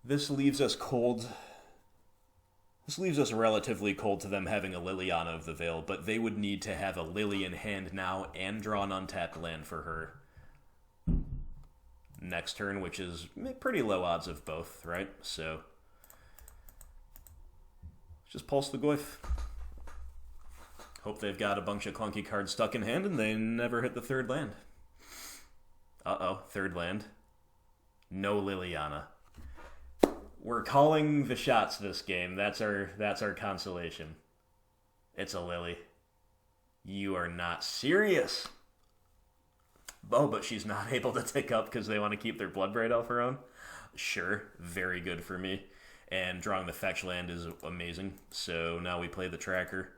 [SPEAKER 1] This leaves us cold. This leaves us relatively cold to them having a Liliana of the Veil, but they would need to have a Lily in hand now and draw an untapped land for her next turn, which is pretty low odds of both, right? So just Pulse the Goyf. Hope they've got a bunch of clunky cards stuck in hand and they never hit the third land. Uh-oh, third land. No Liliana. We're calling the shots this game. That's our consolation. It's a Lily. You are not serious. Oh, but she's not able to tick up because they want to keep their Bloodbraid off her own? Sure, very good for me. And drawing the fetch land is amazing. So now we play the tracker.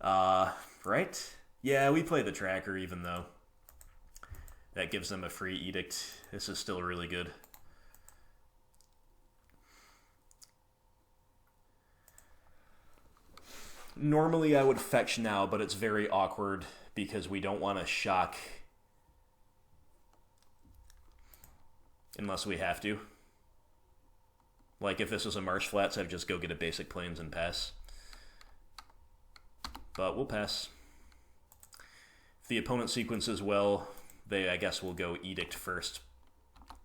[SPEAKER 1] Right? Yeah, we play the tracker even though that gives them a free edict. This is still really good. Normally I would fetch now, but it's very awkward because we don't want to shock unless we have to. Like if this was a Marsh Flats, I'd just go get a basic Plains and pass. But we'll pass. If the opponent sequences well, they, I guess, will go Edict first,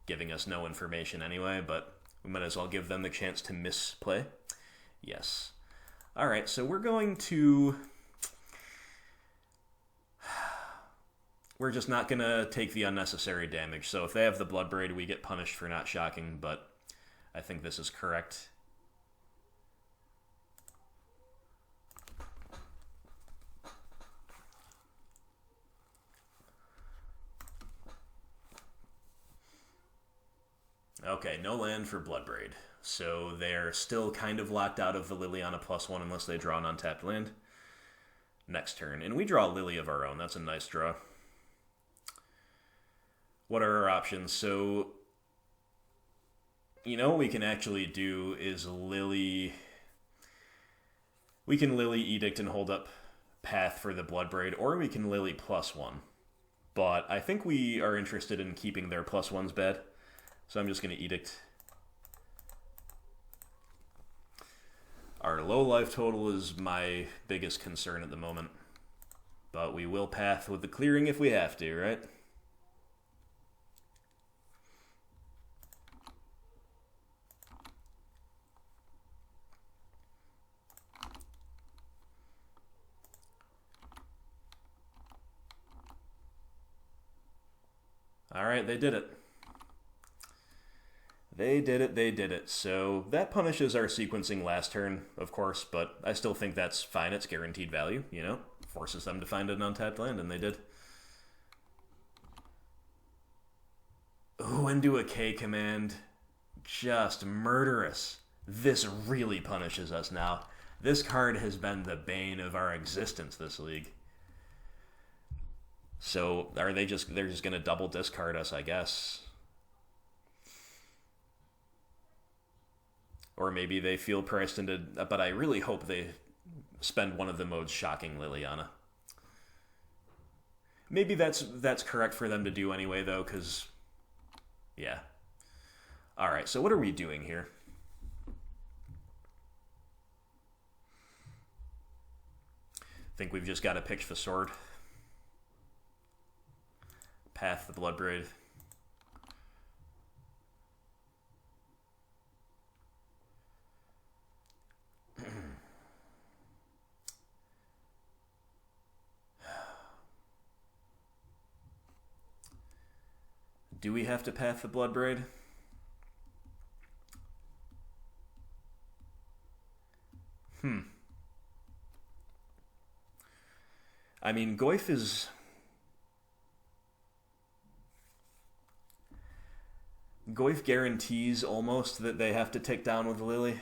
[SPEAKER 1] giving us no information anyway, but we might as well give them the chance to misplay. Yes. Alright, so we're going to... We're just not going to take the unnecessary damage. So if they have the Bloodbraid, we get punished for not shocking, but I think this is correct. Okay, no land for Bloodbraid. So they're still kind of locked out of the Liliana +1 unless they draw an untapped land. Next turn. And we draw a Lily of our own. That's a nice draw. What are our options? So, you know what we can actually do is Lily... We can Lily Edict and hold up Path for the Bloodbraid, or we can Lily +1. But I think we are interested in keeping their +1s bad. So I'm just going to Edict. Our low life total is my biggest concern at the moment. But we will Path with the clearing if we have to, right? Alright, they did it. They did it. So that punishes our sequencing last turn, of course, but I still think that's fine. It's guaranteed value, you know? Forces them to find an untapped land, and they did. Ooh, into a K command. Just murderous. This really punishes us now. This card has been the bane of our existence this league. So they're just going to double discard us, I guess. Or maybe they feel priced into... But I really hope they spend one of the modes shocking Liliana. Maybe that's correct for them to do anyway, though, because... Yeah. Alright, so what are we doing here? Think we've just got to pitch the sword. Path the Bloodbraid. Do we have to Path the Bloodbraid? I mean, Goyf is... Goyf guarantees almost that they have to take down with Lily.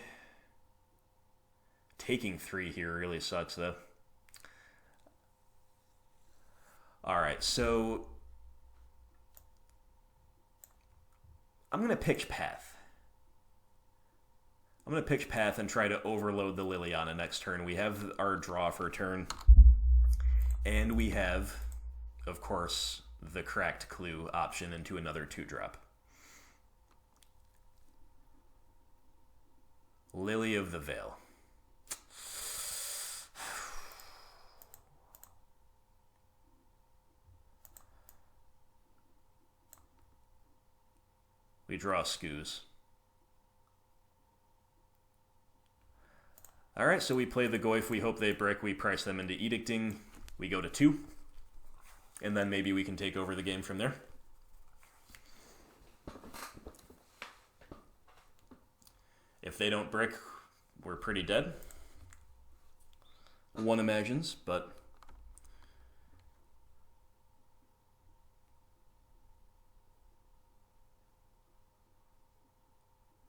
[SPEAKER 1] Taking 3 here really sucks, though. Alright, so... I'm going to pitch Path. I'm going to pitch Path and try to overload the Liliana next turn. We have our draw for turn. And we have, of course, the Cracked Clue option into another 2-drop. Lily of the Veil. We draw Skoos. Alright, so we play the Goyf. We hope they brick. We price them into Edicting. We go to 2. And then maybe we can take over the game from there. If they don't brick, we're pretty dead. One imagines, but...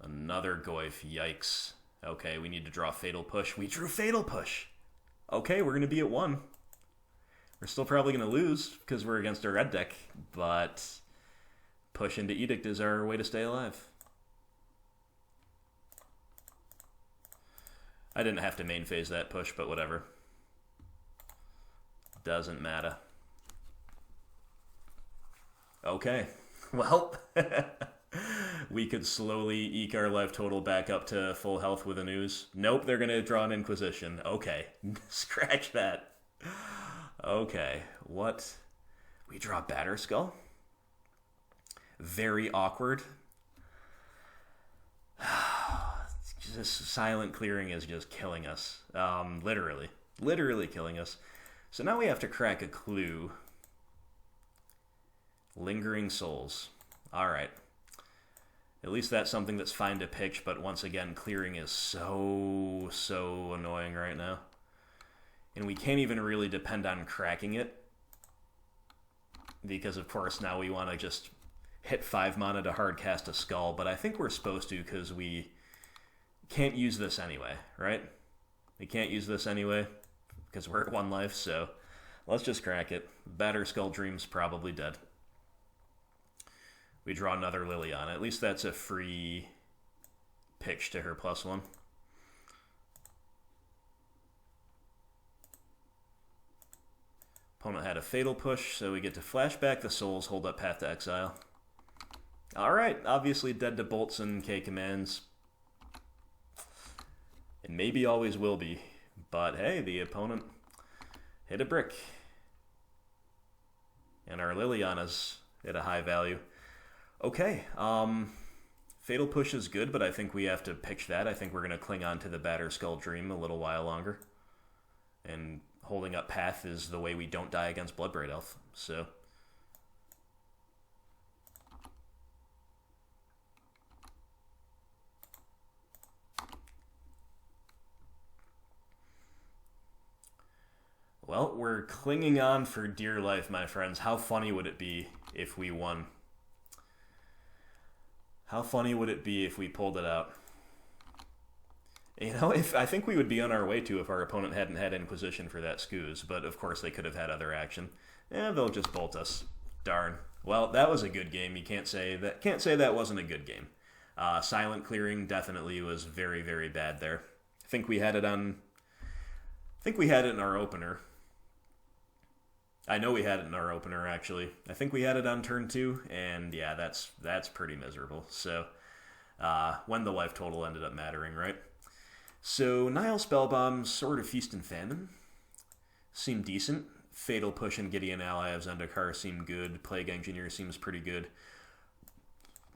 [SPEAKER 1] Another Goyf, yikes. Okay, we need to draw Fatal Push. We drew Fatal Push! Okay, we're going to be at 1. We're still probably going to lose because we're against a red deck, but push into Edict is our way to stay alive. I didn't have to main phase that push, but whatever. Doesn't matter. Okay, well, we could slowly eke our life total back up to full health with an ooze. Nope, they're going to draw an Inquisition. Okay, scratch that. Okay, what? We draw Batterskull? Very awkward. Just silent clearing is just killing us. Literally killing us. So now we have to crack a clue. Lingering Souls. Alright. At least that's something that's fine to pitch, but once again, clearing is so annoying right now. And we can't even really depend on cracking it. Because, of course, now we want to just hit 5 mana to hard cast a Skull, but I think we're supposed to because we can't use this anyway, right? We can't use this anyway because we're at 1 life, so let's just crack it. Batterskull Dream's probably dead. We draw another Liliana. At least that's a free pitch to her +1. Opponent had a Fatal Push, so we get to flashback the souls, hold up Path to Exile. Alright, obviously dead to bolts and K commands. And maybe always will be. But hey, the opponent hit a brick. And our Liliana's at a high value. Okay, Fatal Push is good, but I think we have to pitch that. I think we're going to cling on to the Batterskull Dream a little while longer. And holding up Path is the way we don't die against Bloodbraid Elf, so... Well, we're clinging on for dear life, my friends. How funny would it be if we won? How funny would it be if we pulled it out? You know, I think we would be on our way to if our opponent hadn't had Inquisition for that Skoos, but of course they could have had other action. They'll just bolt us. Darn. Well, that was a good game. You can't say that wasn't a good game. Silent clearing definitely was very, very bad there. I think we had it in our opener. I know we had it in our opener, actually. I think we had it on turn 2, and yeah, that's pretty miserable. So, when the life total ended up mattering, right? So, Nihil Spellbomb, Sword of Feast and Famine seem decent. Fatal Push and Gideon Ally of Zendikar seem good. Plague Engineer seems pretty good.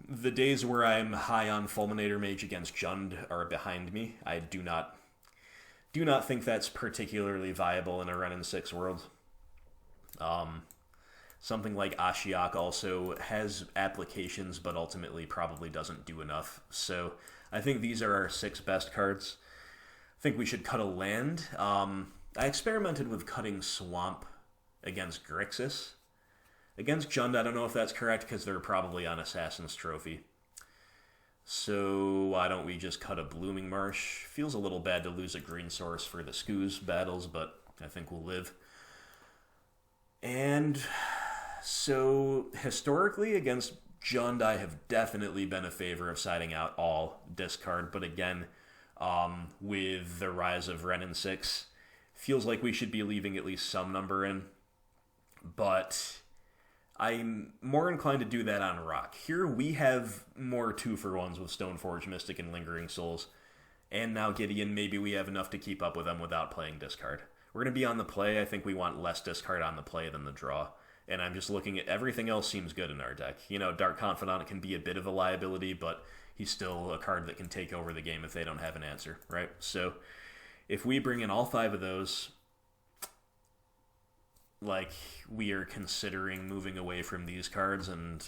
[SPEAKER 1] The days where I'm high on Fulminator Mage against Jund are behind me. I do not think that's particularly viable in a Ren and 6 world. Something like Ashiok also has applications, but ultimately probably doesn't do enough. So I think these are our 6 best cards. I think we should cut a land. I experimented with cutting Swamp against Grixis. Against Jund, I don't know if that's correct because they're probably on Assassin's Trophy. So why don't we just cut a Blooming Marsh? Feels a little bad to lose a green source for the Skoos battles, but I think we'll live. And so historically against Jund, I have definitely been a favor of siding out all discard, but again, with the rise of Ren and 6, feels like we should be leaving at least some number in, but I'm more inclined to do that on Rock. Here we have more 2-for-1s with Stoneforge Mystic and Lingering Souls, and now Gideon, maybe we have enough to keep up with them without playing discard. We're going to be on the play. I think we want less discard on the play than the draw. And I'm just looking at everything else seems good in our deck. You know, Dark Confidant can be a bit of a liability, but he's still a card that can take over the game if they don't have an answer, right? So if we bring in all 5 of those, like, we are considering moving away from these cards, and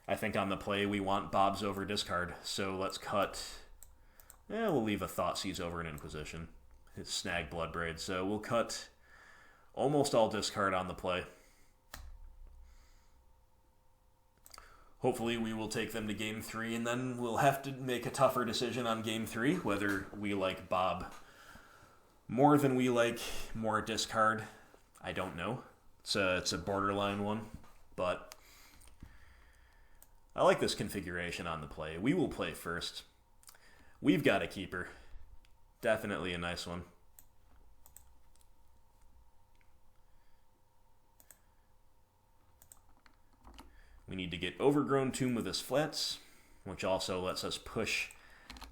[SPEAKER 1] I think on the play we want Bobs over discard. So let's cut, we'll leave a Thoughtseize over an Inquisition. It's Snag Bloodbraid, so we'll cut almost all discard on the play. Hopefully we will take them to Game 3, and then we'll have to make a tougher decision on Game 3, whether we like Bob more than we like more discard. I don't know. It's a borderline one, but I like this configuration on the play. We will play first. We've got a keeper. Definitely a nice one. We need to get Overgrown Tomb with his flats, which also lets us push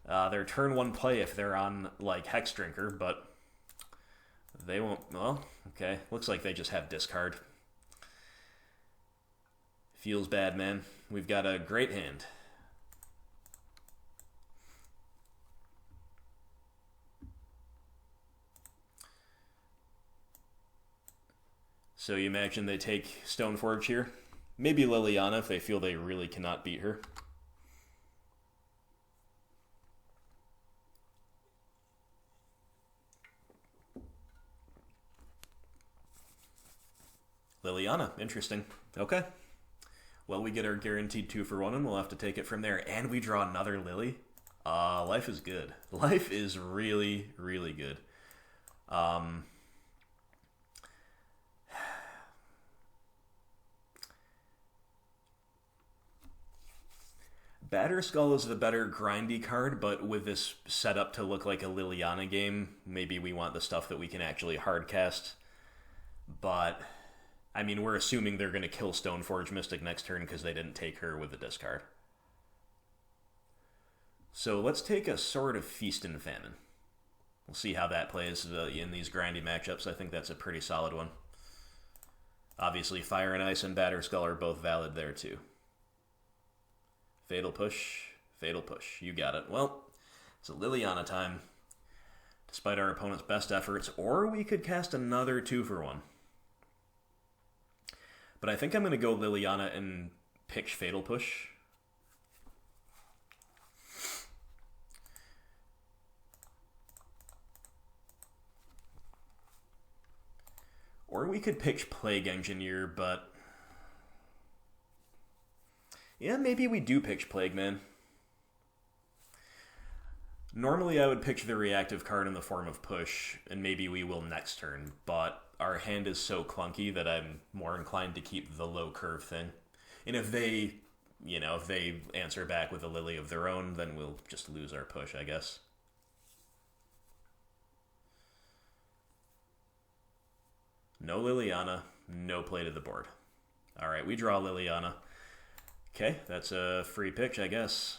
[SPEAKER 1] their turn 1 play if they're on, like, Hex Drinker, but they won't. Well, okay. Looks like they just have discard. Feels bad, man. We've got a great hand. So you imagine they take Stoneforge here? Maybe Liliana if they feel they really cannot beat her. Liliana, interesting. Okay. Well, we get our guaranteed 2-for-1, and we'll have to take it from there. And we draw another Lily. Life is good. Life is really, really good. Batterskull is the better grindy card, but with this set up to look like a Liliana game, maybe we want the stuff that we can actually hardcast. But, I mean, we're assuming they're going to kill Stoneforge Mystic next turn because they didn't take her with the discard. So let's take a Sword of Feast and Famine. We'll see how that plays in these grindy matchups. I think that's a pretty solid one. Obviously, Fire and Ice and Batterskull are both valid there, too. Fatal Push, Fatal Push. You got it. Well, it's a Liliana time, despite our opponent's best efforts, or we could cast another 2-for-1. But I think I'm going to go Liliana and pitch Fatal Push. Or we could pitch Plague Engineer, but yeah, maybe we do pitch Plague Man. Normally I would pitch the reactive card in the form of Push, and maybe we will next turn, but our hand is so clunky that I'm more inclined to keep the low curve thing. And if they, if they answer back with a Lily of their own, then we'll just lose our push, I guess. No Liliana, no play to the board. Alright, we draw Liliana. Okay, that's a free pitch, I guess.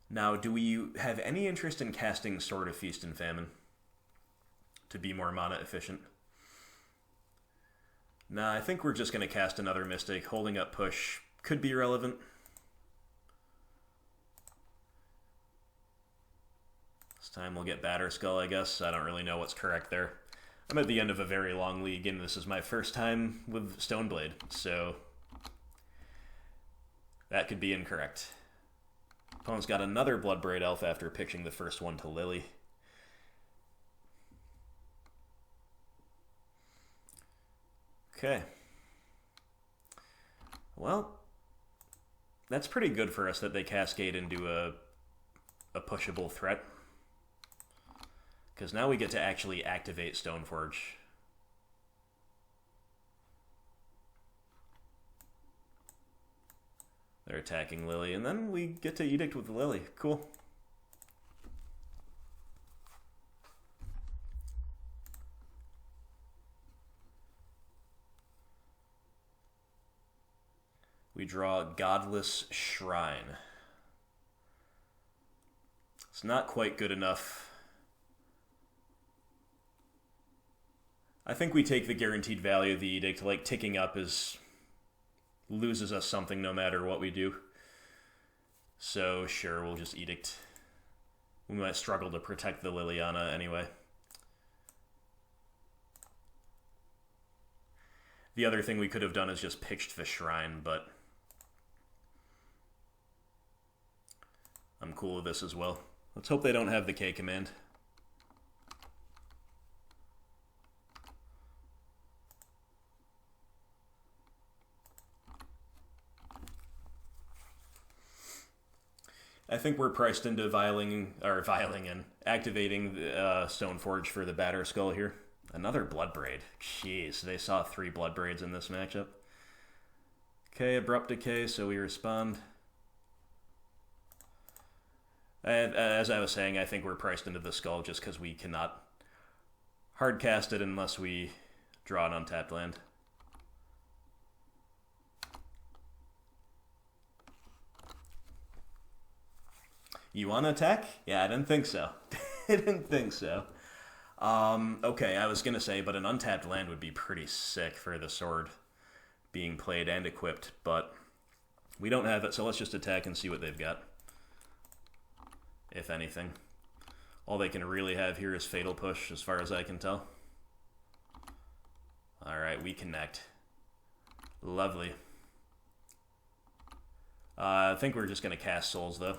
[SPEAKER 1] Now, do we have any interest in casting Sword of Feast and Famine to be more mana efficient? Nah, I think we're just going to cast another Mystic. Holding up Push could be relevant. This time we'll get Batterskull, I guess. I don't really know what's correct there. I'm at the end of a very long league, and this is my first time with Stoneblade, so that could be incorrect. Opponent's got another Bloodbraid Elf after pitching the first one to Lily. Okay. Well, that's pretty good for us that they cascade into a pushable threat. Because now we get to actually activate Stoneforge. They're attacking Lily, and then we get to Edict with Lily. Cool. We draw Godless Shrine. It's not quite good enough. I think we take the guaranteed value of the Edict. Like, ticking up loses us something no matter what we do. So, sure, we'll just Edict. We might struggle to protect the Liliana anyway. The other thing we could have done is just pitched the Shrine, but I'm cool with this as well. Let's hope they don't have the K command. I think we're priced into activating Stoneforge for the Batter Skull here. Another Bloodbraid. Jeez, they saw 3 Bloodbraids in this matchup. Okay, Abrupt Decay, so we respond. And as I was saying, I think we're priced into the Skull just because we cannot hardcast it unless we draw an untapped land. You want to attack? Yeah, I didn't think so. I didn't think so. Okay, I was going to say, but an untapped land would be pretty sick for the sword being played and equipped, but we don't have it, so let's just attack and see what they've got. If anything. All they can really have here is Fatal Push, as far as I can tell. Alright, we connect. Lovely. I think we're just going to cast Souls, though.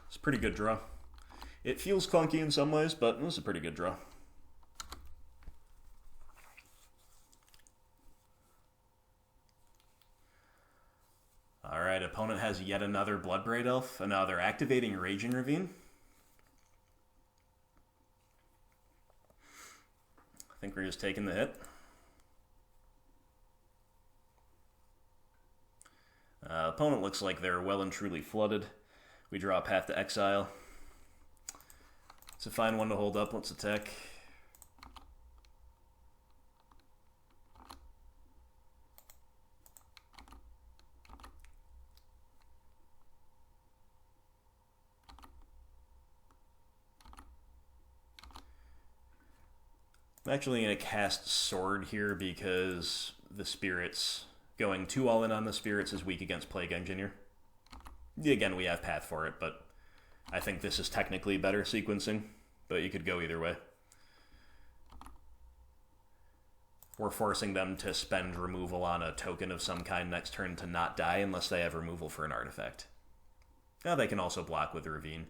[SPEAKER 1] It's a pretty good draw. It feels clunky in some ways, but it was a pretty good draw. Alright, opponent has yet another Bloodbraid Elf. And now they're activating Raging Ravine. I think we're just taking the hit. Opponent looks like they're well and truly flooded. We draw a Path to Exile. It's a fine one to hold up. Let's attack. I'm actually going to cast Sword here because the Spirits, going too all in on the Spirits is weak against Plague Engineer. Again, we have Path for it, but I think this is technically better sequencing, but you could go either way. We're forcing them to spend removal on a token of some kind next turn to not die unless they have removal for an artifact. Now they can also block with Ravine.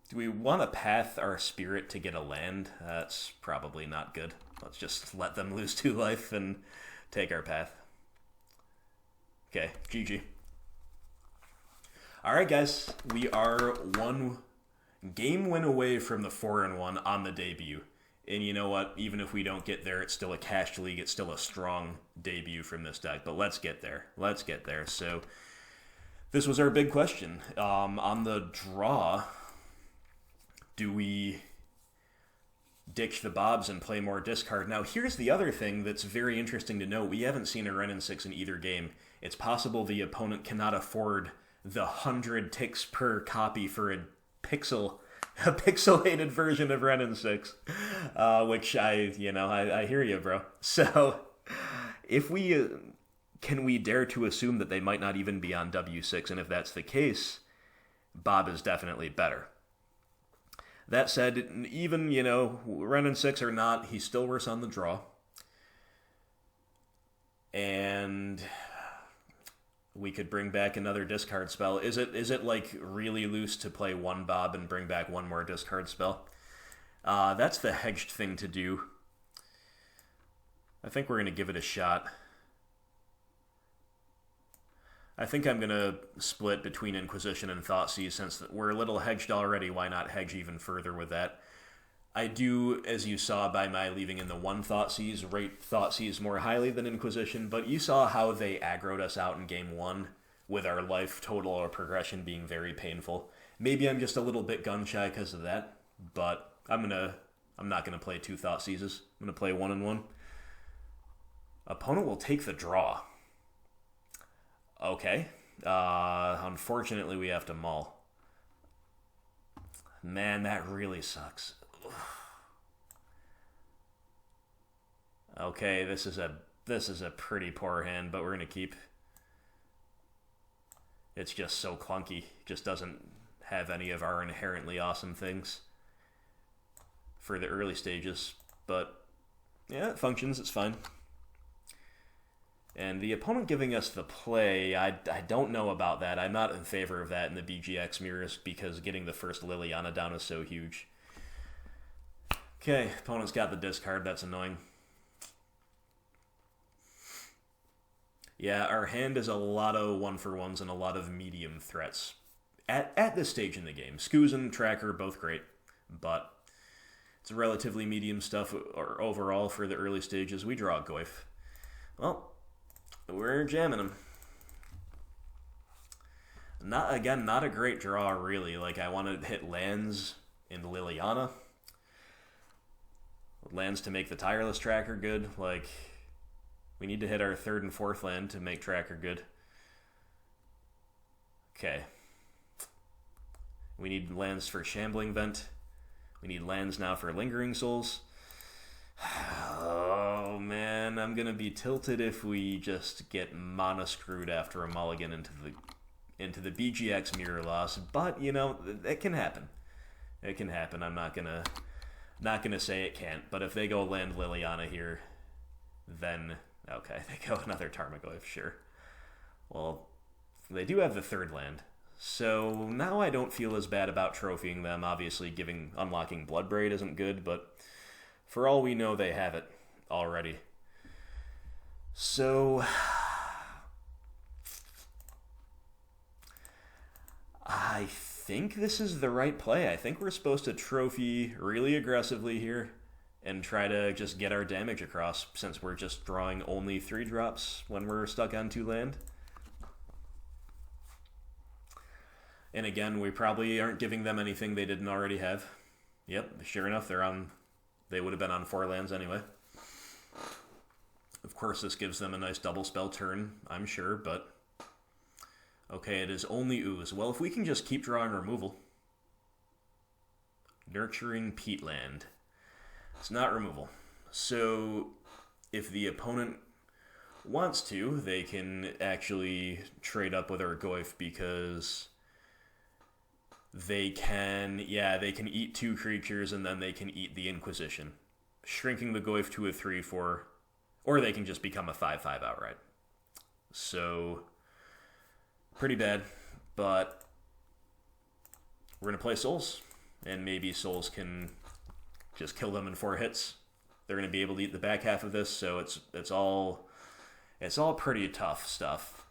[SPEAKER 1] Do we want to Path our Spirit to get a land? That's probably not good. Let's just let them lose 2 life and take our Path. Okay, GG. Alright guys, we are 1 game win away from the 4-1 on the debut. And you know what? Even if we don't get there, it's still a cashed league. It's still a strong debut from this deck. But let's get there. Let's get there. So this was our big question. On the draw, do we ditch the Bobs and play more discard? Now, here's the other thing that's very interesting to note. We haven't seen a Renin 6 in either game. It's possible the opponent cannot afford the 100 ticks per copy for a pixelated version of Renin 6, which I hear you, bro. So, if we can we dare to assume that they might not even be on W6, and if that's the case, Bob is definitely better. That said, even, Renin 6 or not, he's still worse on the draw. And we could bring back another discard spell. Is it like really loose to play 1 Bob and bring back 1 more discard spell? That's the hedged thing to do. I think we're going to give it a shot. I think I'm going to split between Inquisition and Thoughtseize since we're a little hedged already. Why not hedge even further with that? I do, as you saw by my leaving in the one Thoughtseize, rate Thoughtseize more highly than Inquisition, but you saw how they aggroed us out in Game 1 with our life total or progression being very painful. Maybe I'm just a little bit gun-shy because of that, but I'm not going to play 2 Thoughtseizes. I'm going to play 1 and 1. Opponent will take the draw. Okay. Unfortunately, we have to maul. Man, that really sucks. Okay, this is a pretty poor hand, but we're gonna keep. It's just so clunky. Just doesn't have any of our inherently awesome things for the early stages. But yeah, it functions. It's fine. And the opponent giving us the play, I don't know about that. I'm not in favor of that in the BGX mirrors because getting the first Liliana down is so huge. Okay, opponent's got the discard. That's annoying. Yeah, our hand is a lot of 1-for-1s and a lot of medium threats. At this stage in the game. Skoos and Tracker, both great. But it's relatively medium stuff or overall for the early stages. We draw a Goyf. Well, we're jamming him. Not a great draw, really. Like, I want to hit lands into Liliana. Lands to make the Tireless Tracker good. Like, we need to hit our 3rd and 4th land to make Tracker good. Okay. We need lands for Shambling Vent. We need lands now for Lingering Souls. Oh man, I'm gonna be tilted if we just get mana screwed after a mulligan into the BGX mirror loss. But you know, it can happen. It can happen. I'm not gonna say it can't. But if they go land Liliana here, then okay, they go another Tarmogoyf, sure. Well, they do have the 3rd land. So now I don't feel as bad about trophying them. Obviously, unlocking Bloodbraid isn't good, but for all we know, they have it already. So I think this is the right play. I think we're supposed to trophy really aggressively here and try to just get our damage across since we're just drawing only 3 drops when we're stuck on 2 land. And again, we probably aren't giving them anything they didn't already have. Yep, sure enough, they would have been on 4 lands anyway. Of course, this gives them a nice double spell turn, I'm sure, but okay, it is only Ooze. Well, if we can just keep drawing removal. Nurturing Peatland. It's not removal. So, if the opponent wants to, they can actually trade up with our Goyf because they can eat 2 creatures and then they can eat the Inquisition, shrinking the Goyf to a 3/4, or they can just become a 5/5 outright. So, pretty bad, but we're going to play Souls, and maybe Souls can just kill them in 4 hits. They're going to be able to eat the back half of this, so it's all pretty tough stuff.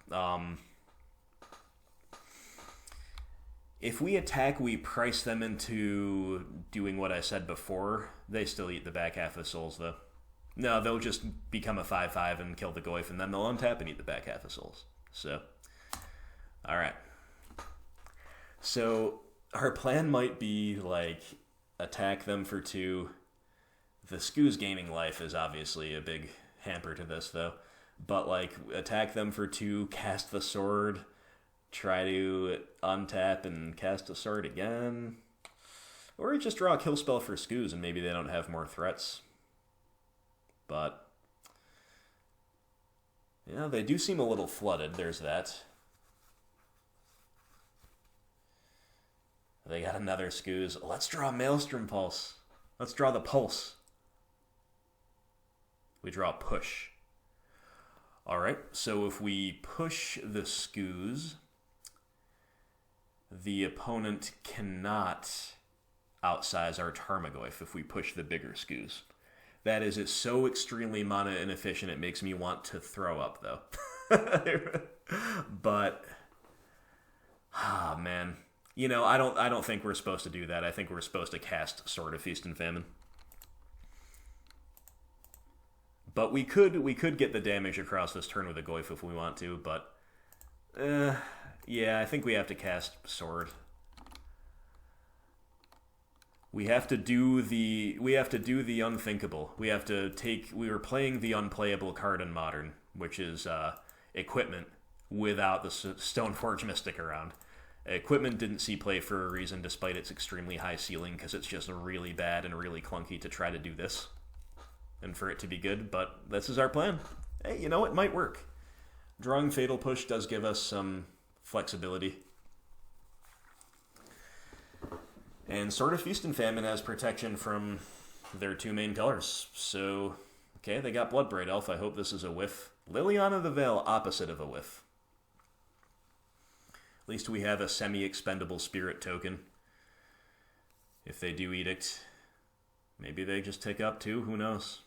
[SPEAKER 1] If we attack, we price them into doing what I said before. They still eat the back half of Souls, though. No, they'll just become a 5/5 and kill the Goyf, and then they'll untap and eat the back half of Souls. So, alright. So, our plan might be, like, attack them for 2. The Skoos gaining life is obviously a big hamper to this, though. But, like, attack them for 2, cast the sword, try to untap and cast a sword again. Or just draw a kill spell for Skoos and maybe they don't have more threats. But, yeah, they do seem a little flooded. There's that. They got another Skoos. Let's draw a Maelstrom Pulse. Let's draw the Pulse. We draw a Push. Alright, so if we push the Skoos, the opponent cannot outsize our Tarmogoyf if we push the bigger Skoos. That is, it's so extremely mana inefficient it makes me want to throw up, though. But, man. You know, I don't think we're supposed to do that. I think we're supposed to cast Sword of Feast and Famine. But we could get the damage across this turn with a Goyf if we want to, but yeah, I think we have to cast Sword. We have to do the unthinkable. We were playing the unplayable card in Modern, which is Equipment, without the Stoneforge Mystic around. Equipment didn't see play for a reason, despite its extremely high ceiling, because it's just really bad and really clunky to try to do this, and for it to be good, but this is our plan. Hey, you know, it might work. Drawing Fatal Push does give us some flexibility. And Sword of Feast and Famine has protection from their two main colors. So, okay, they got Bloodbraid Elf. I hope this is a whiff. Liliana the Veil, opposite of a whiff. At least we have a semi-expendable spirit token. If they do Edict, maybe they just take up two. Who knows?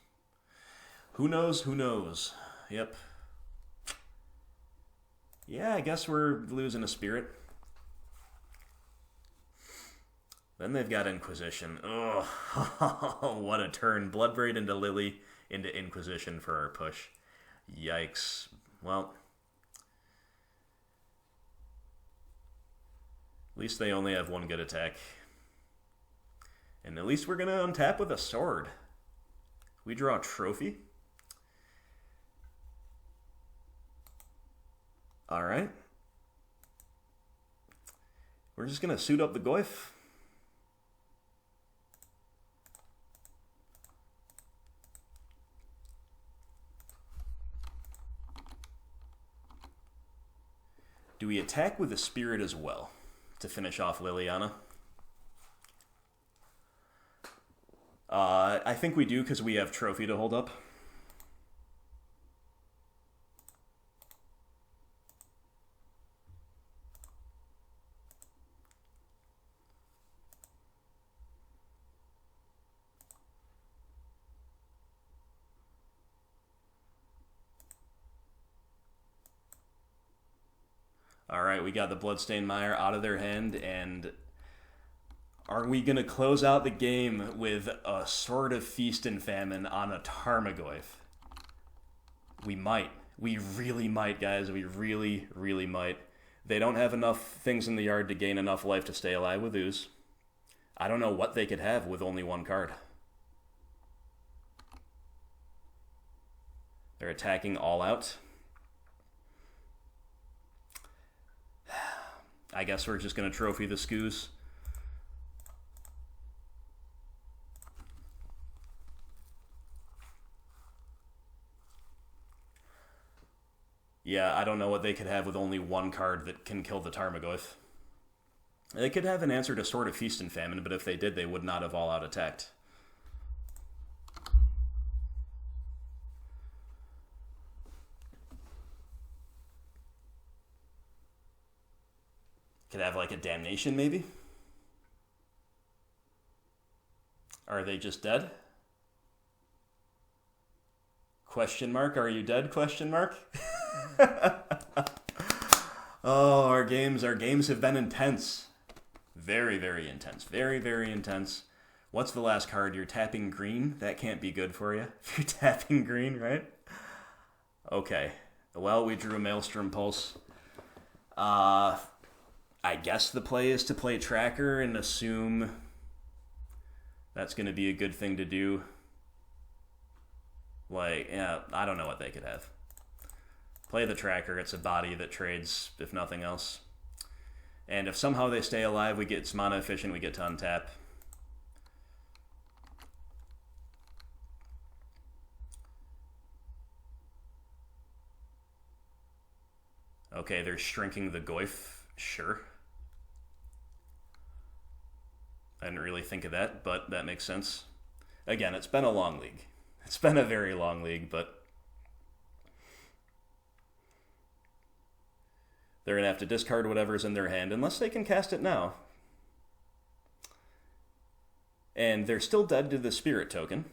[SPEAKER 1] Who knows? Who knows? Yep. Yeah, I guess we're losing a spirit. Then they've got Inquisition. Oh, what a turn. Bloodbraid into Lily, into Inquisition for our push. Yikes. Well, at least they only have one good attack. And at least we're going to untap with a sword. We draw a trophy. Alright. We're just going to suit up the Goyf. Do we attack with the Spirit as well to finish off Liliana? I think we do because we have Trophy to hold up. Alright, we got the Bloodstained Mire out of their hand, and are we going to close out the game with a Sword of Feast and Famine on a Tarmogoyf? We might. We really might, guys. We really, really might. They don't have enough things in the yard to gain enough life to stay alive with Ooze. I don't know what they could have with only one card. They're attacking all out. I guess we're just going to trophy the Skoos. Yeah, I don't know what they could have with only one card that can kill the Tarmogoyf. They could have an answer to Sword of Feast and Famine, but if they did, they would not have all out attacked. Could have like a Damnation, maybe? Are they just dead? Question mark, are you dead? Question mark? Oh, our games have been intense. Very, very intense. Very, very intense. What's the last card? You're tapping green? That can't be good for you. If you're tapping green, right? Okay. Well, we drew a Maelstrom Pulse. I guess the play is to play Tracker and assume that's going to be a good thing to do. Like, yeah, I don't know what they could have. Play the Tracker. It's a body that trades, if nothing else. And if somehow they stay alive, we get mana efficient, we get to untap. Okay, they're shrinking the Goyf. Sure. I didn't really think of that, but that makes sense. Again, it's been a long league. It's been a very long league, but they're going to have to discard whatever's in their hand, unless they can cast it now. And they're still dead to the spirit token.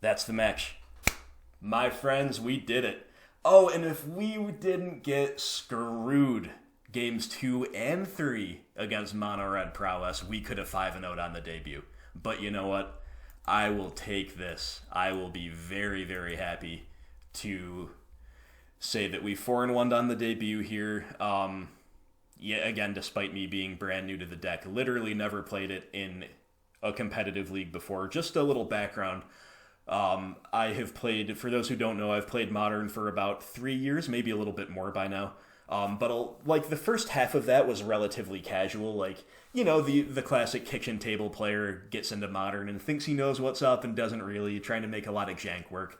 [SPEAKER 1] That's the match. My friends, we did it. Oh, and if we didn't get screwed games 2 and 3 against Mono Red Prowess, we could have 5-0'd on the debut. But you know what? I will take this. I will be very, very happy to say that we 4-1'd on the debut here. Yeah, again, despite me being brand new to the deck, literally never played it in a competitive league before. Just a little background. I have played, for those who don't know, I've played Modern for about 3 years, maybe a little bit more by now. But like the first half of that was relatively casual. Like, you know, the classic kitchen table player gets into Modern and thinks he knows what's up and doesn't really, trying to make a lot of jank work.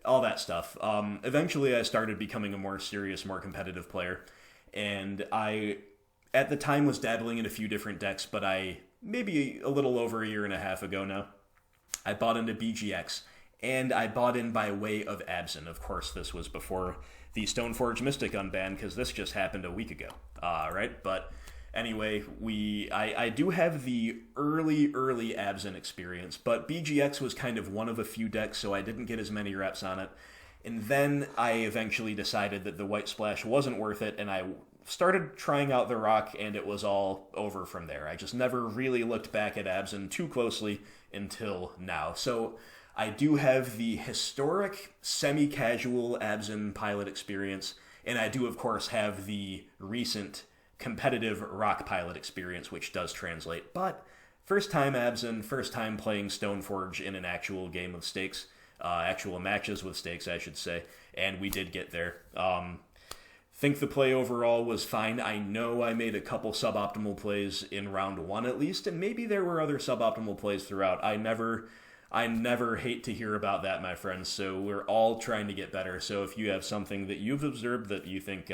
[SPEAKER 1] All that stuff. Eventually I started becoming a more serious, more competitive player. And I, at the time, was dabbling in a few different decks, but maybe a little over a year and a half ago now, I bought into BGX, and I bought in by way of Abzan. Of course, this was before the Stoneforge Mystic unban, because this just happened a week ago, right? But anyway, I do have the early Abzan experience, but BGX was kind of one of a few decks, so I didn't get as many reps on it. And then I eventually decided that the White Splash wasn't worth it, and I started trying out the Rock, and it was all over from there. I just never really looked back at Abzan too closely until now. So I do have the historic, semi-casual Abzan pilot experience, and I do, of course, have the recent competitive Rock pilot experience, which does translate. But first time Abzan, first time playing Stoneforge in an actual game of stakes. Actual matches with stakes, I should say, and we did get there. Think the play overall was fine. I know I made a couple suboptimal plays in round 1 at least, and maybe there were other suboptimal plays throughout. I never hate to hear about that, my friends, so we're all trying to get better. So if you have something that you've observed that you think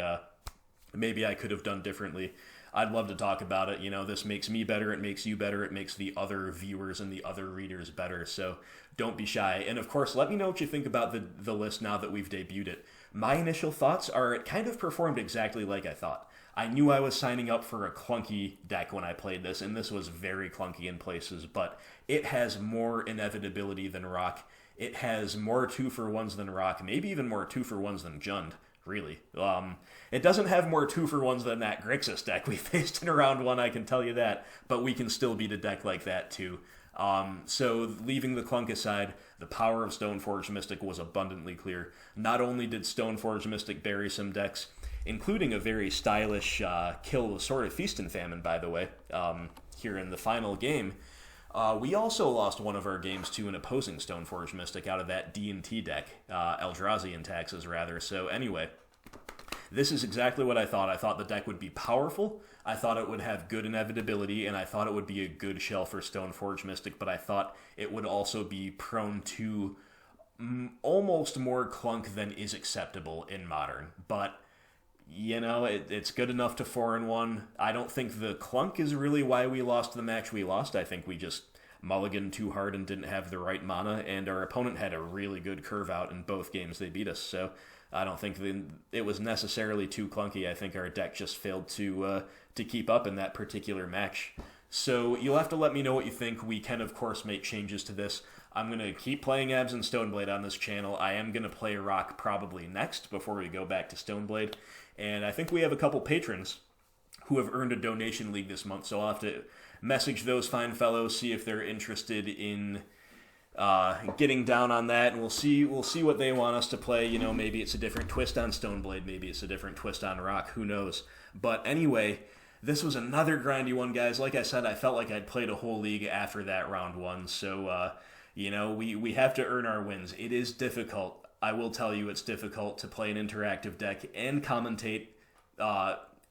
[SPEAKER 1] maybe I could have done differently, I'd love to talk about it. You know, this makes me better, it makes you better, it makes the other viewers and the other readers better, so don't be shy. And of course, let me know what you think about the list now that we've debuted it. My initial thoughts are it kind of performed exactly like I thought. I knew I was signing up for a clunky deck when I played this, and this was very clunky in places, but it has more inevitability than Rock. It has more 2-for-1s than Rock, maybe even more 2-for-1s than Jund. Really. It doesn't have more 2-for-1s than that Grixis deck we faced in round 1, I can tell you that, but we can still beat a deck like that too. So leaving the clunk aside, the power of Stoneforge Mystic was abundantly clear. Not only did Stoneforge Mystic bury some decks, including a very stylish kill with Sword of Feast and Famine, by the way, here in the final game, we also lost one of our games to an opposing Stoneforge Mystic out of that D&T deck, Eldrazi in taxes, rather. So anyway, this is exactly what I thought. I thought the deck would be powerful, I thought it would have good inevitability, and I thought it would be a good shell for Stoneforge Mystic, but I thought it would also be prone to almost more clunk than is acceptable in Modern. But you know, it's good enough to 4-1. I don't think the clunk is really why we lost the match we lost. I think we just mulliganed too hard and didn't have the right mana, and our opponent had a really good curve out in both games they beat us. So I don't think it was necessarily too clunky. I think our deck just failed to keep up in that particular match. So you'll have to let me know what you think. We can, of course, make changes to this. I'm going to keep playing Abzan Stoneblade on this channel. I am going to play Rock probably next before we go back to Stoneblade. And I think we have a couple patrons who have earned a donation league this month, so I'll have to message those fine fellows, see if they're interested in getting down on that, and we'll see what they want us to play. You know, maybe it's a different twist on Stoneblade, maybe it's a different twist on Rock, who knows. But anyway, this was another grindy one, guys. Like I said, I felt like I'd played a whole league after that round 1, so you know, we have to earn our wins. It is difficult. I will tell you it's difficult to play an interactive deck and commentate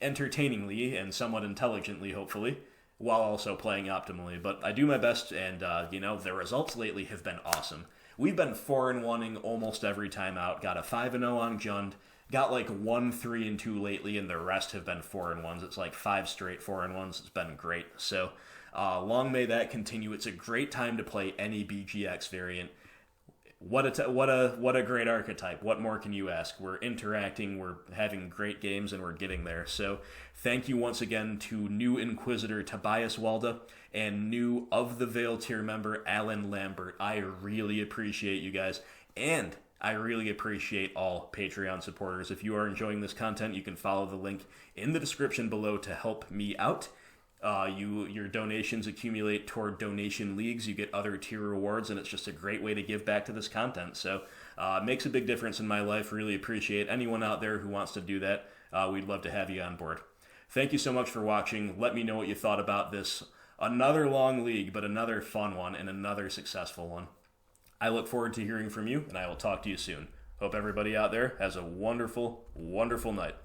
[SPEAKER 1] entertainingly and somewhat intelligently, hopefully, while also playing optimally. But I do my best, and, you know, the results lately have been awesome. We've been 4-1-ing almost every time out. Got a 5-0 on Jund. Got like 1-3-2 lately, and the rest have been 4-1s. It's like 5 straight 4-1s. It's been great. So long may that continue. It's a great time to play any BGX variant. what a great archetype. What more can you ask? We're interacting, we're having great games, and we're getting there. So thank you once again to new Inquisitor Tobias Walda and new Of the Veil tier member Alan Lambert. I really appreciate you guys, and I really appreciate all Patreon supporters. If you are enjoying this content, you can follow the link in the description below to help me out. Your donations accumulate toward donation leagues. You get other tier rewards, and it's just a great way to give back to this content. So it makes a big difference in my life. Really appreciate anyone out there who wants to do that. We'd love to have you on board. Thank you so much for watching. Let me know what you thought about this. Another long league, but another fun one and another successful one. I look forward to hearing from you, and I will talk to you soon. Hope everybody out there has a wonderful, wonderful night.